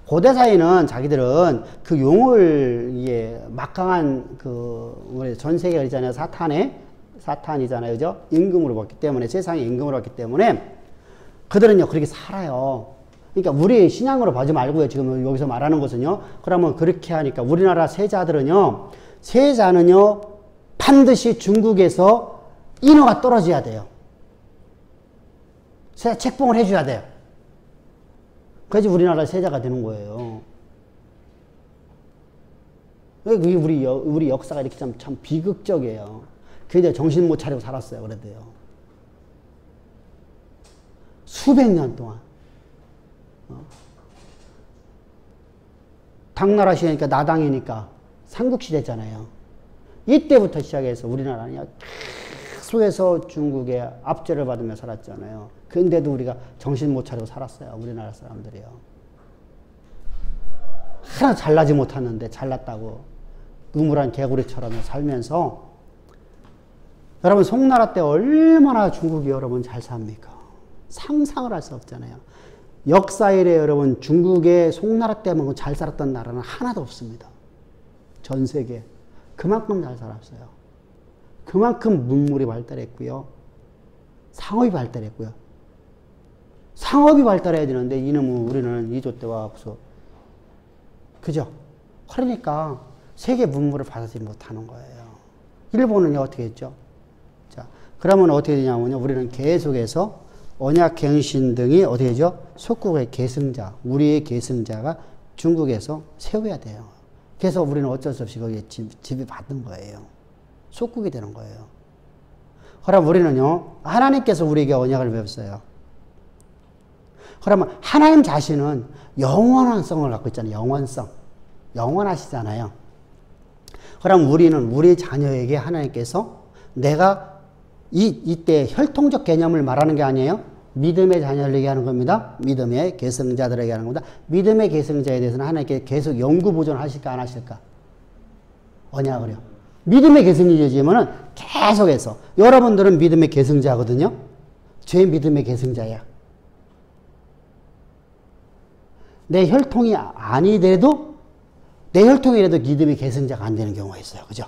고대사에는 자기들은 그 용을, 막강한 우리 전 세계가 있잖아요. 사탄이잖아요. 그죠? 임금으로 봤기 때문에, 세상에 임금으로 봤기 때문에, 그들은요, 그렇게 살아요. 그러니까 우리 신앙으로 보지 말고요. 지금 여기서 말하는 것은요. 그러면 그렇게 하니까 우리나라 세자는요, 반드시 중국에서 인허가 떨어져야 돼요. 세자 책봉을 해줘야 돼요. 그래야지 우리나라 세자가 되는 거예요. 우리 역사가 이렇게 참 비극적이에요. 그게 정신 못 차리고 살았어요. 그래도요. 수백 년 동안. 당나라 시대니까 나당이니까 삼국시대잖아요. 이때부터 시작해서 우리나라는 계속해서 중국의 압제를 받으며 살았잖아요. 근데도 우리가 정신 못 차리고 살았어요. 우리나라 사람들이요. 하나 잘나지 못하는데 잘났다고 우물한 개구리처럼 살면서, 여러분 송나라 때 얼마나 중국이 여러분 잘 삽니까? 상상을 할 수 없잖아요. 역사 이래 여러분 중국의 송나라 때만큼 잘 살았던 나라는 하나도 없습니다. 전 세계. 그만큼 잘 살았어요. 그만큼 문물이 발달했고요. 상업이 발달했고요. 상업이 발달해야 되는데 이놈은 우리는 이조 때 와서, 그죠? 그러니까 세계 문물을 받아들이지 못하는 거예요. 일본은요 어떻게 했죠? 자, 그러면 어떻게 되냐면요, 우리는 계속해서 언약갱신 등이 어떻게 되죠? 속국의 계승자, 우리의 계승자가 중국에서 세워야 돼요. 그래서 우리는 어쩔 수 없이 거기에 지배받는 거예요. 속국이 되는 거예요. 그럼 우리는요, 하나님께서 우리에게 언약을 배웠어요. 그러면 하나님 자신은 영원성을 갖고 있잖아요. 영원성. 영원하시잖아요. 그럼 우리는 우리 자녀에게 하나님께서 내가 이때 혈통적 개념을 말하는 게 아니에요. 믿음의 자녀를 얘기하는 겁니다. 믿음의 계승자들에게 하는 겁니다. 믿음의 계승자에 대해서는 하나님께 계속 영구 보존하실까 안 하실까? 언약을요. 믿음의 계승자지만은 계속해서 여러분들은 믿음의 계승자거든요. 제 믿음의 계승자야. 내 혈통이 아니더라도 내 혈통이라도 믿음의 계승자가 안 되는 경우가 있어요. 그죠?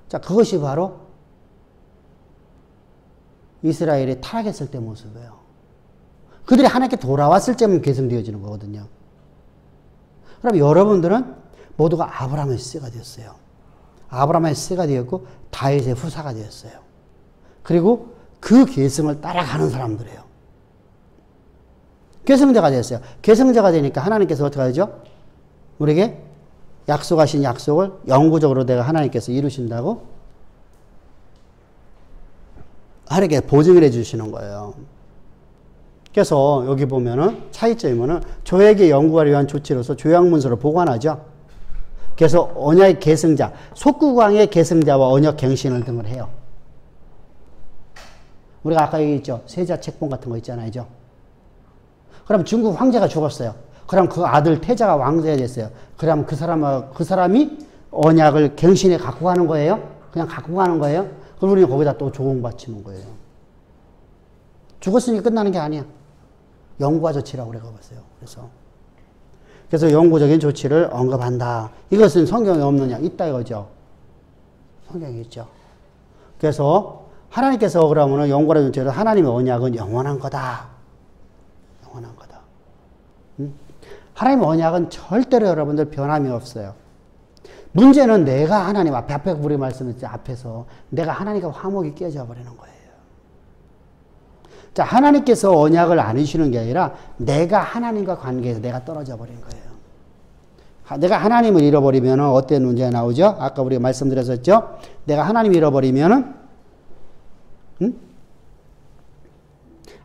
자, 그것이 바로 이스라엘이 타락했을 때 모습이에요. 그들이 하나님께 돌아왔을 때만 계승되어지는 거거든요. 그럼 여러분들은 모두가 아브라함의 씨가 되었어요. 아브라함의 씨가 되었고 다윗의 후사가 되었어요. 그리고 그 계승을 따라가는 사람들이에요. 계승자가 되었어요. 계승자가 되니까 하나님께서 어떻게 하죠? 우리에게 약속하신 약속을 영구적으로 내가 하나님께서 이루신다고 하나님께 보증을 해주시는 거예요. 그래서 여기 보면은 차이점이면은 조약의 영구화를 위한 조치로서 조약문서를 보관하죠. 그래서 언약의 계승자, 속국왕의 계승자와 언약 갱신을 등을 해요. 우리가 아까 얘기했죠. 세자 책봉 같은 거 있잖아요. 그럼 중국 황제가 죽었어요. 그럼 그 아들 태자가 왕제가 됐어요. 그럼 그 사람이 언약을 갱신해 갖고 가는 거예요? 그냥 갖고 가는 거예요? 그럼 우리는 거기다 또 조공 바치는 거예요. 죽었으니까 끝나는 게 아니야. 영구화 조치라고 그래 봤어요. 그래서 영구적인 조치를 언급한다. 이것은 성경에 없느냐? 있다 이거죠. 성경에 있죠. 그래서 하나님께서 그러면은 영구화 조치를 하나님의 언약은 영원한 거다. 영원한 거다. 하나님의 언약은 절대로 여러분들 변함이 없어요. 문제는 내가 하나님 앞에 우리 말씀했죠. 앞에서 내가 하나님과 화목이 깨져 버리는 거예요. 자, 하나님께서 언약을 안 해주시는 게 아니라 내가 하나님과 관계에서 내가 떨어져 버린 거예요. 내가 하나님을 잃어버리면 어떤 문제가 나오죠? 아까 우리가 말씀드렸었죠? 내가 하나님을 잃어버리면은,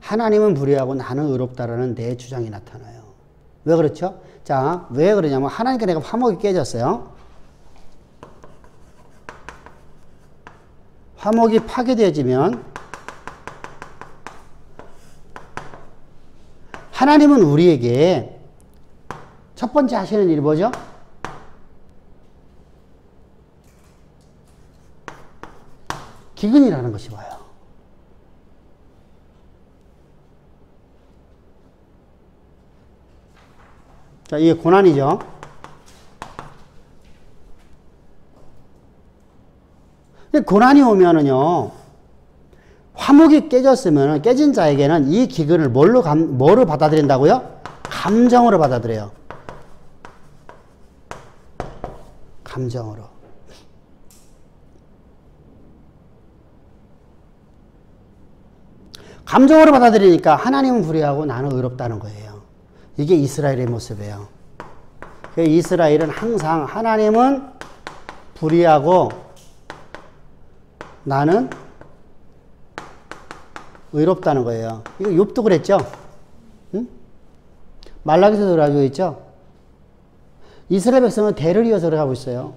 하나님은 불의하고 나는 의롭다라는 내 주장이 나타나요. 왜 그렇죠? 자, 왜 그러냐면 하나님께 내가 화목이 깨졌어요. 화목이 파괴되어지면 하나님은 우리에게 첫 번째 하시는 일이 뭐죠? 기근이라는 것이 와요. 자, 이게 고난이죠. 근데 고난이 오면은요, 화목이 깨졌으면 깨진 자에게는 이 기근을 뭐로 받아들인다고요? 감정으로 받아들여요. 감정으로. 감정으로 받아들이니까 하나님은 불의하고 나는 의롭다는 거예요. 이게 이스라엘의 모습이에요. 이스라엘은 항상 하나님은 불의하고 나는 의롭다는 거예요. 이거 욥도 그랬죠? 응? 말라기서도 가지고 있죠? 이스라엘 백성은 대를 이어서 가고 있어요.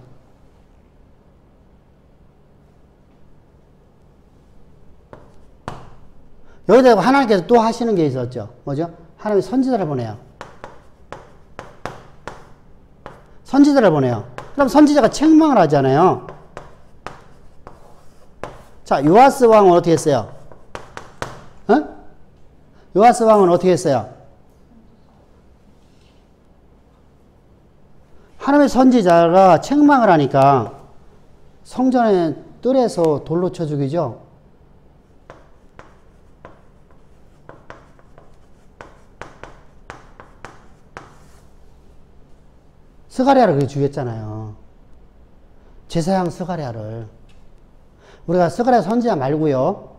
여기다가 하나님께서 또 하시는 게 있었죠. 뭐죠? 하나님이 선지자를 보내요. 선지자를 보내요. 그럼 선지자가 책망을 하잖아요. 자, 요아스 왕은 어떻게 했어요? 요아스 왕은 어떻게 했어요? 하나님의 선지자가 책망을 하니까 성전의 뜰에서 돌로 쳐 죽이죠. 스가랴를 그렇게 죽였잖아요. 제사장 스가랴를. 우리가 스가랴 선지자 말고요.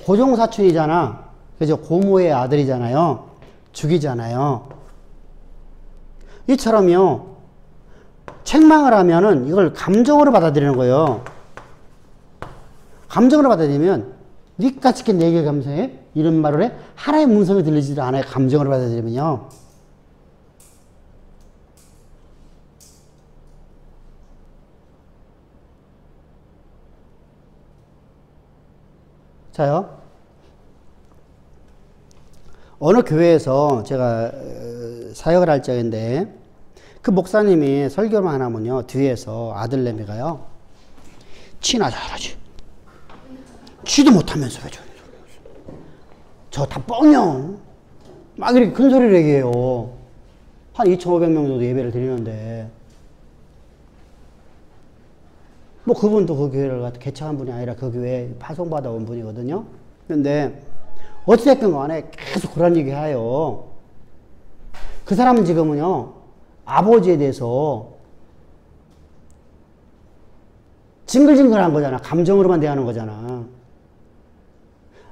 고종사춘이잖아. 그죠? 고모의 아들이잖아요. 죽이잖아요. 이처럼요. 책망을 하면은 이걸 감정으로 받아들이는 거예요. 감정으로 받아들이면 니까 치킨 내게 감성해? 이런 말을 해? 하나의 문성이 들리지도 않아요. 감정으로 받아들이면요. 자요. 어느 교회에서 제가 사역을 할 적인데 그 목사님이 설교만 하면요. 뒤에서 아들내미가요. 치나 잘하지. 치도 못하면서 왜 저 다 뻥이요. 막 이렇게 큰 소리를 얘기해요. 한 2,500명 정도 예배를 드리는데 뭐 그분도 그 교회를 개척한 분이 아니라 그 교회에 파송받아 온 분이거든요. 근데 어찌됐든 간에 계속 그런 얘기 해요. 그 사람은 지금은요, 아버지에 대해서 징글징글한 거잖아. 감정으로만 대하는 거잖아.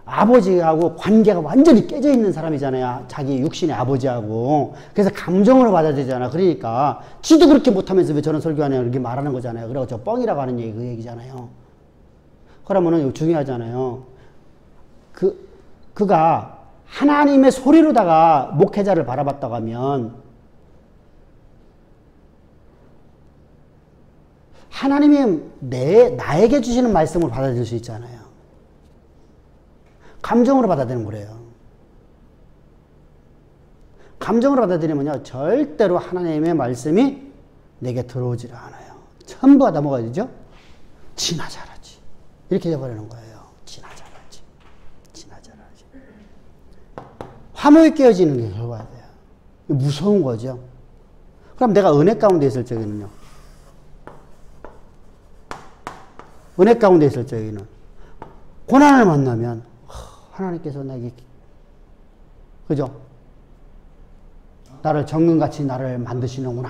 아버지하고 관계가 완전히 깨져 있는 사람이잖아요. 자기 육신의 아버지하고. 그래서 감정으로 받아들이잖아. 그러니까 지도 그렇게 못하면서 왜 저런 설교하냐 이렇게 말하는 거잖아요. 그리고 저 뻥이라고 하는 얘기, 그 얘기잖아요. 그러면은 중요하잖아요. 그가 하나님의 소리로다가 목회자를 바라봤다고 하면 하나님이 나에게 주시는 말씀을 받아들일 수 있잖아요. 감정으로 받아들이는 거래요. 감정으로 받아들이면요, 절대로 하나님의 말씀이 내게 들어오지를 않아요. 전부가 다 뭐가 되죠? 지나 잘하지. 이렇게 돼버리는 거예요. 지나 잘하지. 지나 잘하지. 화목이 깨어지는 게 결과가 돼요. 무서운 거죠. 그럼 내가 은혜 가운데 있을 적에는요. 은혜 가운데 있을 적에는 고난을 만나면 하나님께서 나에게, 그죠? 나를 정금같이 나를 만드시는구나.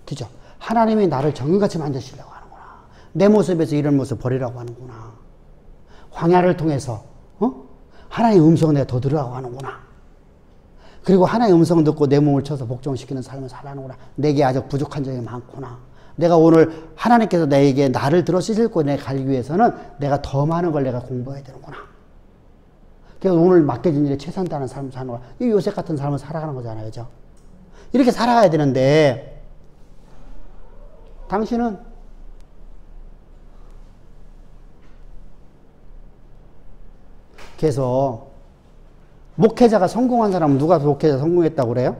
그죠? 하나님이 나를 정금같이 만드시려고 하는구나. 내 모습에서 이런 모습 버리라고 하는구나. 광야를 통해서, 하나님의 음성을 내가 더 들으라고 하는구나. 그리고 하나님의 음성 듣고 내 몸을 쳐서 복종시키는 삶을 살아가는구나. 내게 아직 부족한 점이 많구나. 내가 오늘 하나님께서 나에게 나를 들어 씻고 내 가기 위해서는 내가 더 많은 걸 내가 공부해야 되는구나. 그래서 오늘 맡겨진 일에 최선 다하는 삶을 사는 거야. 이 요셉 같은 삶을 살아가는 거잖아요. 그죠? 이렇게 살아가야 되는데 당신은 그래서 목회자가 성공한 사람은 누가 목회자 성공했다고 그래요?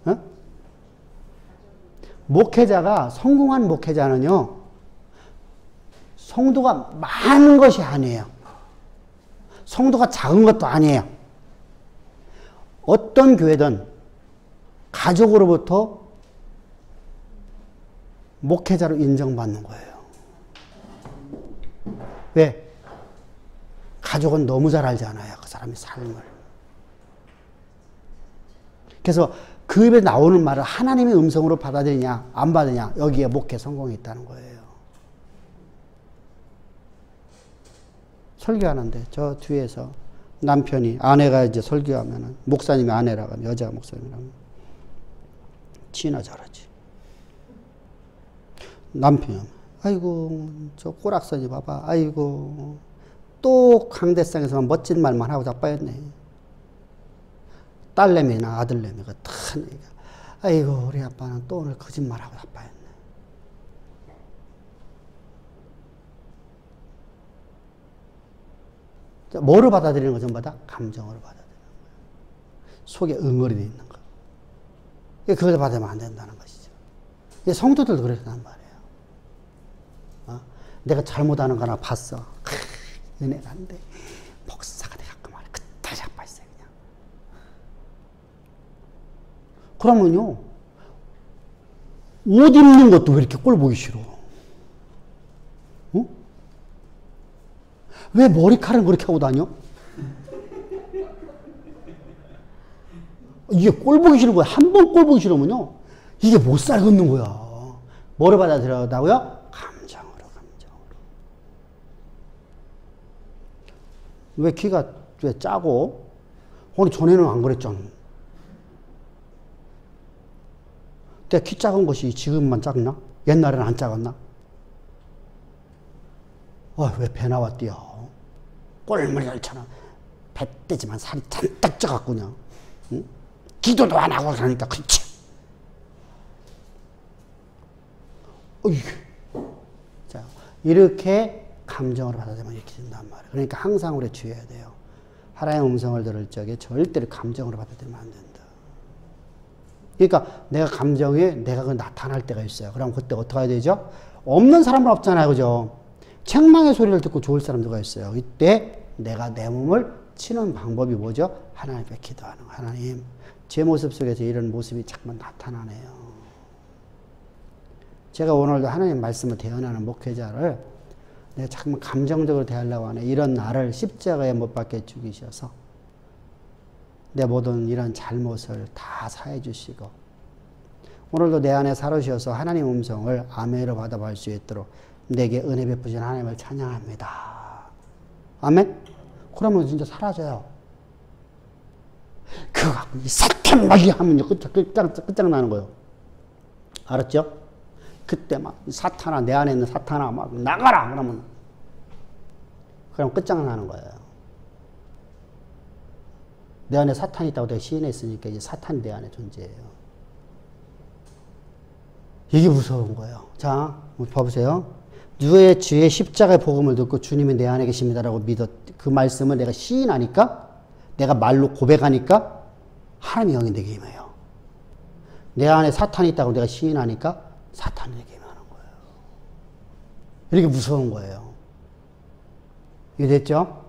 어? 목회자가 성공한 목회자는요, 성도가 많은 것이 아니에요. 성도가 작은 것도 아니에요. 어떤 교회든 가족으로부터 목회자로 인정받는 거예요. 왜? 가족은 너무 잘 알잖아요. 그 사람의 삶을. 그래서 그 입에 나오는 말을 하나님의 음성으로 받아들이냐 안 받으냐 여기에 목회 성공이 있다는 거예요. 설교하는데 저 뒤에서 남편이 아내가 이제 설교하면은 목사님이 아내라고 하면 여자가 목사님이라면 지나 잘하지. 남편이 아이고 저 꼬락서니 봐봐 아이고 또 강대상에서만 멋진 말만 하고 자빠졌네. 딸내미나 아들내미가 다 아이고 우리 아빠는 또 오늘 거짓말하고 자빠졌네. 뭐로 받아들이는 거 전부 다 감정으로 받아들이는 거예요. 속에 응어리 돼 있는 거. 그걸 받으면 안 된다는 것이죠. 성도들도 그랬단 말이에요. 내가 잘못하는 거 하나 봤어. 은혜가 안 돼. 목사가 돼갖고 말이야. 그때 자빠졌어요 그냥. 그러면요. 옷 입는 것도 왜 이렇게 꼴 보기 싫어? 어? 왜 머리카락을 그렇게 하고 다녀? 이게 꼴 보기 싫은 거야. 한 번 꼴 보기 싫으면요. 이게 못 살겠는 거야. 뭐를 받아들여다고요? 감정으로. 왜 키가 왜 짜고? 오늘 전에는 안 그랬잖아. 내가 키 작은 것이 지금만 작나? 옛날에는 안 작았나? 왜 배 나와 뛰어? 꼴물이 옳잖아. 배 떼지만 살이 잔뜩 쪄갖고 그냥. 응? 기도도 안 하고 그러니까 그렇지. 자, 이렇게 감정으로 받아들이면 이렇게 된단 말이에요. 그러니까 항상 우리 주의해야 돼요. 하나님의 음성을 들을 적에 절대로 감정으로 받아들이면 안 된다. 그러니까 내가 감정에 내가 그 나타날 때가 있어요. 그럼 그때 어떻게 해야 되죠? 없는 사람은 없잖아요. 그죠? 책망의 소리를 듣고 좋을 사람 누가 있어요. 이때 내가 내 몸을 치는 방법이 뭐죠? 하나님 앞에 기도하는 거. 하나님, 제 모습 속에서 이런 모습이 자꾸 나타나네요. 제가 오늘도 하나님 말씀을 대언하는 목회자를 내가 자꾸 감정적으로 대하려고 하네. 이런 나를 십자가에 못 박혀 죽이셔서 내 모든 이런 잘못을 다 사해 주시고 오늘도 내 안에 살으셔서 하나님 음성을 아멘으로 받아볼 수 있도록 내게 은혜 베푸신 하나님을 찬양합니다. 아멘? 그러면 진짜 사라져요. 그거 갖고 이 사탄 말이 하면요. 끝장나는 거예요. 알았죠? 그때 막 사탄아 내 안에 있는 사탄아 막 나가라 그러면 그럼 끝장나는 거예요. 내 안에 사탄이 있다고 내가 시인했으니까 이제 사탄이 내 안에 존재해요. 이게 무서운 거예요. 자, 봐보세요. 누의 주의 십자가의 복음을 듣고 주님이 내 안에 계십니다라고 그 말씀을 내가 시인하니까 내가 말로 고백하니까 하나님의 영이 내게 임해요. 내 안에 사탄이 있다고 내가 시인하니까 사탄이 내게 임하는 거예요. 이렇게 무서운 거예요. 이해됐죠?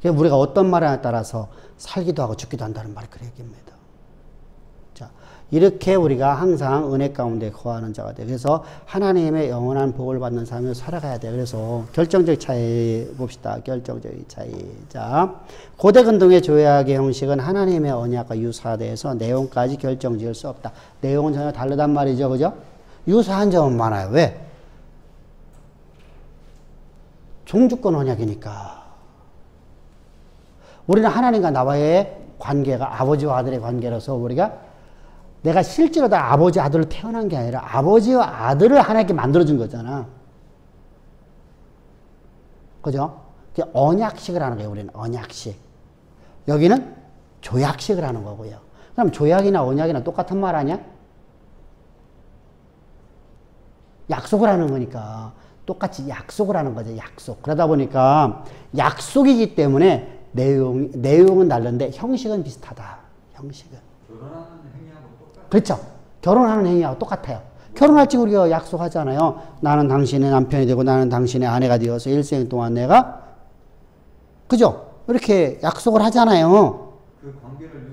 우리가 어떤 말에 따라서 살기도 하고 죽기도 한다는 말이 그 얘기입니다. 자, 이렇게 우리가 항상 은혜 가운데 거하는 자가 돼요. 그래서 하나님의 영원한 복을 받는 삶을 살아가야 돼요. 그래서 결정적 차이 봅시다. 결정적 차이. 자, 고대 근동의 조약의 형식은 하나님의 언약과 유사돼서 내용까지 결정 지을 수 없다. 내용은 전혀 다르단 말이죠. 그죠? 유사한 점은 많아요. 왜? 종주권 언약이니까. 우리는 하나님과 나와의 관계가 아버지와 아들의 관계라서 우리가 내가 실제로 다 아버지 아들로 태어난 게 아니라 아버지와 아들을 하나님께 만들어준 거잖아. 그죠? 언약식을 하는 거예요. 우리는 언약식. 여기는 조약식을 하는 거고요. 그럼 조약이나 언약이나 똑같은 말 아니야? 약속을 하는 거니까 똑같이 약속을 하는 거죠. 약속. 그러다 보니까 약속이기 때문에 내용은 다른데 형식은 비슷하다. 형식은. 결혼하는 행위하고 똑같아요. 그렇죠. 결혼하는 행위하고 똑같아요. 결혼할 때 우리가 약속하잖아요. 나는 당신의 남편이 되고 나는 당신의 아내가 되어서 일생 동안 내가 그죠? 이렇게 약속을 하잖아요. 그 관계를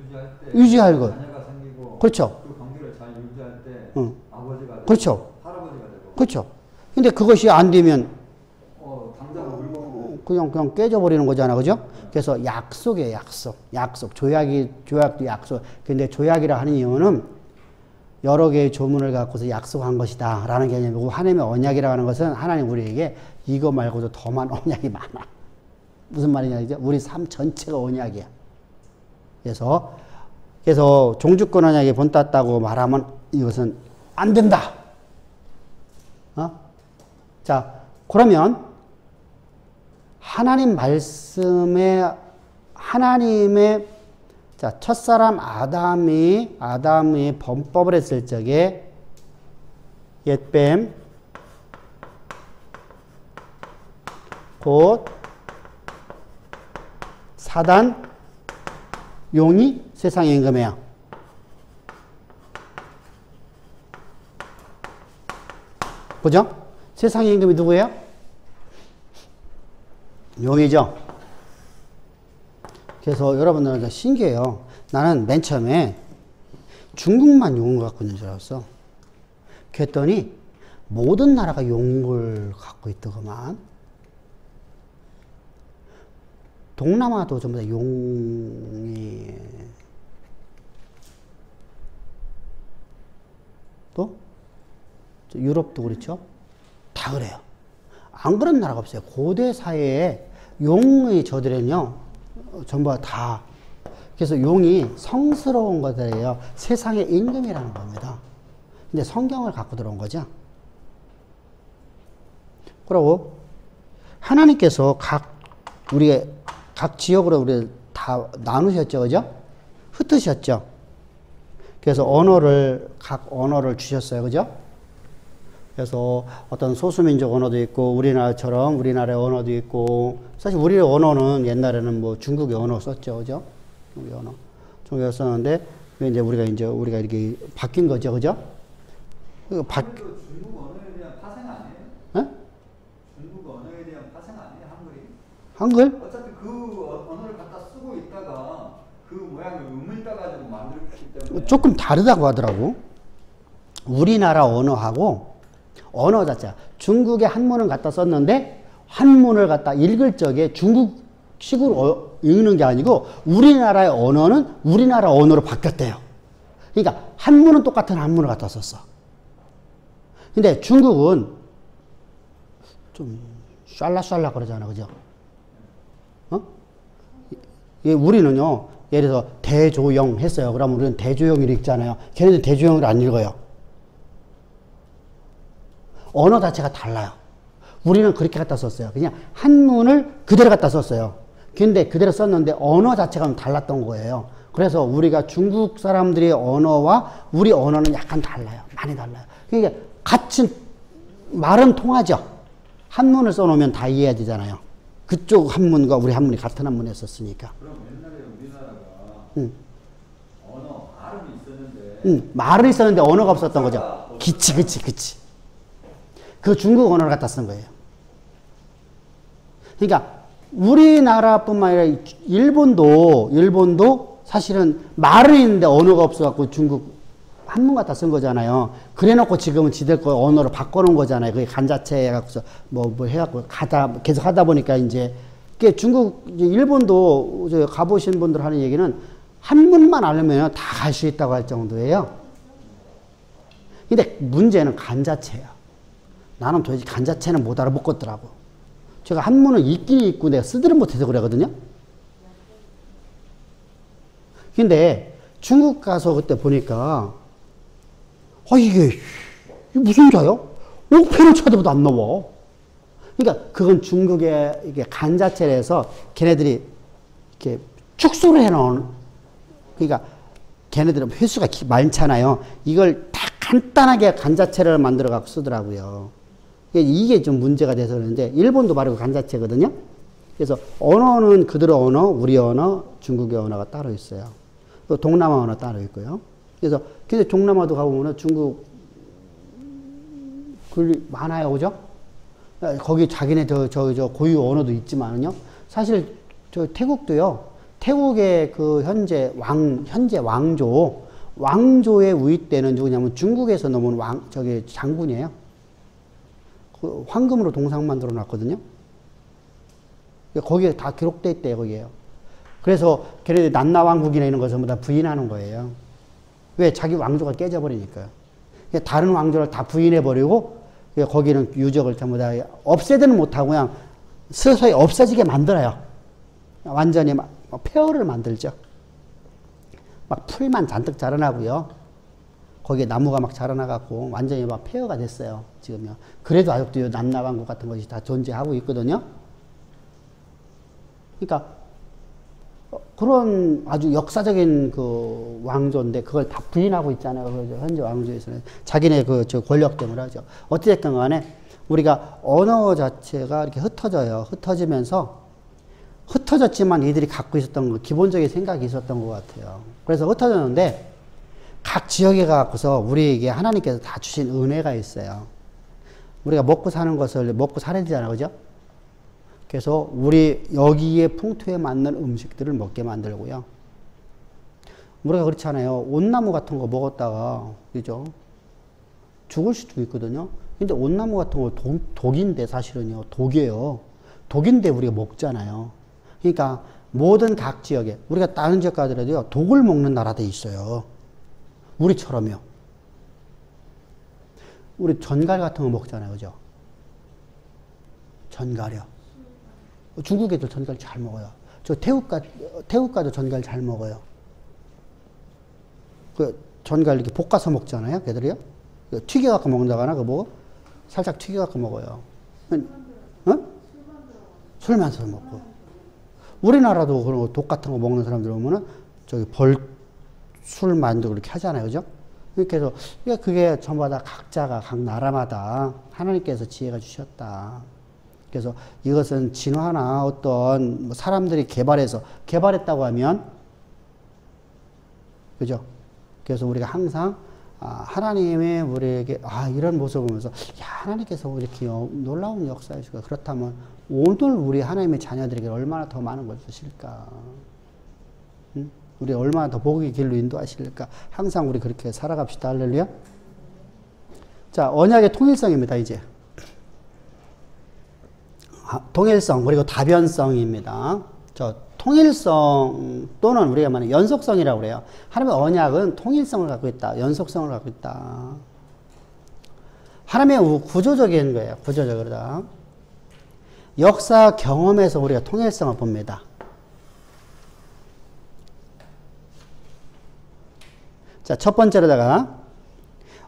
유지할 것. 자녀가 생기고 그렇죠. 그 관계를 잘 유지할 때 아버지가 되고 그렇죠. 할아버지가 되고 그렇죠. 근데 그것이 안 되면 당장 울고 그냥 깨져버리는 거잖아. 그죠? 그래서 약속이에요. 약속. 조약도 약속. 근데 조약이라 하는 이유는 여러 개의 조문을 갖고서 약속한 것이다 라는 개념이고, 하나님의 언약이라고 하는 것은 하나님 우리에게 이거 말고도 더 많은 언약이 많아. 무슨 말이냐죠? 우리 삶 전체가 언약이야. 그래서 종주권 언약이 본땄다고 말하면 이것은 안 된다. 자, 그러면 하나님 말씀에 자, 첫사람 아담이 범법을 했을 적에 옛뱀 곧 사단 용이 세상에 임금해요. 그죠? 세상의 임금이 누구예요? 용이죠. 그래서 여러분들은 신기해요. 나는 맨 처음에 중국만 용을 갖고 있는 줄 알았어. 그랬더니 모든 나라가 용을 갖고 있더구만. 동남아도 전부 다 용이, 또 유럽도 그렇죠. 다 그래요. 안 그런 나라가 없어요. 고대 사회에 용의 저들은요 전부 다. 그래서 용이 성스러운 것들이에요. 세상의 임금이라는 겁니다. 근데 성경을 갖고 들어온 거죠. 그리고 하나님께서 각 지역으로 우리 다 나누셨죠, 그죠? 흩으셨죠. 그래서 각 언어를 주셨어요, 그죠? 그래서 어떤 소수민족 언어도 있고, 우리나라처럼 우리나라의 언어도 있고, 사실 우리의 언어는 옛날에는 뭐 중국의 언어 썼죠, 그죠? 중국어 썼는데, 우리가 이렇게 바뀐 거죠, 그죠? 중국 언어에 대한 파생 아니에요? 네? 중국 언어에 대한 파생 아니에요, 한글이? 한글? 어차피 그 언어를 갖다 쓰고 있다가 그 모양을 음을 따가지고 만들었기 때문에 조금 다르다고 하더라고. 우리나라 언어하고 언어 자체가 중국의 한문을 갖다 썼는데 한문을 갖다 읽을 적에 중국식으로 읽는 게 아니고 우리나라의 언어는 우리나라 언어로 바뀌었대요. 그러니까 한문은 똑같은 한문을 갖다 썼어. 근데 중국은 좀 샬라샬라 그러잖아, 그죠? 우리는요, 예를 들어서 대조영 했어요. 그러면 우리는 대조영을 읽잖아요. 걔네들 대조영을 안 읽어요. 언어 자체가 달라요. 우리는 그렇게 갖다 썼어요. 그냥 한문을 그대로 갖다 썼어요. 근데 그대로 썼는데 언어 자체가 좀 달랐던 거예요. 그래서 우리가 중국 사람들의 언어와 우리 언어는 약간 달라요. 많이 달라요. 그러니까 같은 말은 통하죠. 한문을 써놓으면 다 이해해야 되잖아요. 그쪽 한문과 우리 한문이 같은 한문에 썼으니까. 그럼 옛날에 우리나라가 언어, 말은 있었는데 말은 있었는데 언어가 없었던 거죠. 그치. 그 중국 언어를 갖다 쓴 거예요. 그러니까 우리나라뿐만 아니라 일본도 사실은 말은 있는데 언어가 없어갖고 중국 한문 갖다 쓴 거잖아요. 그래놓고 지금은 지들 거 언어를 바꿔놓은 거잖아요. 그게 간자체 해갖고서 뭐 해갖고 계속 하다 보니까 이제 일본도 가보신 분들 하는 얘기는 한문만 알면 다 갈 수 있다고 할 정도예요. 근데 문제는 간자체야. 나는 도대체 간자체는 못 알아먹겠더라고. 제가 한문을 읽긴 읽고 내가 쓰지를 못해서 그러거든요. 근데 중국 가서 그때 보니까 이게 무슨 자요? 옥패를 쳐다봐도 안 나와. 그러니까 그건 중국의 이게 간자체에서 걔네들이 이렇게 축소를 해놓은, 그러니까 걔네들은 횟수가 많잖아요. 이걸 다 간단하게 간자체를 만들어 갖고 쓰더라고요. 이게 좀 문제가 돼서 그러는데, 일본도 바로 간자체거든요. 그래서 언어는 그들의 언어, 우리 언어, 중국의 언어가 따로 있어요. 또 동남아 언어 따로 있고요. 그래서 근데 동남아도 가보면 중국 글 많아요, 그죠? 거기 자기네 저 고유 언어도 있지만은요. 사실 저 태국도요. 태국의 그 현재 왕조의 우위 때는 누구냐면 중국에서 넘은 장군이에요. 그 황금으로 동상 만들어 놨거든요. 거기에 다 기록돼 있대요, 거기에요. 그래서 걔네들 난나왕국이나 이런 거 전부 다 부인하는 거예요. 왜? 자기 왕조가 깨져버리니까요. 다른 왕조를 다 부인해버리고, 거기는 유적을 전부 다 없애지는 못하고 그냥 서서히 없어지게 만들어요. 완전히 막 폐허를 만들죠. 막 풀만 잔뜩 자라나고요. 거기에 나무가 막 자라나갖고 완전히 막 폐허가 됐어요, 지금요. 그래도 아직도 난나왕국 같은 것이 다 존재하고 있거든요. 그러니까 그런 아주 역사적인 그 왕조인데 그걸 다 부인하고 있잖아요. 현재 왕조에서는 자기네 저 권력 때문에 하죠. 어찌됐든 간에 우리가 언어 자체가 이렇게 흩어져요. 흩어졌지만 이들이 갖고 있었던 기본적인 생각이 있었던 것 같아요. 그래서 흩어졌는데 각 지역에 갖고서 우리에게 하나님께서 다 주신 은혜가 있어요. 우리가 먹고 사는 것을 먹고 살아야 되잖아요, 그죠? 그래서 우리 여기에 풍토에 맞는 음식들을 먹게 만들고요. 우리가 그렇잖아요. 온나무 같은 거 먹었다가, 그죠? 죽을 수도 있거든요. 근데 온나무 같은 거 독인데 사실은요. 독이에요. 독인데 우리가 먹잖아요. 그러니까 모든 각 지역에, 우리가 다른 지역 가더라도요. 독을 먹는 나라도 있어요. 우리처럼요. 우리 전갈 같은 거 먹잖아요. 그죠? 전갈이요. 중국 애들 전갈 잘 먹어요. 저 태국가도 전갈 잘 먹어요. 그 전갈 이렇게 볶아서 먹잖아요. 걔들이요. 튀겨갖고 먹는다거나 그거 뭐 살짝 튀겨갖고 먹어요. 어? 술 만들어 먹고. 우리나라도 그런 독 같은 거 먹는 사람들 보면은 저기 술 만들고 이렇게 하잖아요. 그죠? 이렇게 해서 그게 전부 다 각자가 각 나라마다 하나님께서 지혜가 주셨다. 그래서 이것은 진화나 어떤 사람들이 개발했다고 하면, 그죠? 그래서 우리가 항상 하나님의 우리에게 이런 모습을 보면서 하나님께서 이렇게 놀라운 역사이시고, 그렇다면 오늘 우리 하나님의 자녀들에게 얼마나 더 많은 걸 주실까? 응? 우리 얼마나 더 복의 길로 인도하실까? 항상 우리 그렇게 살아갑시다. 할렐루야. 자, 언약의 통일성입니다. 이제 통일성 그리고 다변성입니다. 저 통일성 또는 우리가 말하는 연속성이라고 그래요. 하나님의 언약은 통일성을 갖고 있다. 연속성을 갖고 있다. 하나님의 구조적인 거예요. 구조적으로다. 역사 경험에서 우리가 통일성을 봅니다. 자, 첫 번째로다가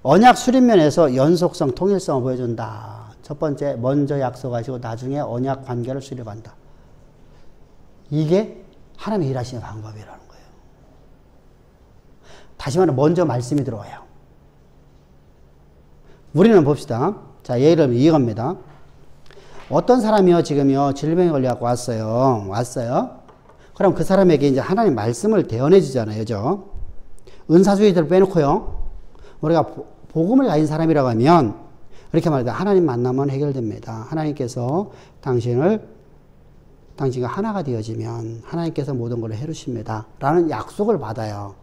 언약 수립면에서 연속성, 통일성을 보여준다. 첫 번째, 먼저 약속하시고 나중에 언약 관계를 수립한다. 이게 하나님의 일하시는 방법이라는 거예요. 다시 말하면 먼저 말씀이 들어와요. 우리는 봅시다. 자, 예를 들면 이겁니다. 어떤 사람이요, 지금요, 질병에 걸려갖고 왔어요. 그럼 그 사람에게 이제 하나님 말씀을 대언해 주잖아요. 그죠? 은사주의들 빼놓고요. 우리가 복음을 가진 사람이라고 하면 이렇게 말합니다. 하나님 만나면 해결됩니다. 하나님께서 당신과 하나가 되어지면 하나님께서 모든 걸 해루십니다. 라는 약속을 받아요.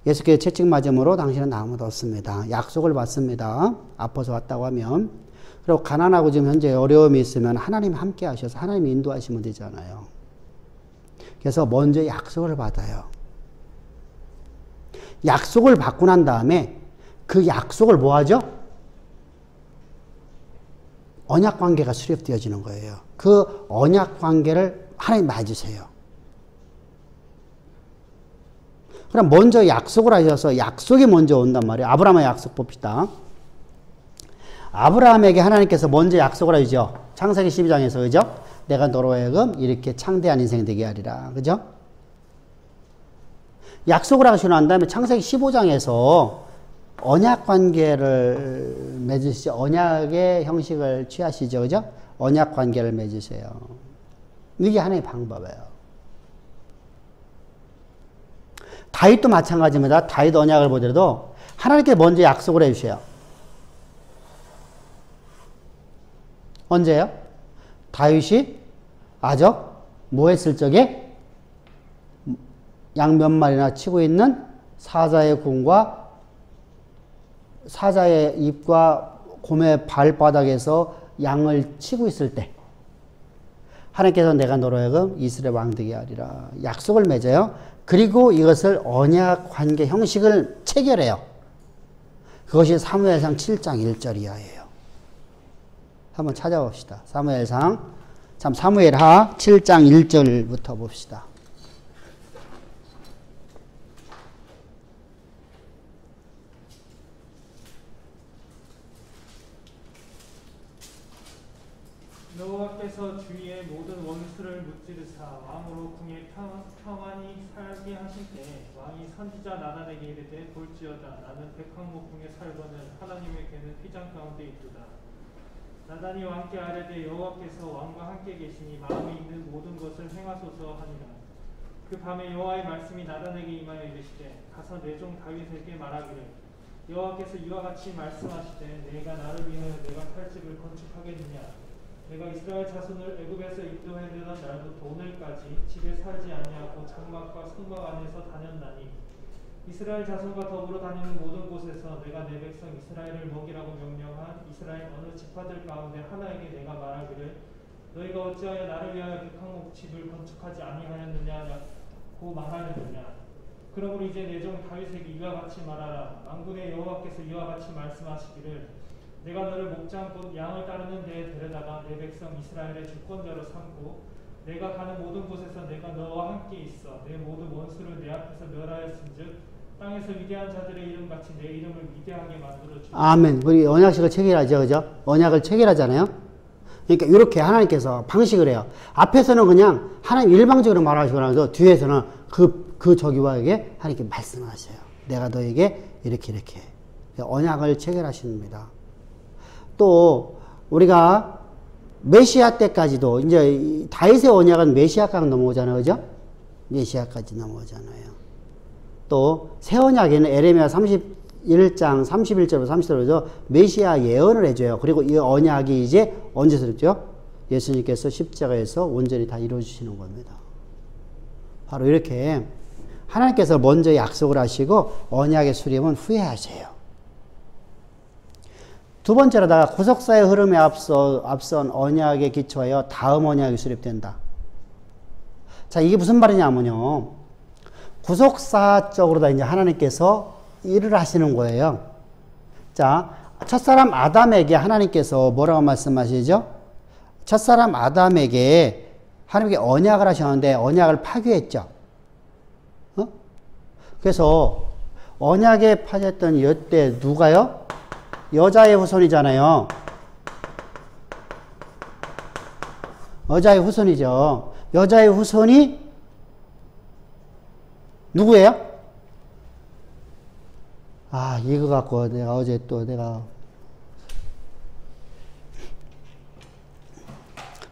예수께서 채찍 맞음으로 당신은 나음을 얻습니다. 약속을 받습니다. 아파서 왔다고 하면. 그리고 가난하고 지금 현재 어려움이 있으면 하나님 함께 하셔서 하나님 인도하시면 되잖아요. 그래서 먼저 약속을 받아요. 약속을 받고 난 다음에 그 약속을 뭐 하죠? 언약 관계가 수립되어지는 거예요. 그 언약 관계를 하나님 맺으세요. 그럼 먼저 약속을 하셔서 약속이 먼저 온단 말이에요. 아브라함의 약속 봅시다. 아브라함에게 하나님께서 먼저 약속을 하시죠. 창세기 12장에서 그죠? 내가 너로 하여금 이렇게 창대한 인생 되게 하리라. 그죠? 약속을 하시고 난 다음에 창세기 15장에서 언약 관계를 맺으시죠. 언약의 형식을 취하시죠. 그죠? 언약 관계를 맺으세요. 이게 하나의 방법이에요. 다윗도 마찬가지입니다. 다윗 언약을 보더라도 하나님께 먼저 약속을 해주세요. 언제요? 다윗이 아적 뭐 했을 적에 양 몇 마리나 치고 있는 사자의 궁과 사자의 입과 곰의 발바닥에서 양을 치고 있을 때 하나님께서 내가 너로 하여금 이스라엘 왕 되게 하리라 약속을 맺어요. 그리고 이것을 언약 관계 형식을 체결해요. 그것이 사무엘상 7장 1절 이하예요. 한번 찾아봅시다. 사무엘상 사무엘하 7장 1절부터 봅시다. 여호와께서 주위의 모든 원수를 무찌르사 왕으로 궁에 평안히 살게 하실 때 왕이 선지자 나단에게 이르되 볼지어다 나는 백항목 궁에 살거는 하나님의 궤는 휘장 가운데 있도다. 나단이 왕께 아뢰되 여호와께서 왕과 함께 계시니 마음에 있는 모든 것을 행하소서 하니라. 그 밤에 여호와의 말씀이 나단에게 임하여 이르시되 가서 내 종 다윗에게 말하기를 여호와께서 이와 같이 말씀하시되 내가 나를 위하여 내가 살 집을 건축하겠느냐. 내가 이스라엘 자손을 애굽에서 인도하려던 날부터 오늘까지 집에 살지 아니하고 장막과 성막 안에서 다녔나니 이스라엘 자손과 더불어 다니는 모든 곳에서 내가 내 백성 이스라엘을 먹이라고 명령한 이스라엘 어느 지파들 가운데 하나에게 내가 말하기를 너희가 어찌하여 나를 위하여 백항목 집을 건축하지 아니하였느냐고 말하였느냐. 그러므로 이제 내 종 다윗에게 이와 같이 말하라. 만군의 여호와께서 이와 같이 말씀하시기를 내가 너를 목장 곧 양을 따르는 데에 데려다가 내 백성 이스라엘의 주권자로 삼고 내가 가는 모든 곳에서 내가 너와 함께 있어 내 모든 원수를 내 앞에서 멸하였은즉 땅에서 위대한 자들의 이름같이 내 이름을 위대하게 만들어 주리라. 아멘. 우리 언약식을 체결하죠. 그죠? 언약을 체결하잖아요. 그러니까 이렇게 하나님께서 방식을 해요. 앞에서는 그냥 하나님 일방적으로 말하시고 나서 뒤에서는 그 저기와에게 하나님께 말씀하셔요. 내가 너에게 이렇게 언약을 체결하십니다. 또 우리가 메시아 때까지도 이제 다윗의 언약은 메시아까지 넘어오잖아요. 그죠? 메시아까지 넘어오잖아요. 또 새 언약에는 에레미야 31장 31절부터 30절부터 메시아 예언을 해줘요. 그리고 이 언약이 이제 언제서부터요? 예수님께서 십자가에서 온전히 다 이루어주시는 겁니다. 바로 이렇게 하나님께서 먼저 약속을 하시고 언약의 수립은 후에 하세요. 두 번째로다가 구속사의 흐름에 앞선 언약에 기초하여 다음 언약이 수립된다. 자, 이게 무슨 말이냐면요. 구속사적으로 다 이제 하나님께서 일을 하시는 거예요. 자, 첫사람 아담에게 하나님께서 뭐라고 말씀하시죠? 첫사람 아담에게 하나님께 언약을 하셨는데 언약을 파괴했죠. 그래서 언약에 파괴했던 이때 누가요? 여자의 후손이잖아요. 여자의 후손이죠. 여자의 후손이 누구예요? 아, 이거 갖고 내가 어제 또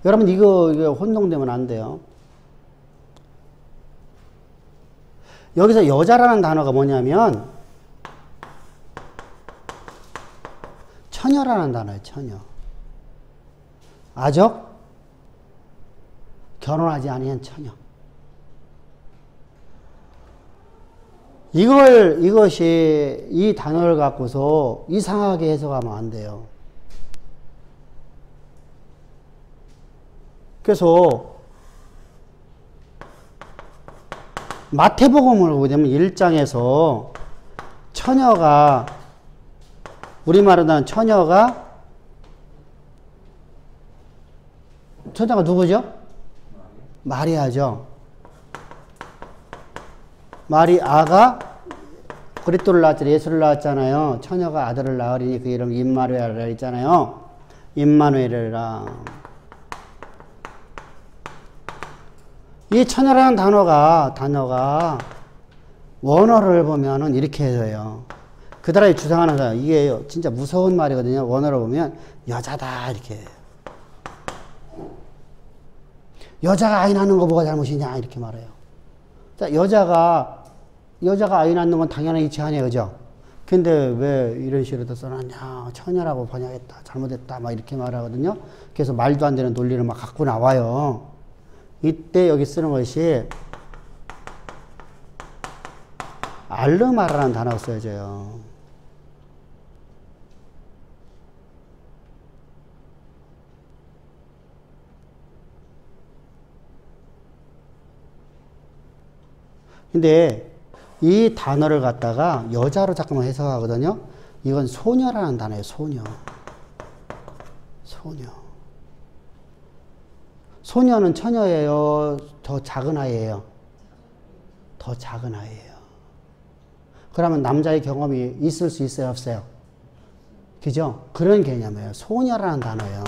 여러분 이거 혼동되면 안 돼요. 여기서 여자라는 단어가 뭐냐면 처녀라는 단어예요. 처녀. 아적 결혼하지 아니한 처녀. 이것이 이 단어를 갖고서 이상하게 해석하면 안 돼요. 그래서 마태복음을 보게 되면 1장에서 처녀가 우리말로 하는 처녀가 누구죠? 마리아죠. 말이 아가 그리스도를 낳았잖아요. 예수를 낳았잖아요. 처녀가 아들을 낳으리니 그 이름 임마누엘이라 했잖아요. 임마누엘이라. 이 처녀라는 단어가 원어를 보면은 이렇게 해요. 그 나라에 주장하는 사람, 이게 진짜 무서운 말이거든요. 원어를 보면 여자다 이렇게 해요. 여자가 아이 낳는 거 뭐가 잘못이냐 이렇게 말해요. 자, 여자가 아이 낳는 건 당연한 이치 아니에요, 그죠? 근데 왜 이런 식으로 써놨냐? 처녀라고 번역했다, 잘못했다, 막 이렇게 말하거든요. 그래서 말도 안 되는 논리를 막 갖고 나와요. 이때 여기 쓰는 것이 알르마라는 단어가 써져요. 근데 이 단어를 갖다가 여자로 자꾸만 해석하거든요. 이건 소녀라는 단어예요. 소녀. 소녀는 처녀예요? 더 작은 아이예요? 더 작은 아이예요. 그러면 남자의 경험이 있을 수 있어요? 없어요? 그죠? 그런 개념이에요. 소녀라는 단어예요.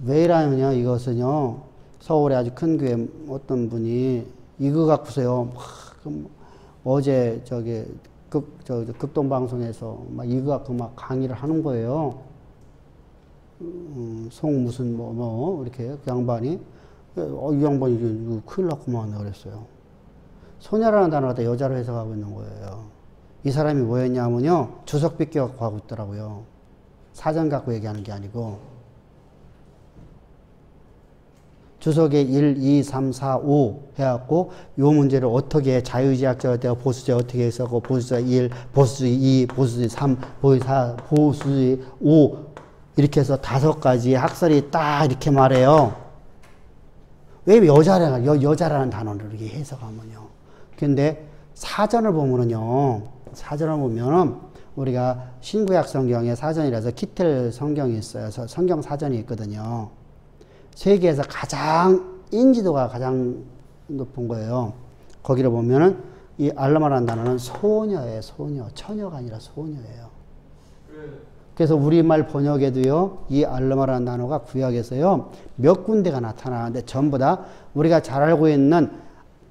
왜 이러냐면요. 이것은요. 서울에 아주 큰 교회 어떤 분이 이거 갖고서요. 어제 극동방송에서 막 이거 갖고 막 강의를 하는 거예요. 송 무슨 이렇게 그 양반이 이 양반이 이거 큰일 났구만 그랬어요. 소녀라는 단어를 갖다 여자로 해석하고 있는 거예요. 이 사람이 뭐였냐면요. 주석 비껴갖고 하고 있더라고요. 사전 갖고 얘기하는 게 아니고. 주석에 1, 2, 3, 4, 5 해갖고 요 문제를 어떻게 자유지학자가 되어 보수자 어떻게 해석하고 보수자 1, 보수자 2, 보수자 3, 보수자 4, 보수자 5 이렇게 해서 5가지 학설이 딱 이렇게 말해요. 왜 여자라는 단어를 이렇게 해석하면요. 근데 사전을 보면은요. 우리가 신구약 성경에 사전이라서 키텔 성경이 있어요. 성경 사전이 있거든요. 세계에서 인지도가 가장 높은 거예요. 거기를 보면은 이 알라마라는 단어는 소녀예요. 처녀가 아니라 소녀예요. 그래서 우리말 번역에도요, 이 알라마라는 단어가 구약에서요, 몇 군데가 나타나는데 전부 다 우리가 잘 알고 있는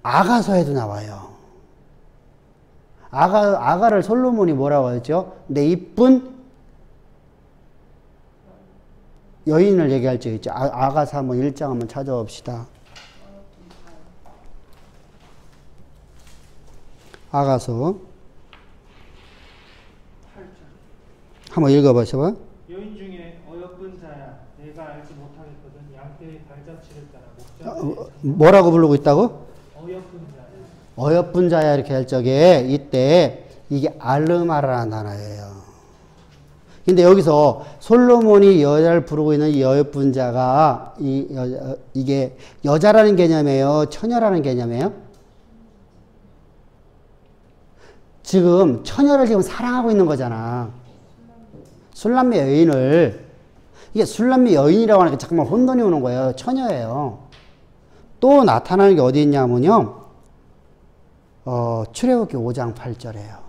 아가서에도 나와요. 아가를 솔로몬이 뭐라고 했죠? 내 이쁜 여인을 얘기할 적 있죠. 아가서 한번 1장 한번 찾아봅시다. 아가서 한번 읽어보셔봐. 여인 중에 어여쁜 자야 내가 알지 못하겠거든 양떼의 발자취를 따라 목자 뭐라고 부르고 있다고? 어여쁜 자야 이렇게 할 적에 이때 이게 알르마라는 단어예요. 근데 여기서 솔로몬이 여자를 부르고 있는 이 어여쁜 자가 이게 여자라는 개념이에요? 처녀라는 개념이에요? 지금 처녀를 지금 사랑하고 있는 거잖아. 술람매 여인을. 이게 술람매 여인이라고 하니까 잠깐만 혼돈이 오는 거예요. 처녀예요. 또 나타나는 게 어디 있냐면요. 출애굽기 5장 8절에요.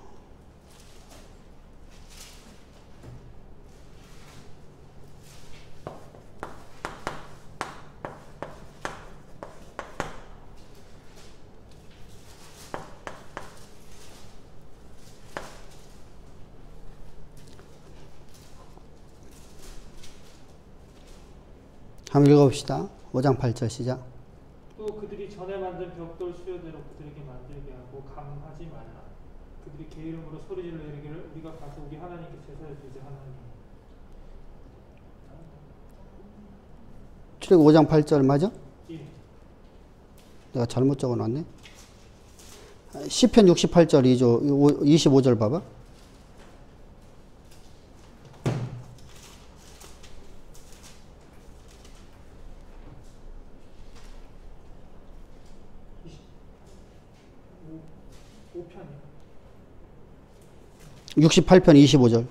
한번 읽어봅시다. 5장 8절 시작. 또 그들이 전에 만든 벽돌 수요대로 그들에게 만들게 하고 감하지 말라. 그들이 게으름으로 소리질러 이르기를 우리가 가서 우리 하나님께 제사를 드리자 하나니. 출애굽 5장 8절 맞아? 예. 내가 잘못 적어놨네. 시편 68절 2조 25절 봐봐. 오 68편 25절.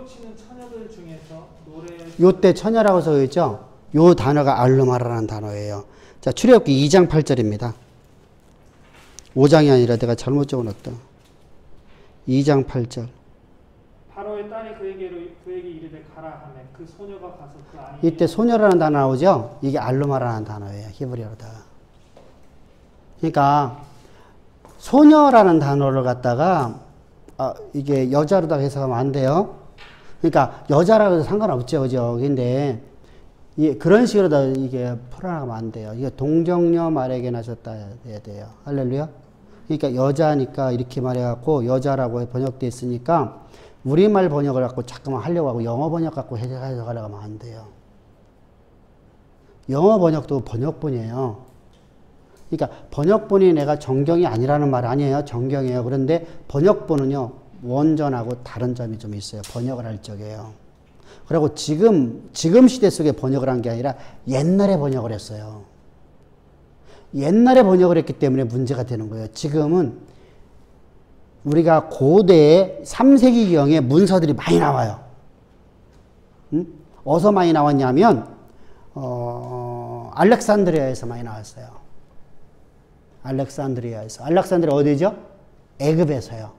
치는 처녀들 중에서 노래 요때 처녀라고 써 있죠? 요 단어가 알루마라는 단어예요. 자, 출애굽기 2장 8절입니다. 5장이 아니라 내가 잘못 적어놨다. 2장 8절. 바로의 딸이 그에게 이르되 가라 하매 그 소녀가 가서 그 아이 이때 소녀라는 단어 나오죠? 이게 알루마라는 단어예요. 히브리어로다가. 그러니까 소녀라는 단어를 갖다가 이게 여자로다가 해석하면 안 돼요. 그러니까 여자라고 해도 상관없죠. 그죠? 근데 그런 식으로다 이게 풀어나가면 안 돼요. 이게 동정녀 말에게 나셨다 해야 돼요. 할렐루야. 그러니까 여자니까 이렇게 말해갖고 여자라고 번역돼 있으니까 우리말 번역을 갖고 자꾸만 하려고 하고 영어 번역 갖고 해석하려고 하면 안 돼요. 영어 번역도 번역본이에요. 그러니까 번역본이 내가 정경이 아니라는 말 아니에요. 정경이에요. 그런데 번역본은요, 원전하고 다른 점이 좀 있어요. 번역을 할 적에요. 그리고 지금 시대 속에 번역을 한 게 아니라 옛날에 번역을 했어요. 옛날에 번역을 했기 때문에 문제가 되는 거예요. 지금은 우리가 고대에 3세기경에 문서들이 많이 나와요. 어디서 많이 나왔냐면 알렉산드리아에서 많이 나왔어요. 알렉산드리아에서. 알렉산드리아 어디죠? 애굽에서요.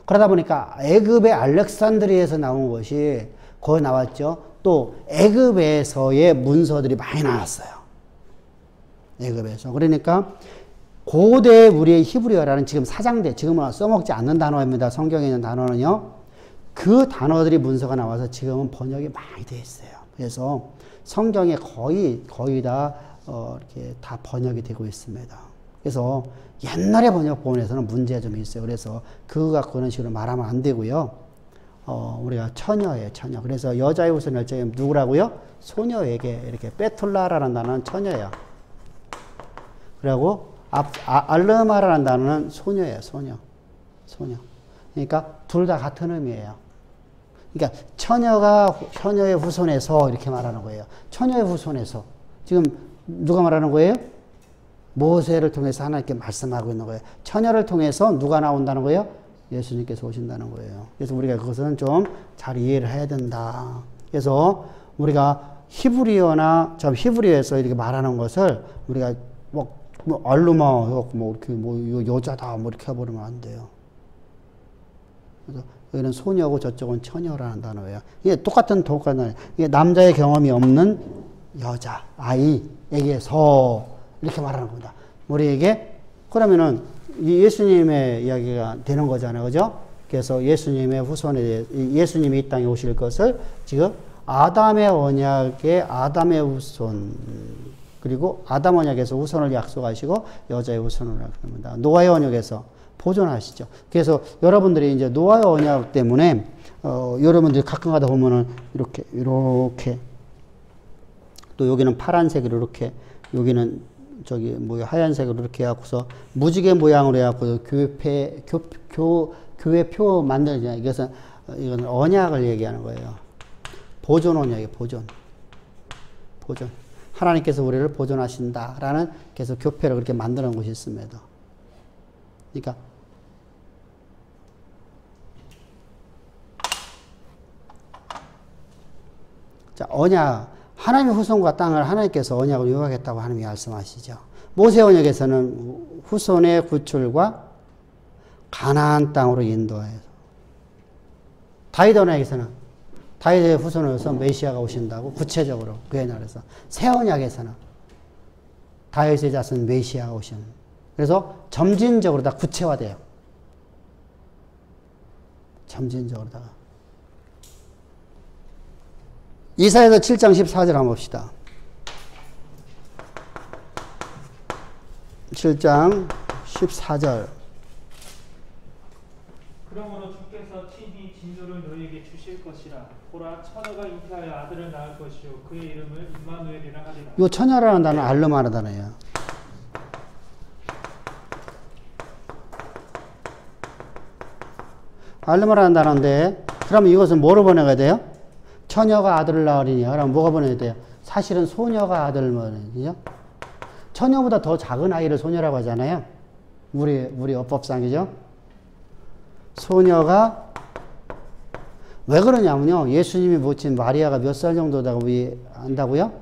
그러다 보니까 애굽의 알렉산드리아에서 나온 것이 거기 나왔죠. 또 애굽에서의 문서들이 많이 나왔어요. 애굽에서. 그러니까 고대 우리의 히브리어라는 지금 사장대, 지금은 써먹지 않는 단어입니다. 성경에 있는 단어는요. 그 단어들이 문서가 나와서 지금은 번역이 많이 되어 있어요. 그래서 성경에 거의 다 이렇게 다 번역이 되고 있습니다. 그래서 옛날의 번역본에서는 문제가 좀 있어요. 그래서 그거 갖고 그런 식으로 말하면 안 되고요. 우리가 처녀예요, 처녀. 그래서 여자의 후손 열정이 누구라고요? 소녀에게 이렇게 베툴라라는 단어는 처녀예요. 그리고 알르마라는 단어는 소녀예요, 소녀. 그러니까 둘 다 같은 의미예요. 그러니까 처녀의 후손에서 이렇게 말하는 거예요. 처녀의 후손에서. 지금 누가 말하는 거예요? 모세를 통해서 하나님께 말씀하고 있는 거예요. 처녀를 통해서 누가 나온다는 거예요? 예수님께서 오신다는 거예요. 그래서 우리가 그것은 좀 잘 이해를 해야 된다. 그래서 우리가 히브리어에서 이렇게 말하는 것을 우리가 알루마, 이렇게 여자다, 이렇게 해버리면 안 돼요. 그래서 여기는 소녀고 저쪽은 처녀라는 단어예요. 이게 똑같은 이게 남자의 경험이 없는 여자, 아이에게서 이렇게 말하는 겁니다. 우리에게, 그러면은 예수님의 이야기가 되는 거잖아요. 그죠? 그래서 예수님의 후손에, 예수님이 이 땅에 오실 것을 지금 아담의 언약의 아담의 후손, 그리고 아담 언약에서 후손을 약속하시고 여자의 후손을 약속합니다. 노아의 언약에서 보존하시죠. 그래서 여러분들이 이제 노아의 언약 때문에 여러분들이 가끔 가다 보면은 이렇게 또 여기는 파란색으로 이렇게, 여기는 하얀색으로 이렇게 해갖고서 무지개 모양으로 해갖고 교회표 만들잖아요. 이건 언약을 얘기하는 거예요. 보존 언약이에요. 보존. 하나님께서 우리를 보존하신다라는 그래서 교회를 그렇게 만드는 곳이 있습니다. 그러니까 자, 언약, 하나님의 후손과 땅을 하나님께서 언약을 요구하겠다고 하나님이 말씀하시죠. 모세 언약에서는 후손의 구출과 가나안 땅으로 인도해서, 다윗 언약에서는 다윗의 후손으로서 메시아가 오신다고 구체적으로 그의 날에서, 새 언약에서는 다윗의 자손 메시아가 오신, 그래서 점진적으로 다 구체화돼요. 점진적으로다가. 이사야서 7장 14절 한번 봅시다. 7장 14절. 그러므로 주께서 친히 진노를 너희에게 주실 것이라. 보라, 처녀가 잉태하여 아들을 낳을 것이요 그의 이름을 임마누엘이라 하리라. 이 처녀라는 단어는 알르마라는 단어예요. 알르마라는 단어인데, 그러면 이것은 뭐로 번역해야 돼요? 처녀가 아들을 낳으리니. 그럼 뭐가 번역해야 돼요? 사실은 소녀가 아들을 낳으리니. 처녀보다 더 작은 아이를 소녀라고 하잖아요. 우리 어법상이죠. 소녀가 왜 그러냐면요. 예수님이 모친 마리아가 몇 살 정도다고 안다고요?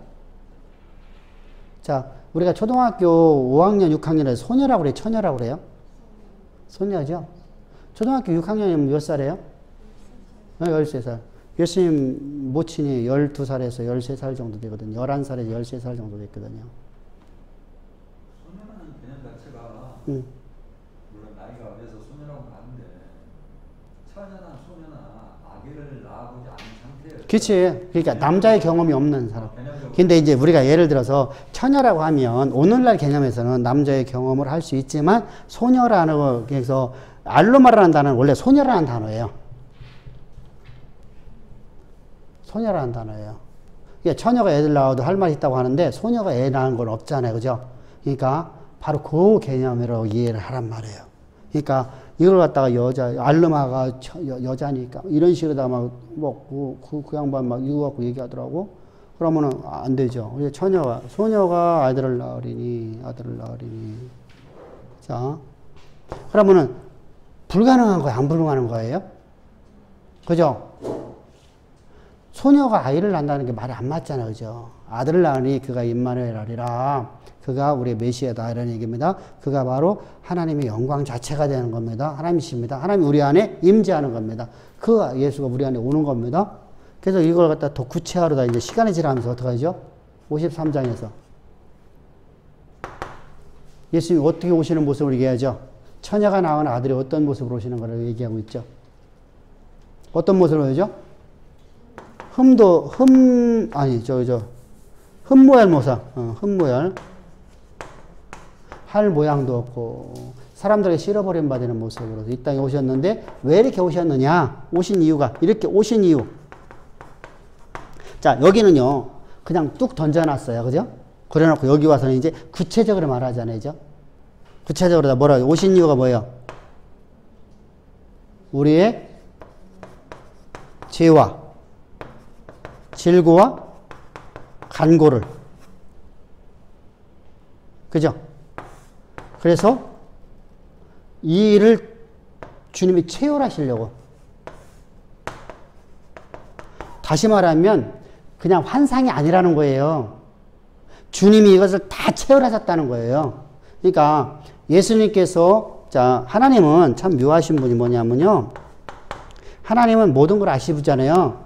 자, 우리가 초등학교 5학년, 6학년에 소녀라고 그래요? 처녀라고 그래요? 소녀죠? 초등학교 6학년이면 몇 살이에요? 13살. 예수님 모친이 12살에서 13살 정도 되거든요. 11살에서 13살 정도 됐거든요. 소녀라는 개념 자체가 응. 물론 나이가 어려서 소녀라고 하는데 처녀나 소녀나 아기를 낳아보지 않은 상태예요. 그치. 그러니까 남자의 경험이 없는 사람. 개념적으로. 근데 이제 우리가 예를 들어서 처녀라고 하면 오늘날 개념에서는 남자의 경험을 할 수 있지만 소녀라는 거에서 알로마라는 단어는 원래 소녀라는 단어예요. 소녀라는 단어예요. 그러니까 처녀가 애들 낳아도 할 말이 있다고 하는데 소녀가 애 낳은 건 없잖아요. 그죠? 그러니까 바로 그 개념으로 이해를 하란 말이에요. 그러니까 이걸 갖다가 알로마가 여자니까 이런 식으로다가 그 양반 막 이거 갖고 얘기하더라고. 그러면은 안 되죠. 소녀가 아들을 낳으리니. 자, 그러면은 불가능한 거예요? 안 불가능한 거예요? 그죠? 소녀가 아이를 낳는다는 게 말이 안 맞잖아요. 그죠? 아들을 낳으니 그가 임마누엘 하리라. 그가 우리의 메시아다. 이런 얘기입니다. 그가 바로 하나님의 영광 자체가 되는 겁니다. 하나님이십니다. 하나님이 우리 안에 임재하는 겁니다. 그 예수가 우리 안에 오는 겁니다. 그래서 이걸 갖다 더 구체화로 이제 시간이 지나면서 어떻게 하죠? 53장에서. 예수님이 어떻게 오시는 모습을 얘기하죠? 처녀가 낳은 아들이 어떤 모습으로 오시는 걸 얘기하고 있죠. 어떤 모습으로 오죠? 흠모열 모사. 흠모열. 할 모양도 없고, 사람들에게 실어버림 받는 모습으로 이 땅에 오셨는데, 왜 이렇게 오셨느냐? 오신 이유가, 이렇게 오신 이유. 자, 여기는요, 그냥 뚝 던져놨어요. 그죠? 그래놓고 여기 와서는 이제 구체적으로 말하잖아요. 그죠? 구체적으로 뭐라, 오신 이유가 뭐예요? 우리의 죄와 질고와 간고를. 그죠? 그래서 이 일을 주님이 체휼하시려고. 다시 말하면 그냥 환상이 아니라는 거예요. 주님이 이것을 다 체휼하셨다는 거예요. 그러니까 예수님께서, 자, 하나님은 참 묘하신 분이 뭐냐면요. 하나님은 모든 걸 아시잖아요.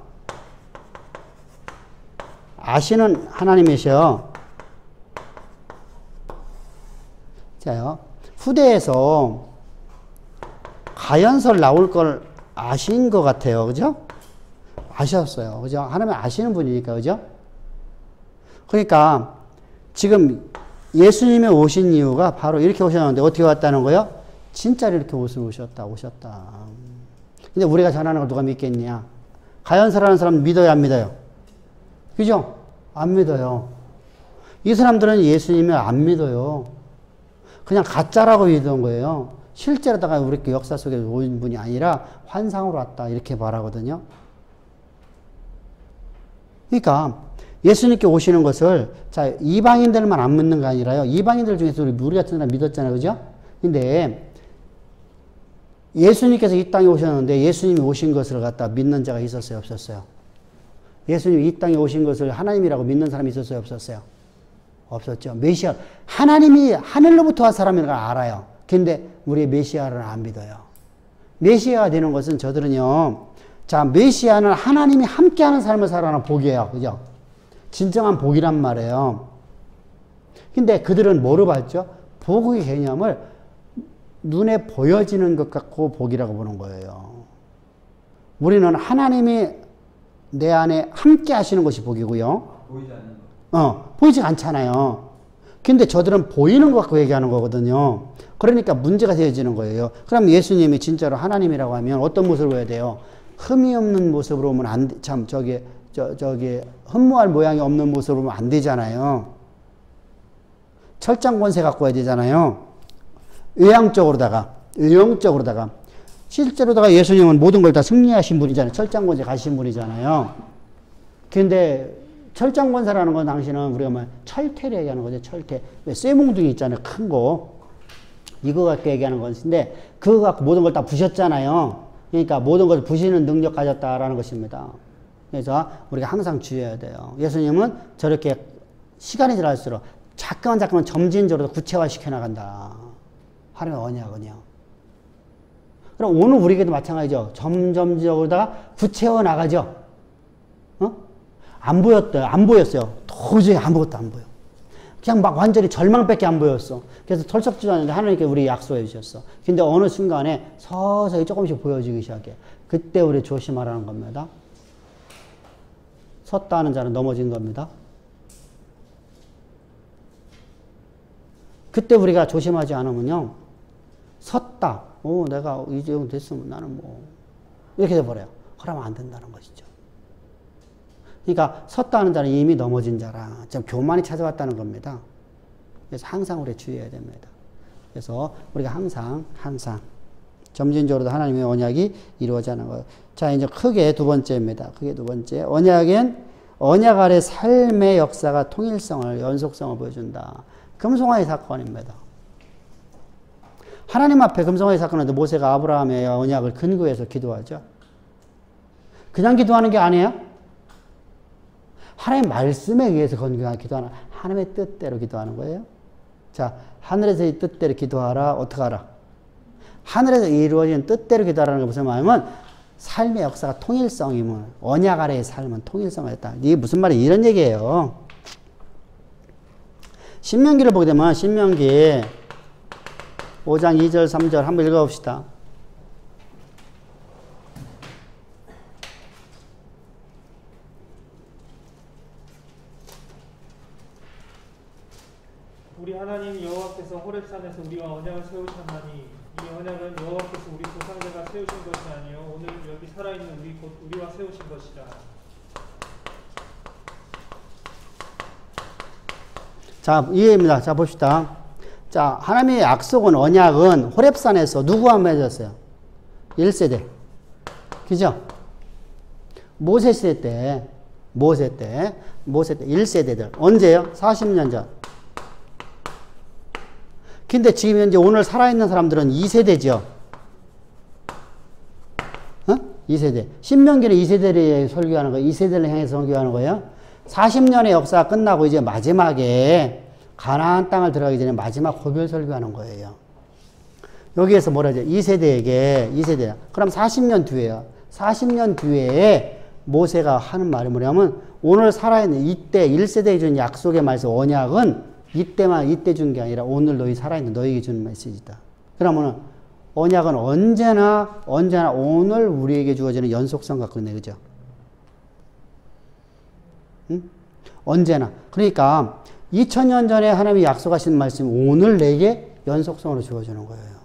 아시는 하나님이셔. 자요. 후대에서 가연설 나올 걸 아신 것 같아요. 그죠? 아셨어요. 그죠? 하나님 아시는 분이니까. 그죠? 그러니까 지금 예수님이 오신 이유가 바로 이렇게 오셨는데 어떻게 왔다는 거예요? 진짜로 이렇게 오셨다. 근데 우리가 전하는 걸 누가 믿겠냐? 가연설하는 사람 믿어요, 안 믿어요? 그죠? 안 믿어요. 이 사람들은 예수님을 안 믿어요. 그냥 가짜라고 믿은 거예요. 실제로다가 우리 역사 속에 온 분이 아니라 환상으로 왔다. 이렇게 말하거든요. 그러니까 예수님께 오시는 것을, 자, 이방인들만 안 믿는 게 아니라요. 이방인들 중에서 우리 같은 사람 믿었잖아요. 그죠? 근데 예수님께서 이 땅에 오셨는데 예수님이 오신 것을 갖다 믿는 자가 있었어요? 없었어요? 예수님이 이 땅에 오신 것을 하나님이라고 믿는 사람이 있었어요? 없었어요? 없었죠. 메시아, 하나님이 하늘로부터 온 사람이라는 걸 알아요. 근데 우리 메시아를 안 믿어요. 메시아가 되는 것은 저들은요, 자, 메시아는 하나님이 함께하는 삶을 살아가는 복이에요. 그죠? 진정한 복이란 말이에요. 근데 그들은 뭐로 봤죠? 복의 개념을 눈에 보여지는 것 같고 복이라고 보는 거예요. 우리는 하나님이 내 안에 함께 하시는 것이 복이고요. 보이지 않는 거. 보이지 않잖아요. 근데 저들은 보이는 것 갖고 얘기하는 거거든요. 그러니까 문제가 되어지는 거예요. 그럼 예수님이 진짜로 하나님이라고 하면 어떤 모습으로 해야 돼요? 흠이 없는 모습으로 오면 안 돼. 참, 흠모할 모양이 없는 모습으로 오면 안 되잖아요. 철장 권세 갖고 와야 되잖아요. 외형적으로다가. 실제로다가 예수님은 모든 걸 다 승리하신 분이잖아요. 철장 권세 가신 분이잖아요. 근데 철장 권세라는 건 당신은 우리가 뭐 철퇴를 얘기하는 거죠. 철퇴. 왜 쇠몽둥이 있잖아요. 큰 거. 이거 갖고 얘기하는 것인데 그거 갖고 모든 걸 다 부셨잖아요. 그러니까 모든 것을 부시는 능력 가졌다라는 것입니다. 그래서 우리가 항상 주의해야 돼요. 예수님은 저렇게 시간이 지날수록 자꾸만 점진적으로 구체화시켜 나간다. 하나님의 언약은요. 그럼 오늘 우리에게도 마찬가지죠. 점점적으로 다 구체화 나가죠. 안 보였어요. 도저히 아무것도 안 보여. 그냥 막 완전히 절망밖에 안 보였어. 그래서 털썩지도 않는데 하나님께 우리 약속해 주셨어. 근데 어느 순간에 서서히 조금씩 보여지기 시작해. 그때 우리 조심하라는 겁니다. 섰다 하는 자는 넘어진 겁니다. 그때 우리가 조심하지 않으면요. 섰다. 내가 이 정도 됐으면 나는 뭐 이렇게 돼버려요. 그러면 안 된다는 것이죠. 그러니까 섰다 하는 자는 이미 넘어진 자라. 지금 교만이 찾아왔다는 겁니다. 그래서 항상 우리 주의해야 됩니다. 그래서 우리가 항상 점진적으로 하나님의 언약이 이루어지는 거예요. 자, 이제 크게 두 번째입니다. 크게 두 번째. 언약 아래 삶의 역사가 통일성을, 연속성을 보여준다. 금송아지 사건입니다. 하나님 앞에 금송아지 사건인데 모세가 아브라함의 언약을 근거해서 기도하죠. 그냥 기도하는 게 아니에요. 하나님의 말씀에 의해서 기도하는, 하나님의 뜻대로 기도하는 거예요. 자, 하늘에서의 뜻대로 기도하라. 어떻게 하라? 하늘에서 이루어지는 뜻대로 기도하라는 게 무슨 말이냐면 삶의 역사가 통일성이면 언약 아래의 삶은 통일성을 했다. 이게 무슨 말이에요? 이런 얘기예요. 신명기를 보게 되면 신명기 5장 2절 3절 한번 읽어봅시다. 우리 하나님 여호와께서 호렙산에서 우리와 언약을 세우셨나니 이 언약은 여호와께서 우리 조상들과 세우신 것이 아니요 오늘 여기 살아있는 우리 곧 우리와 세우신 것이라. 자, 이해입니다. 자, 봅시다. 자, 하나님의 약속은, 언약은 호렙산에서 누구와 맺었어요? 1세대. 그죠? 모세 시대 때 1세대들. 언제요? 40년 전. 근데 지금 현재 오늘 살아있는 사람들은 2세대죠. 2세대. 신명기는 2세대를 설교하는 거예요. 2세대를 향해서 설교하는 거예요. 40년의 역사가 끝나고 이제 마지막에 가나안 땅을 들어가기 전에 마지막 고별 설교하는 거예요. 여기에서 뭐라 하죠? 2세대. 그럼 40년 뒤에요. 40년 뒤에 모세가 하는 말이 뭐냐면 오늘 살아있는 이때 1세대에 준 약속의 말씀 언약은 이때 준 게 아니라 오늘 너희 살아있는 너희에게 주는 메시지다. 그러면은 언약은 언제나 오늘 우리에게 주어지는 연속성 갖고 있네. 그죠? 응? 언제나. 그러니까 2000년 전에 하나님이 약속하신 말씀이 오늘 내게 연속성으로 주어지는 거예요.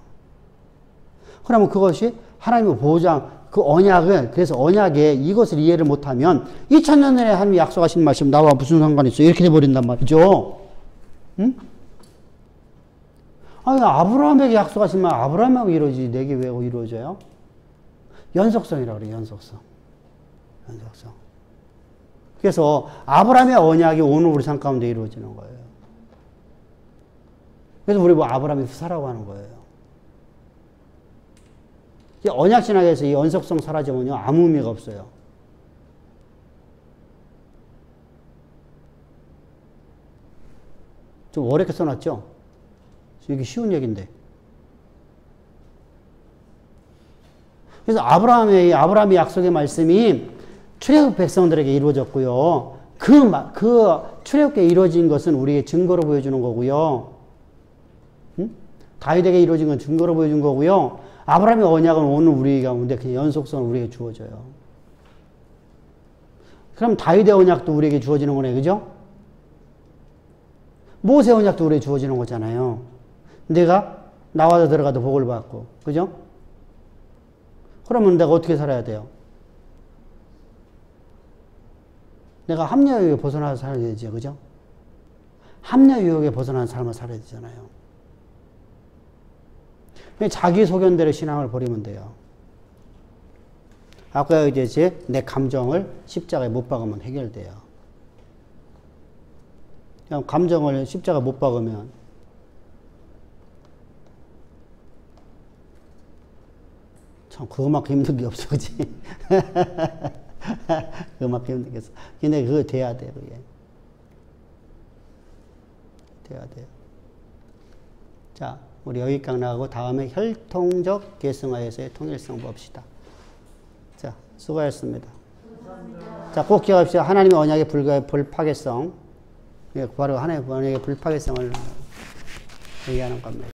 그러면 그것이 하나님의 보장, 그 언약을, 그래서 언약에 이것을 이해를 못하면 2000년 전에 하나님이 약속하신 말씀 나와 무슨 상관이 있어? 이렇게 돼버린단 말이죠. 응? 아니, 아브라함에게 약속하신 말 아브라함하고 이루어지지 내게 왜 이루어져요? 연속성이라고 그래요. 연속성. 그래서 아브라함의 언약이 오늘 우리 삶 가운데 이루어지는 거예요. 그래서 우리 뭐 아브라함의 후사라고 하는 거예요. 언약 신학에서 이 연속성 사라지면요 아무 의미가 없어요. 좀 어렵게 써놨죠? 이게 쉬운 얘기인데. 그래서 아브라함의 약속의 말씀이 출애굽 백성들에게 이루어졌고요. 그 출애굽에 이루어진 것은 우리의 증거로 보여주는 거고요. 응? 다윗에게 이루어진 건 증거로 보여준 거고요. 아브라함의 언약은 오늘 우리 가운데 그 연속성을 우리에게 주어져요. 그럼 다윗의 언약도 우리에게 주어지는 거네, 그죠? 모세 언약도 우리에게 주어지는 거잖아요. 내가 나와서 들어가도 복을 받고, 그죠? 그러면 내가 어떻게 살아야 돼요? 내가 합리화 유혹에 벗어나서 살아야 되죠, 그죠? 합리화 유혹에 벗어나는 삶을 살아야 되잖아요. 자기 소견대로 신앙을 버리면 돼요. 아까 이제 내 감정을 십자가에 못 박으면 해결돼요. 그냥 감정을 십자가에 못 박으면 참, 그거만큼 힘든 게 없어, 그치? 그거만큼 힘든 게 없어. 근데 그거 돼야 돼, 그게. 돼야 돼요. 자, 우리 여기까지 나가고 다음에 혈통적 계승화에서의 통일성 봅시다. 자, 수고하셨습니다. 감사합니다. 자, 꼭 기억합시다. 하나님의 언약의 불파괴성. 바로 하나님의 언약의 불파괴성을 얘기하는 겁니다.